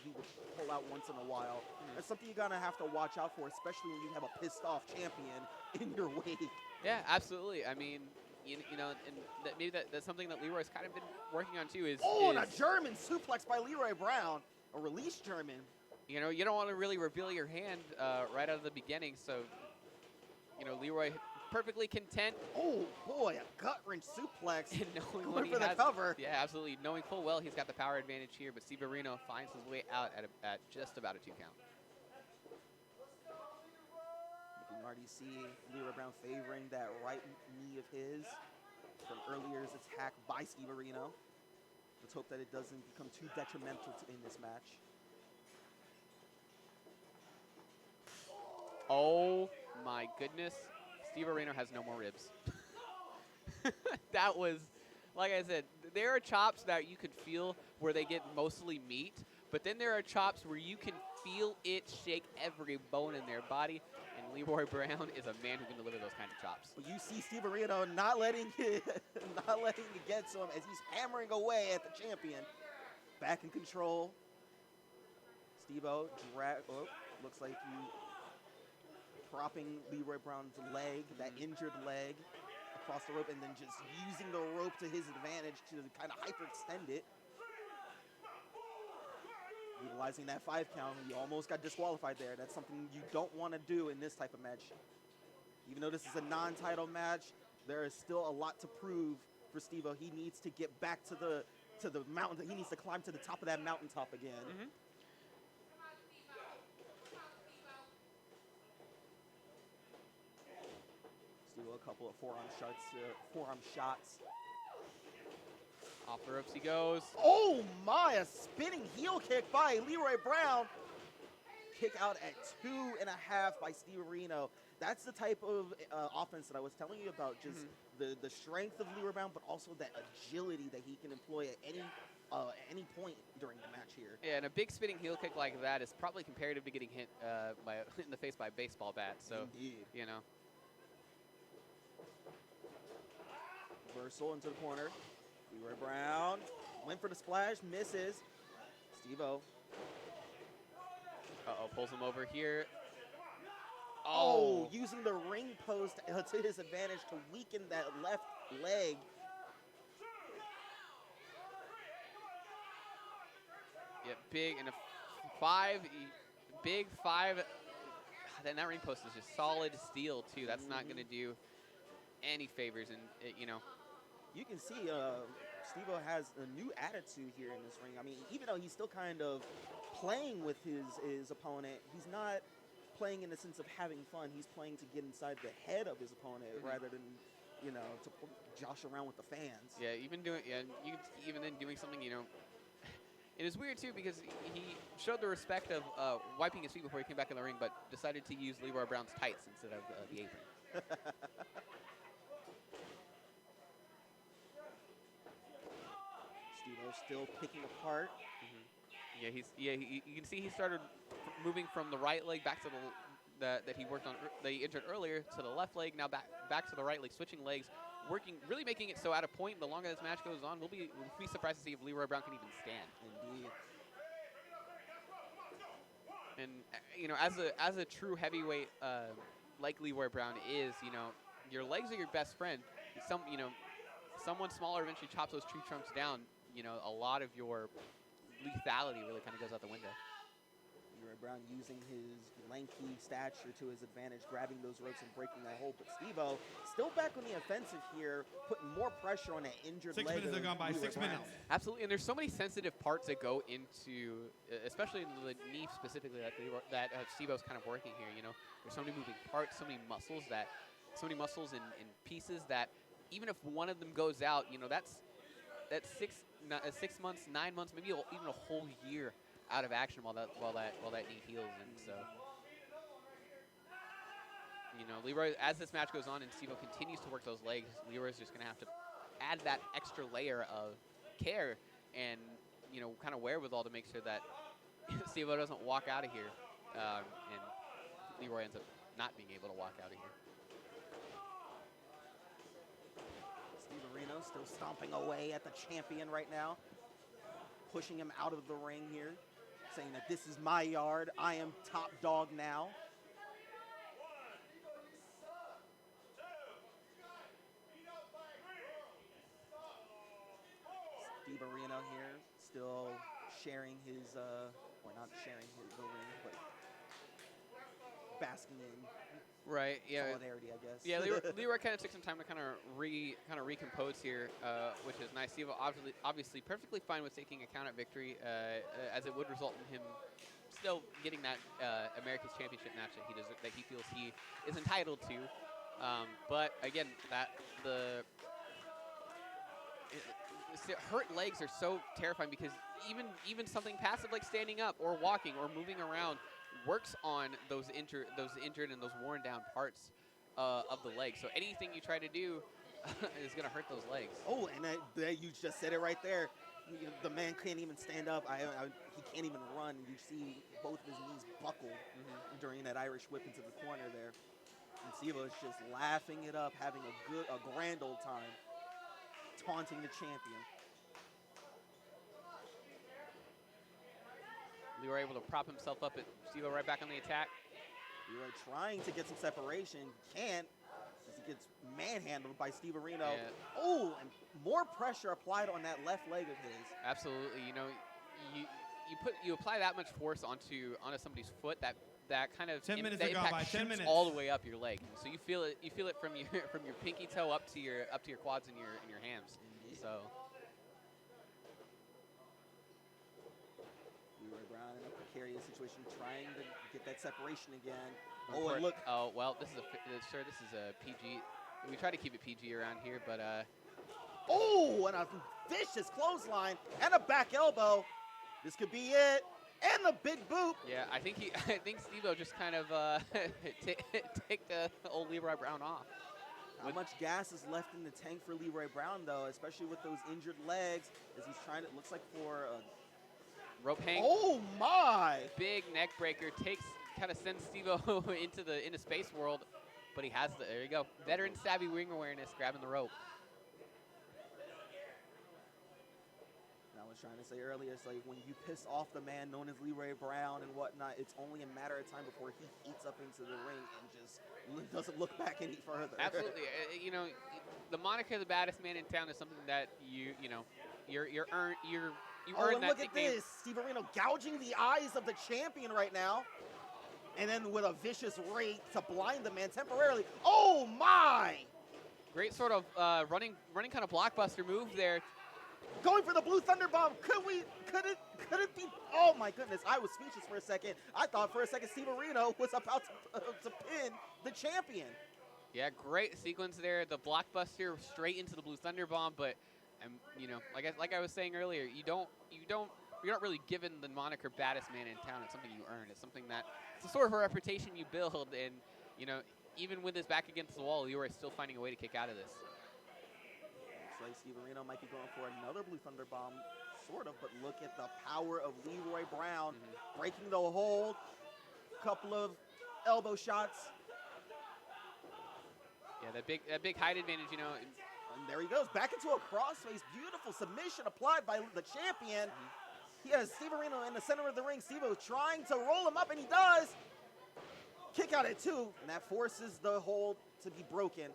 he would pull out once in a while. That's something you're gonna have to watch out for, especially when you have a pissed off champion in your wake. Yeah, absolutely. I mean, you know, and maybe that's something that Leroy's kind of been working on too. And a German suplex by Leroy Brown, a release German. You know, you don't want to really reveal your hand right out of the beginning, so you know, Leroy perfectly content. Oh boy, a gut wrench suplex. And knowing going when he for the has, cover. Yeah, absolutely. Knowing full well he's got the power advantage here, but Steve Areno finds his way out at just about a 2 count. You can already see Leroy Brown favoring that right knee of his from earlier's attack by Steve Areno. Let's hope that it doesn't become too detrimental in this match. Oh my goodness. Steve Areno has no more ribs. That was, like I said, there are chops that you could feel where they get mostly meat, but then there are chops where you can feel it shake every bone in their body, and Leroy Brown is a man who can deliver those kind of chops. But you see Steve Areno not letting it get to him as he's hammering away at the champion. Back in control. Steve-O looks like you propping Leroy Brown's leg, that injured leg, across the rope, and then just using the rope to his advantage to kind of hyperextend it. Utilizing that 5 count, he almost got disqualified there. That's something you don't want to do in this type of match. Even though this is a non-title match, there is still a lot to prove for Steve-O. He needs to get back to the mountain. He needs to climb to the top of that mountaintop again. Steve-O, a couple of forearm shots. Off the ropes he goes. Oh my, a spinning heel kick by Leroy Brown. Kick out at 2.5 by Steve Areno. That's the type of offense that I was telling you about. Just the strength of Leroy Brown, but also that agility that he can employ at any point during the match here. Yeah, and a big spinning heel kick like that is probably comparative to getting hit in the face by a baseball bat. So, Indeed. You know. Reversal into the corner. Leroy Brown went for the splash, misses. Steve-O. Uh-oh, pulls him over here. Oh, using the ring post to his advantage to weaken that left leg. Yeah, big and a 5, big 5. Then that ring post is just solid steel too. That's not going to do any favors, and you know. You can see Steve-O has a new attitude here in this ring. I mean, even though he's still kind of playing with his opponent, he's not playing in the sense of having fun. He's playing to get inside the head of his opponent rather than, you know, to josh around with the fans. Yeah, even then doing something, you know. It is weird too because he showed the respect of wiping his feet before he came back in the ring, but decided to use Leroy Brown's tights instead of the apron. Steve-O still picking apart. Yeah, you can see he started moving from the right leg back to that he worked on that he injured earlier to the left leg, now back to the right leg, switching legs, working, really making it so at a point the longer this match goes on, we'll be surprised to see if Leroy Brown can even stand. Indeed. And you know, as a true heavyweight like Leroy Brown is, you know, your legs are your best friend. Someone smaller eventually chops those tree trunks down. You know, a lot of your lethality really kind of goes out the window. Leroy Brown using his lanky stature to his advantage, grabbing those ropes and breaking that hold. But Steve-O still back on the offensive here, putting more pressure on that injured 6 leg. minutes have gone by. Leroy 6 Brown. minutes. Absolutely, and there's so many sensitive parts that go into, especially in the knee specifically, that Steve-O's kind of working here. You know, there's so many moving parts, so many muscles and pieces that even if one of them goes out, you know, that's 6 months, 9 months, maybe even a whole year out of action while that knee heals. And so, you know, Leroy, as this match goes on and Steve-O continues to work those legs, Leroy's just gonna have to add that extra layer of care and, you know, kind of wherewithal to make sure that Steve-O doesn't walk out of here, and Leroy ends up not being able to walk out of here. Steve Areno still stomping away at the champion right now, pushing him out of the ring here, saying that this is my yard. I am top dog now. Steve Areno here still sharing his, or not sharing the ring, but basking in Right. Yeah. solidarity, I guess. Yeah. Leroy kind of took some time to kind of recompose here, which is nice. Steve obviously perfectly fine with taking a count at victory, as it would result in him still getting that America's Championship match that he feels he is entitled to. But again, the hurt legs are so terrifying because even something passive like standing up or walking or moving around works on those injured and those worn down parts of the leg. So anything you try to do is going to hurt those legs. Oh, and you just said it right there. The man can't even stand up. He can't even run. You see both of his knees buckle during that Irish whip into the corner there. And Steve-O is just laughing it up, having a grand old time, taunting the champion. Leroy able to prop himself up at Steve-O right back on the attack. Leroy trying to get some separation, can't, as he gets manhandled by Steve Areno. Yeah. Oh, and more pressure applied on that left leg of his. Absolutely. You know, you apply that much force onto somebody's foot that kind of 10 minutes that have gone by. impact 10 shoots minutes. all the way up your leg. So you feel it from your pinky toe up to your quads and your hams. Indeed. So. Leroy Brown in a precarious situation, trying to get that separation again. Oh, and look. Oh, well, this is a PG. We try to keep it PG around here, but Oh, and a vicious clothesline and a back elbow. This could be it. And the big boot. yeah, I think Steve-O just kind of take the old Leroy Brown off. How much gas is left in the tank for Leroy Brown, though, especially with those injured legs, as he's trying to, it looks like for a Rope hang. Oh my! Big neck breaker kind of sends Steve-O into space world, but he has there you go. Veteran savvy ring awareness, grabbing the rope. I was trying to say earlier, it's like when you piss off the man known as Leroy Brown and whatnot, it's only a matter of time before he heats up into the ring and just doesn't look back any further. Absolutely. You know, the moniker "the baddest man in town" is something that you earn and that look at nickname. this. Steve Areno gouging the eyes of the champion right now. And then with a vicious rake to blind the man temporarily. Oh my! Great sort of running kind of blockbuster move there. Going for the blue thunder bomb. Could it be? Oh my goodness! I was speechless for a second. I thought for a second Steve Areno was about to pin the champion. Yeah, great sequence there. The blockbuster straight into the blue thunder bomb, but you know, like I was saying earlier, you're not really given the moniker "baddest man in town." It's something you earn. It's something it's a sort of a reputation you build, and you know, even with his back against the wall, Leroy's still finding a way to kick out of this. Looks like Steve Areno might be going for another blue thunder bomb, sort of, but look at the power of Leroy Brown breaking the hold. Couple of elbow shots. Yeah, that big height advantage, you know. And there he goes, back into a crossface. Beautiful submission applied by the champion. He has Steve Areno in the center of the ring. Steve-O trying to roll him up, and he does. Kick out at 2, and that forces the hold to be broken.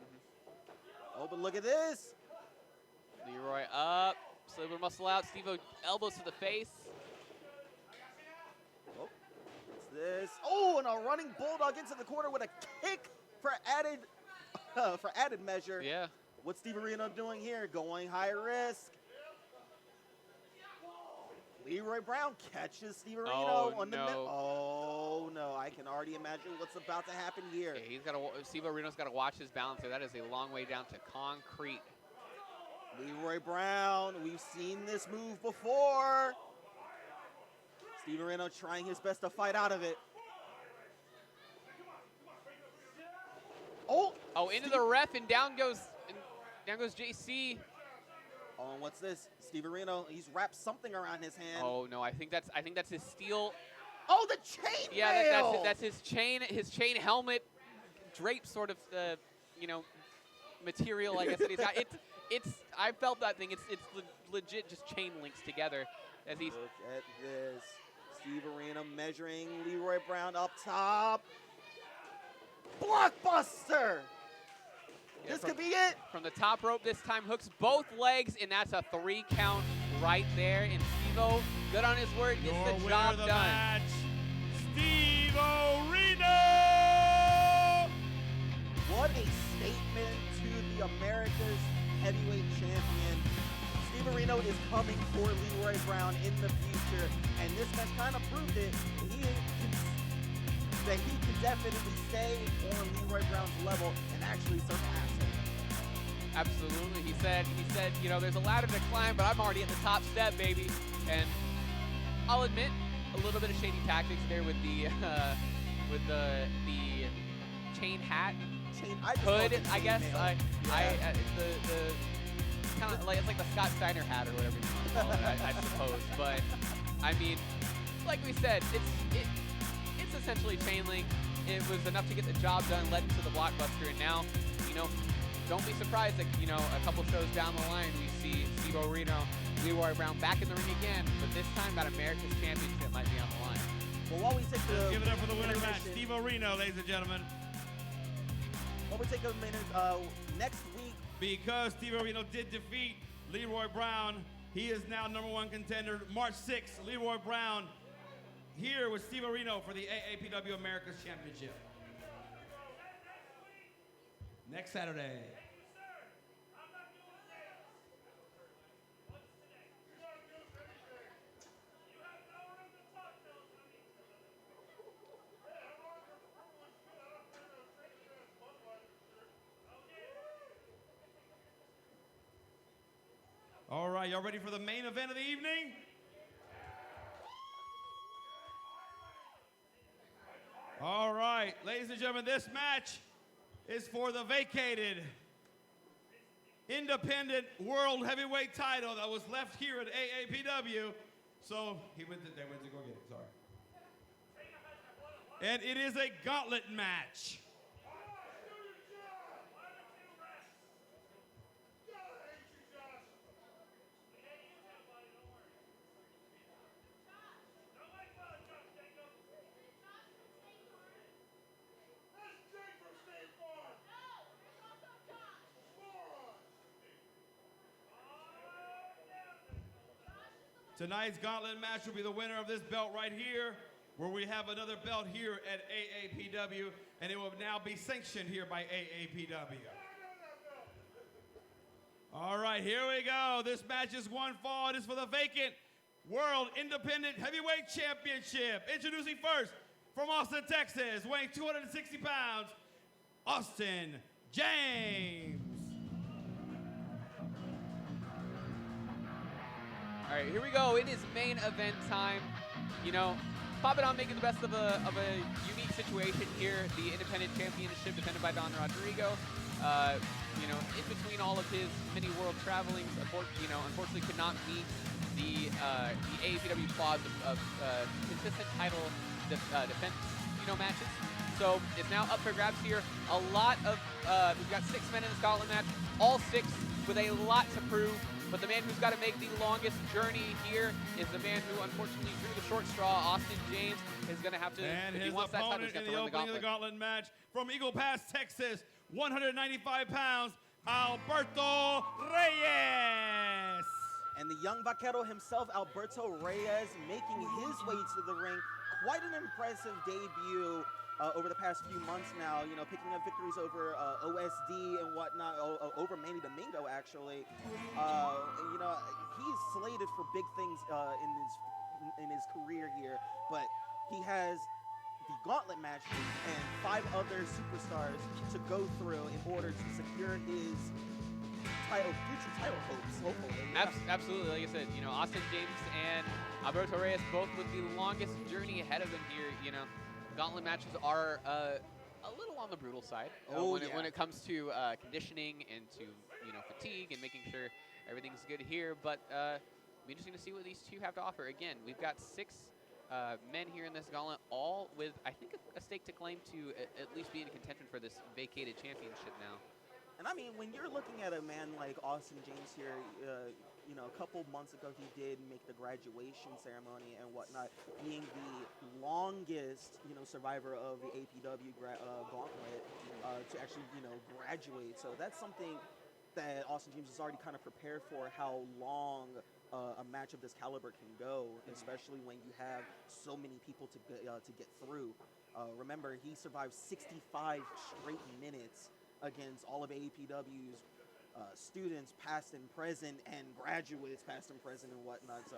Oh, but look at this. Leroy up, slip muscle out. Steve-O elbows to the face. Oh, this? Oh, and a running bulldog into the corner with a kick for added measure. Yeah. What's Steve Areno doing here? Going high risk. Leroy Brown catches Steve Areno on the middle. Oh no! I can already imagine what's about to happen here. Yeah, he's got to. Steve Areno's got to watch his balance there. That is a long way down to concrete. Leroy Brown, we've seen this move before. Steve Areno trying his best to fight out of it. Oh! Oh, into the ref, and down goes JC. Oh, and what's this? Steve Areno, he's wrapped something around his hand. Oh no, I think that's his steel. Oh, the chain Yeah, mail! that's his chain helmet drape sort of material, I guess that he's got. I felt that thing. It's legit just chain links together as he's. Look at this. Steve Areno measuring Leroy Brown up top. Blockbuster! Yeah, This could be it. From the top rope this time, hooks both legs, and that's a 3 count right there. And Steve-O, good on his word, gets the job done. Match, Steve Areno! What a statement to the America's heavyweight champion. Steve Areno is coming for Leroy Brown in the future, and this match kind of proved it. That he can definitely stay on Leroy Brown's level and actually surpass him. Absolutely. He said, there's a ladder to climb, but I'm already at the top step, baby. And I'll admit, a little bit of shady tactics there with the chain hat. Hood, I guess. The kind of like, it's like the Scott Steiner hat or whatever you want to call it, I suppose. But I mean, like we said, it's essentially chain link. It was enough to get the job done, led into the blockbuster, and now, don't be surprised that, a couple shows down the line we see Steve Areno, Leroy Brown back in the ring again, but this time that America's Championship might be on the line. Well, while we take Let's give it up for the winner match, Steve Areno, ladies and gentlemen. While we take a minute, next week. Because Steve Areno did defeat Leroy Brown, he is now #1 contender. March 6th, Leroy Brown here with Steve Areno for the AAPW America's Championship. Next Saturday. All right, y'all ready for the main event of the evening? All right, ladies and gentlemen, this match is for the vacated independent world heavyweight title that was left here at AAPW. So they went to go get it, sorry. And it is a gauntlet match. Tonight's gauntlet match will be the winner of this belt right here, where we have another belt here at AAPW, and it will now be sanctioned here by AAPW. All right, here we go. This match is one fall. It is for the vacant World Independent Heavyweight Championship. Introducing first, from Austin, Texas, weighing 260 pounds, Austin James. All right, here we go. It is main event time. Pop it on, making the best of a unique situation here. The Independent Championship defended by Don Rodrigo. In between all of his many world travelings, unfortunately could not meet the AAPW clause of consistent title defense, matches. So it's now up for grabs here. A lot of we've got 6 men in this gauntlet match, all 6 with a lot to prove. But the man who's got to make the longest journey here is the man who unfortunately drew the short straw. Austin James is going to have to, and if his he wants that title, opponent he's in the opening of the gauntlet match from Eagle Pass, Texas, 195 pounds, Alberto Reyes. And the young vaquero himself, Alberto Reyes, making his way to the ring quite an impressive debut over the past few months now. You know, picking up victories over OSD and whatnot, over Manny Domingo actually. And, you know, he's slated for big things in his career here, but he has the gauntlet match and 5 other superstars to go through in order to secure his future title hopes, hopefully. Absolutely. Like I said, you know, Austin James and Alberto Reyes both with the longest journey ahead of them here. You know, gauntlet matches are a little on the brutal side when it comes to conditioning and to, you know, fatigue and making sure everything's good here. But it'll be interesting to see what these two have to offer. Again, we've got 6 men here in this gauntlet, all with, I think, a stake to claim to at least be in contention for this vacated championship now. And I mean, when you're looking at a man like Austin James here, you know, a couple months ago he did make the graduation ceremony and whatnot, being the longest, you know, survivor of the APW gauntlet to actually, you know, graduate. So that's something that Austin James is already kind of prepared for, how long a match of this caliber can go, especially when you have so many people to get through. Remember, he survived 65 straight minutes against all of AAPW's students, past and present, and graduates, past and present, and whatnot. So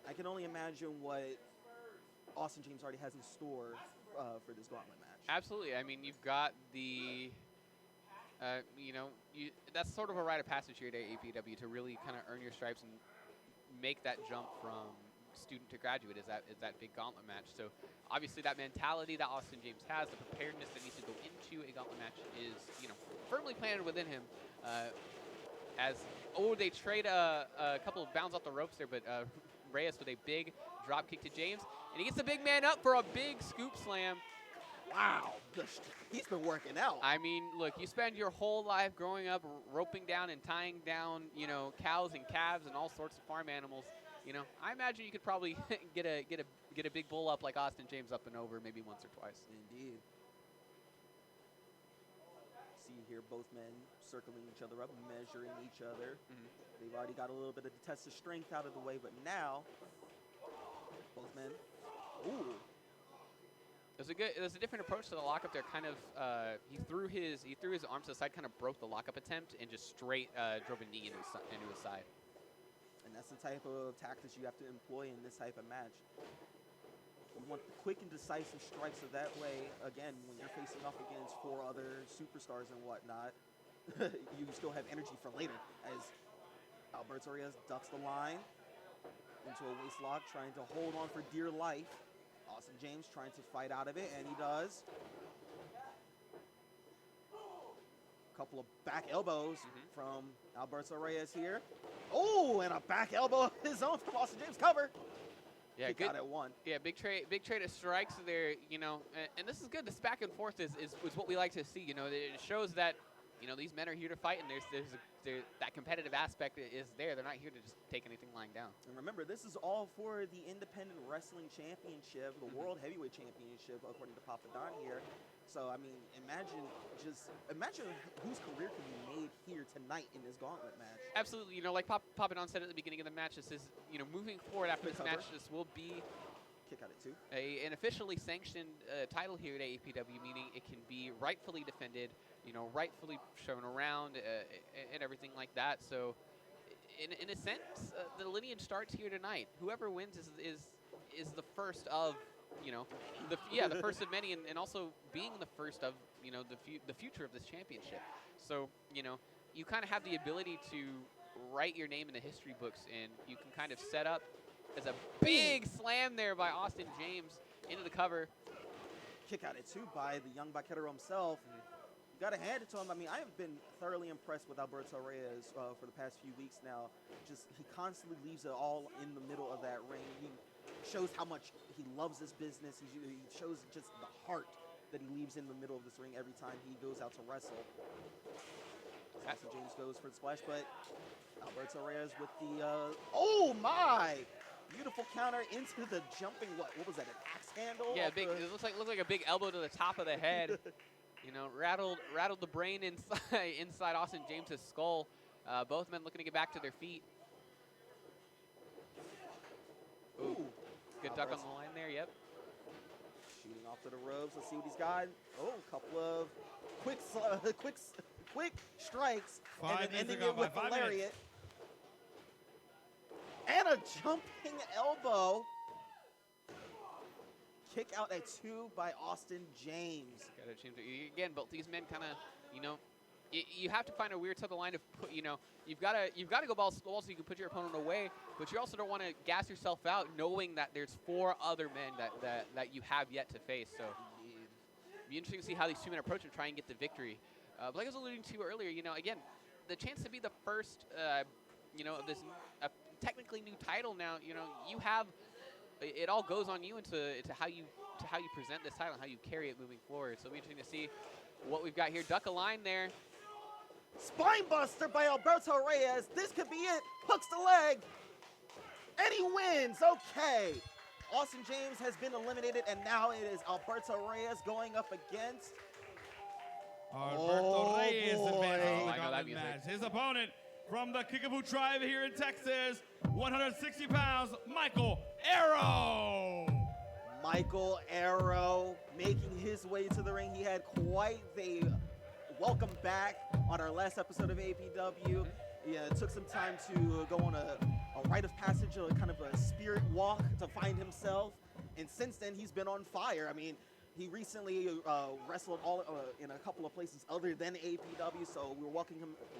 I can only imagine what Austin James already has in store for this gauntlet match. Absolutely. I mean, you've got the, you know, that's sort of a rite of passage here at AAPW to really kind of earn your stripes and make that jump from student to graduate is that big gauntlet match. So obviously that mentality that Austin James has, the preparedness that needs to go into a gauntlet match is, you know, firmly planted within him. They trade a couple of bounds off the ropes there, but Reyes with a big drop kick to James, and he gets the big man up for a big scoop slam. Wow, he's been working out. I mean, look, you spend your whole life growing up roping down and tying down, you know, cows and calves and all sorts of farm animals. You know, I imagine you could probably get a big bull up like Austin James up and over maybe once or twice. Indeed. See here, both men circling each other up, measuring each other. They've already got a little bit of the test of strength out of the way, but now both men. Ooh. There's a different approach to the lockup there. Kind of, he threw his arms to the side, kind of broke the lockup attempt, and just straight drove a knee into his side. And that's the type of tactics you have to employ in this type of match. You want the quick and decisive strikes, so that way, again, when you're facing off against 4 other superstars and whatnot, you still have energy for later. As Alberto Reyes ducks the line into a waist lock, trying to hold on for dear life. Austin James trying to fight out of it, and he does. Couple of back elbows from Alberto Reyes here. Oh, and a back elbow of his own from Austin James. Cover. Yeah, Kick good. out at 1. Yeah, big trade of strikes there. You know, and this is good. This back and forth is what we like to see. You know, it shows that, you know, these men are here to fight, and there's that competitive aspect is there. They're not here to just take anything lying down. And remember, this is all for the Independent Wrestling Championship, the World Heavyweight Championship, according to Papa Don here. So, I mean, imagine whose career can be made here tonight in this gauntlet match. Absolutely. You know, like Papa Don said at the beginning of the match, this is, you know, moving forward after this match, this will be kick out at 2. An officially sanctioned title here at AAPW, meaning it can be rightfully defended, you know, rightfully shown around and everything like that. So, in a sense, the lineage starts here tonight. Whoever wins is the first of, you know, the first of many, and also being the first of, you know, the future of this championship. So, you know, you kind of have the ability to write your name in the history books, and you can kind of set up as a big slam there by Austin James into the cover. Kick out at 2 by the young Vaquero himself. You got to hand it to him. I mean, I have been thoroughly impressed with Alberto Reyes for the past few weeks now. Just, he constantly leaves it all in the middle of that ring. He shows how much he loves this business. He shows just the heart that he leaves in the middle of this ring every time he goes out to wrestle. Austin James goes for the splash, but Alberto Reyes with the, oh my! Beautiful counter into the jumping, what was that, an axe handle? Yeah, it looks like a big elbow to the top of the head. You know, rattled the brain inside Austin James's skull. Both men looking to get back to their feet. Ooh. Good duck on the line there, yep. Getting off to the ropes. Let's see what he's got. Oh, a couple of quick strikes. And then ending it with the lariat. And a jumping elbow. Kick out at 2 by Austin James. Again, both these men kind of, you have to find a weird type of line to put, you've got to go balls to the wall so you can put your opponent away, but you also don't want to gas yourself out knowing that there's 4 other men that you have yet to face. So it'll be interesting to see how these 2 men approach and try and get the victory. But like I was alluding to earlier, again, the chance to be the first, of this technically new title now, you have, it all goes on you into how you present this title and how you carry it moving forward. So it'll be interesting to see what we've got here. Duck a line there. Spinebuster by Alberto Reyes. This could be it. Hooks the leg. And he wins. Okay. Austin James has been eliminated, and now it is Alberto Reyes going up against Alberto Reyes advances I know that the music. match. His opponent from the Kickapoo tribe here in Texas, 160 pounds, Michael Arrow. Michael Arrow making his way to the ring. He had quite the welcome back on our last episode of AAPW. Yeah, it took some time to go on a rite of passage, a kind of a spirit walk to find himself. And since then, he's been on fire. I mean, he recently wrestled in a couple of places other than AAPW, so we're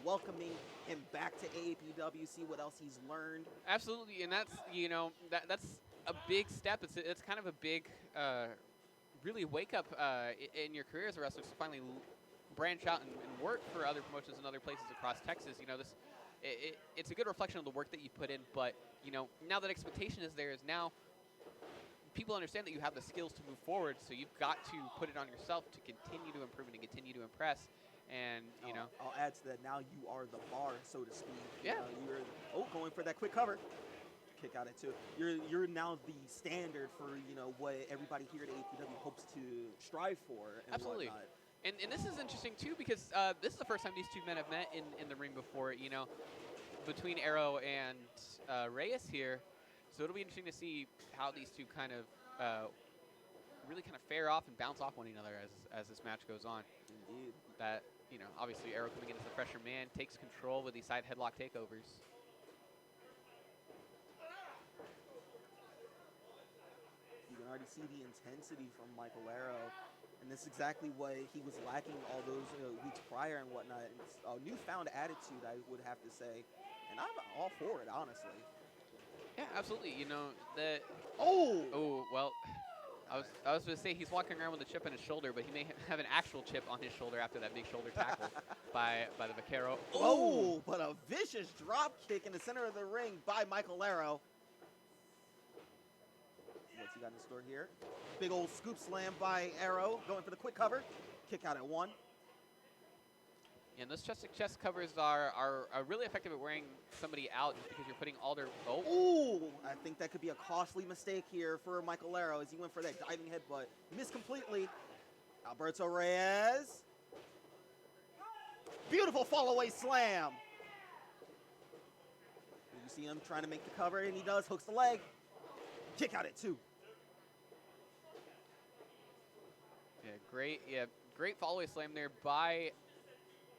welcoming him back to AAPW, see what else he's learned. Absolutely, and that's that's a big step. It's kind of a big, really wake up in your career as a wrestler to finally branch out and work for other promotions in other places across Texas. It's a good reflection of the work that you put in, but now that expectation is there, is now people understand that you have the skills to move forward, so you've got to put it on yourself to continue to improve and to continue to impress. And I'll add to that. Now you are the bar, so to speak. Yeah. You're going for that quick cover. Kick out at 2. You're now the standard for what everybody here at AAPW hopes to strive for. And absolutely. Whatnot. And this is interesting too because this is the first time these 2 men have met in the ring before. Between Arrow and Reyes here. So it'll be interesting to see how these 2 kind of really kind of fare off and bounce off one another as this match goes on. Indeed. That, obviously Arrow coming in as a fresher man takes control with these side headlock takeovers. You can already see the intensity from Michael Arrow, and this is exactly what he was lacking all those weeks prior and whatnot. It's a newfound attitude, I would have to say, and I'm all for it, honestly. Yeah, absolutely. Well, I was going to say he's walking around with a chip on his shoulder, but he may have an actual chip on his shoulder after that big shoulder tackle by the Vaquero. Oh, but a vicious drop kick in the center of the ring by Michael Arrow. What's he got in store here? Big old scoop slam by Arrow, going for the quick cover. Kick out at 1. And those chest covers are really effective at wearing somebody out just because you're putting all their... Ooh, I think that could be a costly mistake here for Michael Arrow as he went for that diving headbutt. Missed completely. Alberto Reyes. Beautiful fall-away slam. You see him trying to make the cover, and he does. Hooks the leg. Kick out at 2. Great fall-away slam there by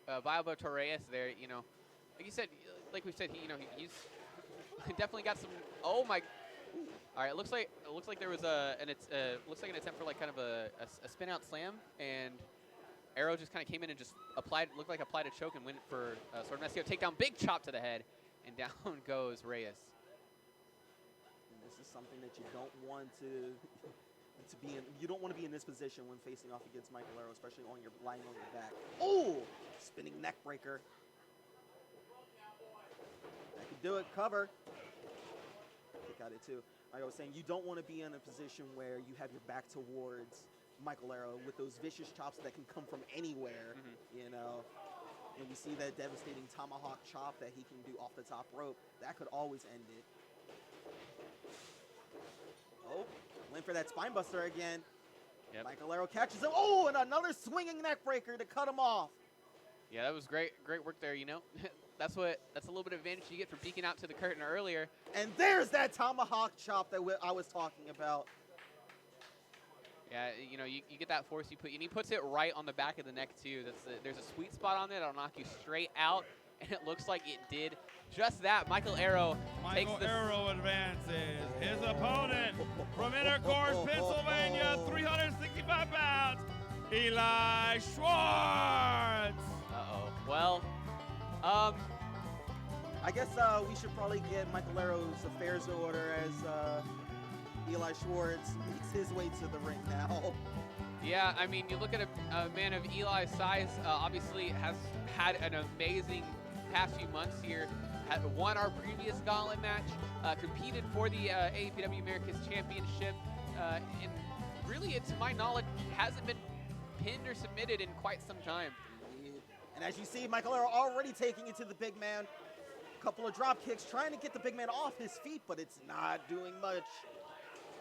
Alberto Reyes there. Like you said, like we said, he's definitely got some. Oh my! All right, it looks like there was an attempt for like kind of a spin out slam, and Arrow just kind of came in and just applied a choke and went for sort of an SEO takedown, big chop to the head, and down goes Reyes. And this is something that you don't want to be in. You don't want to be in this position when facing off against Michael Arrow, especially lying on your back. Oh, spinning neck breaker. That could do it. Cover. Kick out at 2. Like I was saying, you don't want to be in a position where you have your back towards Michael Arrow with those vicious chops that can come from anywhere. And we see that devastating tomahawk chop that he can do off the top rope. That could always end it. Oh, went for that spine buster again. Yep. Michael Arrow catches him. Oh, and another swinging neck breaker to cut him off. Yeah, that was great work there. That's a little bit of advantage you get from peeking out to the curtain earlier. And there's that tomahawk chop that I was talking about. Yeah, you know, you get that force you put, and he puts it right on the back of the neck too. There's a sweet spot on it. It'll knock you straight out, and it looks like it did just that. Michael Arrow takes the Arrow advances. His opponent from Intercourse, Pennsylvania, 365 pounds, Eli Schwartz. Well, I guess we should probably get Michael Arrow's affairs in order as Eli Schwartz makes his way to the ring now. Yeah, I mean, you look at a man of Eli's size, obviously has had an amazing past few months here, had won our previous gauntlet match, competed for the AAPW America's Championship, and really, to my knowledge, hasn't been pinned or submitted in quite some time. And as you see, Michael Arrow already taking it to the big man. A couple of drop kicks, trying to get the big man off his feet, but it's not doing much.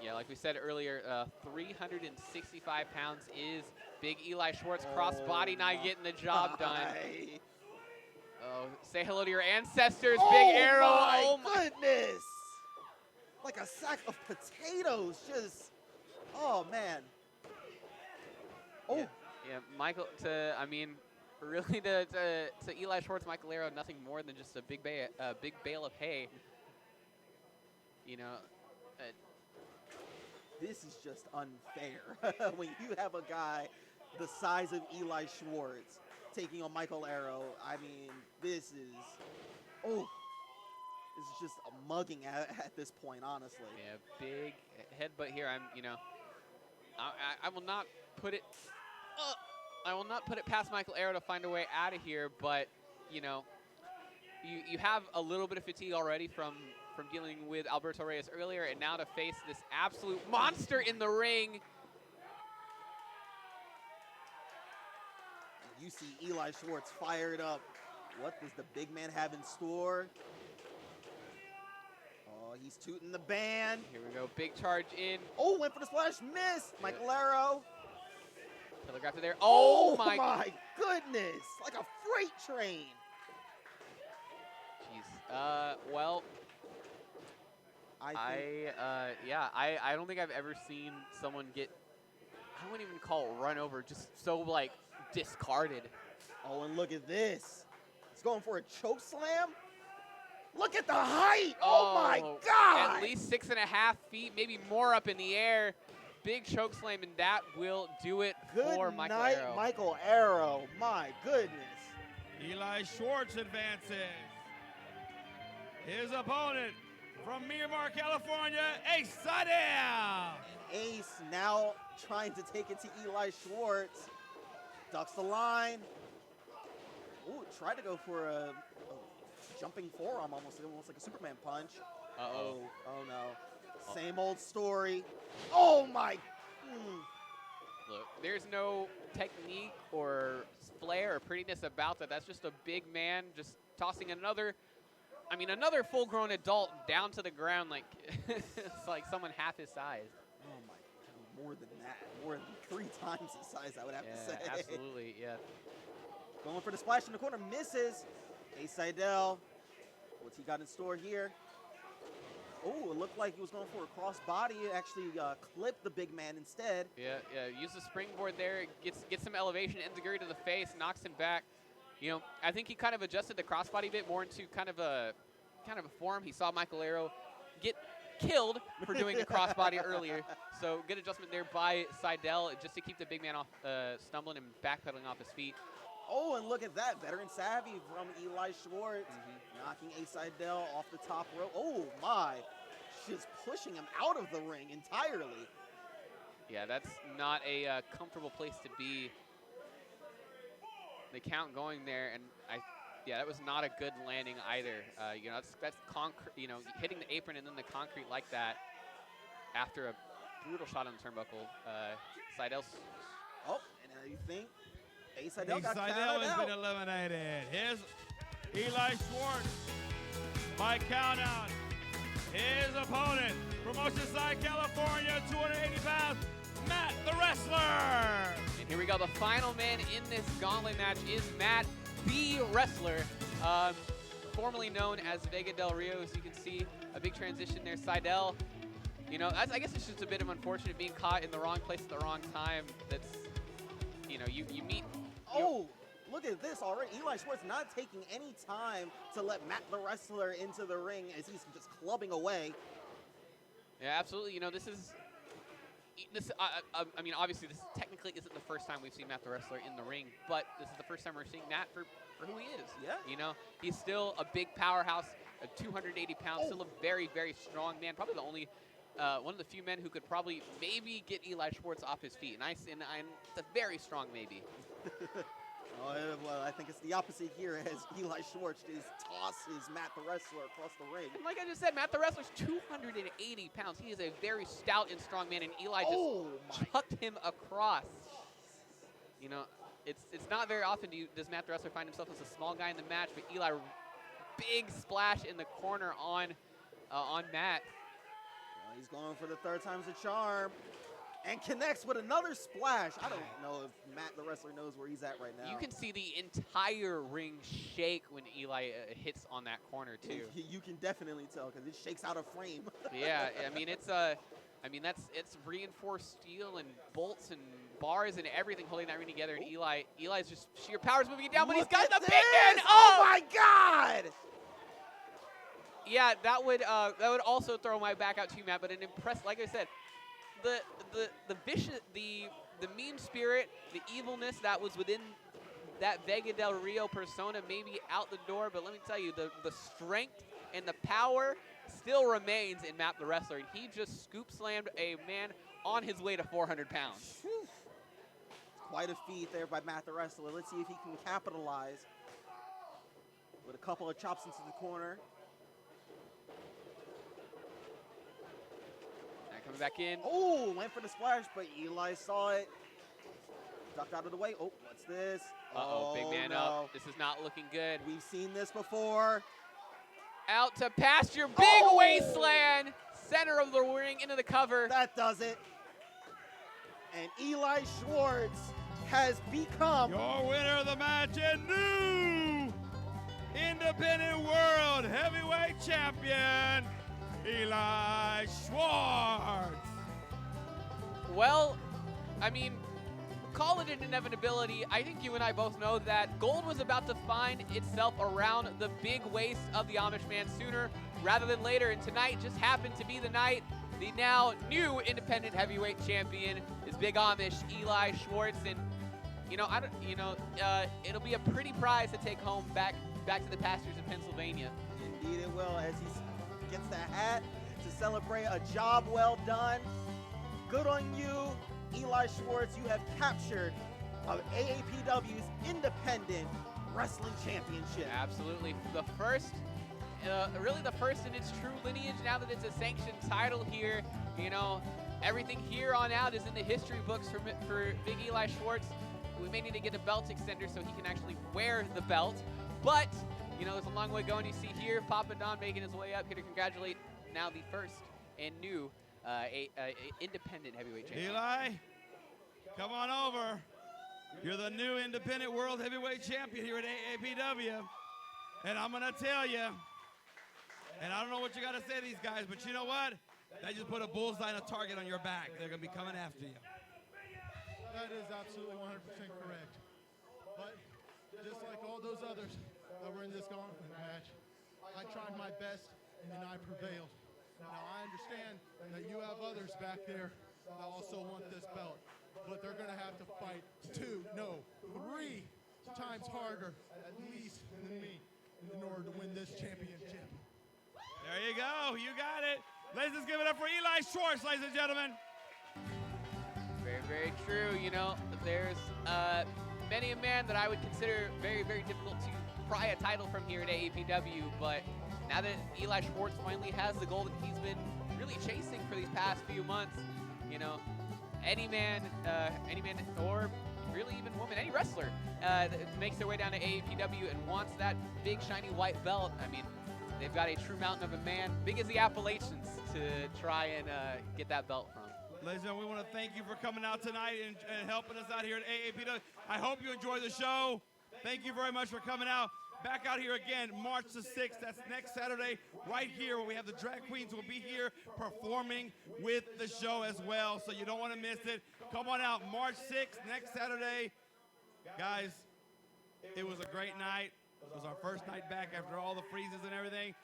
Yeah, like we said earlier, 365 pounds is big Eli Schwartz. Crossbody not getting the job done. Oh, say hello to your ancestors, Big Arrow. Oh my goodness! Like a sack of potatoes, just, oh man. Oh. Yeah, Michael, really to Eli Schwartz, Michael Arrow, nothing more than just a big bale of hay. You know, this is just unfair when you have a guy the size of Eli Schwartz taking on Michael Arrow. I mean, this is just a mugging at this point, honestly. Yeah, big headbutt here. I will not put it. I will not put it past Michael Arrow to find a way out of here, but you know, you have a little bit of fatigue already from dealing with Alberto Reyes earlier, and now to face this absolute monster in the ring. You see Eli Schwartz fired up. What does the big man have in store? Oh, he's tooting the band. Here we go, big charge in. Oh, went for the splash, missed. Michael Arrow. Telegraphed it there. Oh my goodness, like a freight train. Jeez. Well, I don't think I've ever seen someone get, I wouldn't even call it run over, just so like discarded. Oh, and look at this. He's going for a choke slam. Look at the height. Oh my God. At least 6.5 feet, maybe more up in the air. Big choke slam, and that will do it for Michael Arrow. Good night, Michael Arrow. My goodness. Eli Schwartz advances. His opponent from Miramar, California, Ace Seidel. Ace now trying to take it to Eli Schwartz. Ducks the line. Ooh, tried to go for a jumping forearm, almost like a Superman punch. Oh no. Same old story. Oh my. Look, there's no technique or flair or prettiness about that. That's just a big man just tossing another full-grown adult down to the ground like it's like someone half his size. Oh my God, more than that. More than 3 times his size, I would have to say. Absolutely, yeah. Going for the splash in the corner, misses. Ace Seidel. What's he got in store here? Oh, it looked like he was going for a crossbody. It actually clipped the big man instead. Yeah. Use the springboard there. Gets some elevation, enziguri to the face, knocks him back. You know, I think he kind of adjusted the crossbody a bit more into kind of a form. He saw Michael Arrow get killed for doing the crossbody earlier. So good adjustment there by Seidel just to keep the big man off, stumbling and backpedaling off his feet. Oh, and look at that. Veteran savvy from Eli Schwartz. Knocking Ace Seidel off the top rope. Oh, my. Just pushing him out of the ring entirely. Yeah, that's not a comfortable place to be. The count going there, and that was not a good landing either. You know, that's concrete. You know, hitting the apron and then the concrete like that after a brutal shot on the turnbuckle. Seidel's. Oh, and now you think Ace Seidel got Seidel has been eliminated. Here's Eli Schwartz by count out. His opponent from Oceanside, California, 280 pounds, Matt the Wrestler. And here we go. The final man in this gauntlet match is Matt the Wrestler, formerly known as Vega Del Rio. As you can see, a big transition there. Seidel you know, I guess it's just a bit of unfortunate being caught in the wrong place at the wrong time. That's, you know, you meet. Oh, look at this already. Eli Schwartz not taking any time to let Matt the Wrestler into the ring as he's just clubbing away. Yeah, absolutely. You know, this is. I mean, obviously, this technically isn't the first time we've seen Matt the Wrestler in the ring, but this is the first time we're seeing Matt for who he is. Yeah. You know, he's still a big powerhouse, 280 pounds, still a very, very strong man. Probably the only, one of the few men who could probably maybe get Eli Schwartz off his feet. And it's a very strong maybe. Well, I think it's the opposite here as Eli Schwartz tosses Matt the Wrestler across the ring. And like I just said, Matt the Wrestler's 280 pounds. He is a very stout and strong man, and Eli just chucked him across. You know, it's not very often does Matt the Wrestler find himself as a small guy in the match, but Eli, big splash in the corner on Matt. Well, he's going for the third time's a charm. And connects with another splash. I don't know if Matt the Wrestler knows where he's at right now. You can see the entire ring shake when Eli hits on that corner too. You can definitely tell because it shakes out of frame. Yeah, I mean it's reinforced steel and bolts and bars and everything holding that ring together. And Eli's just sheer power's moving it down, but he's got the big man. Oh my God! Yeah, that would also throw my back out too, Matt. But an impressive, like I said. The vicious, the mean spirit, the evilness that was within that Vega del Rio persona may be out the door, but let me tell you, the strength and the power still remains in Matt the Wrestler. And he just scoop slammed a man on his way to 400 pounds. Whew. Quite a feat there by Matt the Wrestler. Let's see if he can capitalize with a couple of chops into the corner. Coming back in. Oh, went for the splash, but Eli saw it. Ducked out of the way. Oh, what's this? Uh-oh, big man up. This is not looking good. We've seen this before. Out to pasture. Big wasteland. Center of the ring into the cover. That does it. And Eli Schwartz has become your winner of the match and new Independent World Heavyweight Champion, Eli Schwartz. Well, I mean, call it an inevitability. I think you and I both know that gold was about to find itself around the big waist of the Amish man sooner rather than later. And tonight just happened to be the night. The now new independent heavyweight champion is Big Amish Eli Schwartz. And, it'll be a pretty prize to take home back to the pastures of Pennsylvania. Indeed it will, as he gets the hat to celebrate a job well done. Good on you, Eli Schwartz. You have captured AAPW's Independent Wrestling Championship. Absolutely. The first, really the first in its true lineage now that it's a sanctioned title here. You know, everything here on out is in the history books for Big Eli Schwartz. We may need to get a belt extender so he can actually wear the belt. But, there's a long way going. You see here, Papa Don making his way up here to congratulate now the first and new independent heavyweight champion. Eli, come on over. You're the new independent world heavyweight champion here at AAPW. And I'm going to tell you, and I don't know what you got to say to these guys, but you know what? They just put a bullseye and a target on your back. They're going to be coming after you. That is absolutely 100% correct. But just like all those others that were in this gauntlet match, I tried my best and I prevailed. Now I understand that you have others back there that also want this belt, but they're gonna have to fight 3 times harder at least than me in order to win this championship. There you go, you got it. Let's give it up for Eli Schwartz, ladies and gentlemen. Very, very true. There's many a man that I would consider very, very difficult to pry a title from here at AAPW, but now that Eli Schwartz finally has the goal that he's been really chasing for these past few months, any man or really even woman, any wrestler that makes their way down to AAPW and wants that big shiny white belt, I mean, they've got a true mountain of a man, big as the Appalachians, to try and get that belt from. Ladies and gentlemen, we want to thank you for coming out tonight and helping us out here at AAPW. I hope you enjoyed the show. Thank you very much for coming out. back out here again, March the 6th. That's next Saturday, right here where we have the drag queens will be here performing with the show as well. So you don't want to miss it. Come on out, March 6th, next Saturday. Guys, it was a great night. It was our first night back after all the freezes and everything.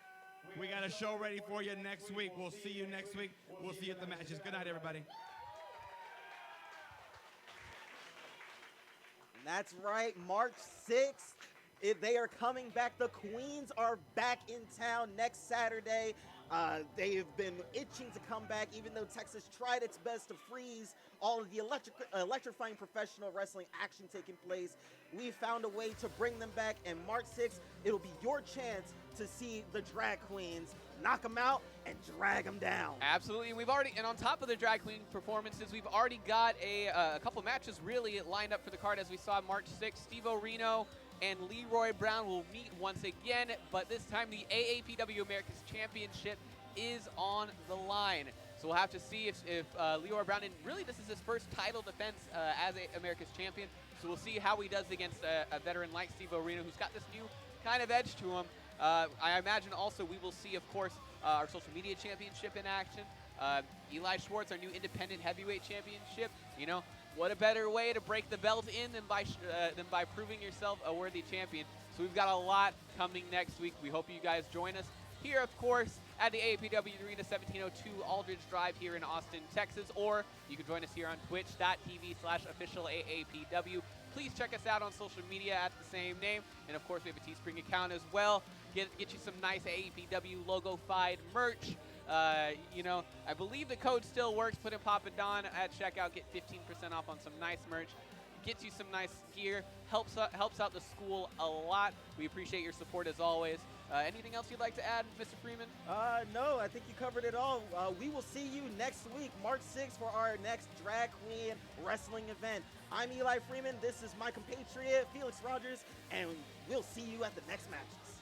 We got a show ready for you next week. We'll see you next week. We'll see you at the matches. Good night, everybody. That's right, March 6th. They are coming back. The Queens are back in town next Saturday. They have been itching to come back, even though Texas tried its best to freeze all of the electrifying professional wrestling action taking place. We found a way to bring them back, and March 6th, it'll be your chance to see the drag queens knock them out and drag them down. Absolutely. And on top of the drag queen performances, we've already got a couple matches really lined up for the card. As we saw March 6th, Steve Orino and Leroy Brown will meet once again, but this time the AAPW America's Championship is on the line. So we'll have to see if Leroy Brown, and really this is his first title defense as America's Champion, so we'll see how he does against a veteran like Steve Orino, who's got this new kind of edge to him. I imagine also we will see, of course, our social media championship in action. Eli Schwartz, our new independent heavyweight championship. You know, what a better way to break the belt in than by proving yourself a worthy champion. So we've got a lot coming next week. We hope you guys join us here, of course, at the AAPW Arena, 1702 Aldridge Drive here in Austin, Texas, or you can join us here on twitch.tv/officialAAPW. Please check us out on social media at the same name, and of course we have a Teespring account as well. Get you some nice AAPW logo-fied merch. You know, I believe the code still works. Put in Papa Don at checkout, get 15% off on some nice merch. Gets you some nice gear, helps out the school a lot. We appreciate your support as always. Anything else you'd like to add, Mr. Freeman? No, I think you covered it all. We will see you next week, March 6th, for our next drag queen wrestling event. I'm Eli Freeman. This is my compatriot, Felix Rogers, and we'll see you at the next matches.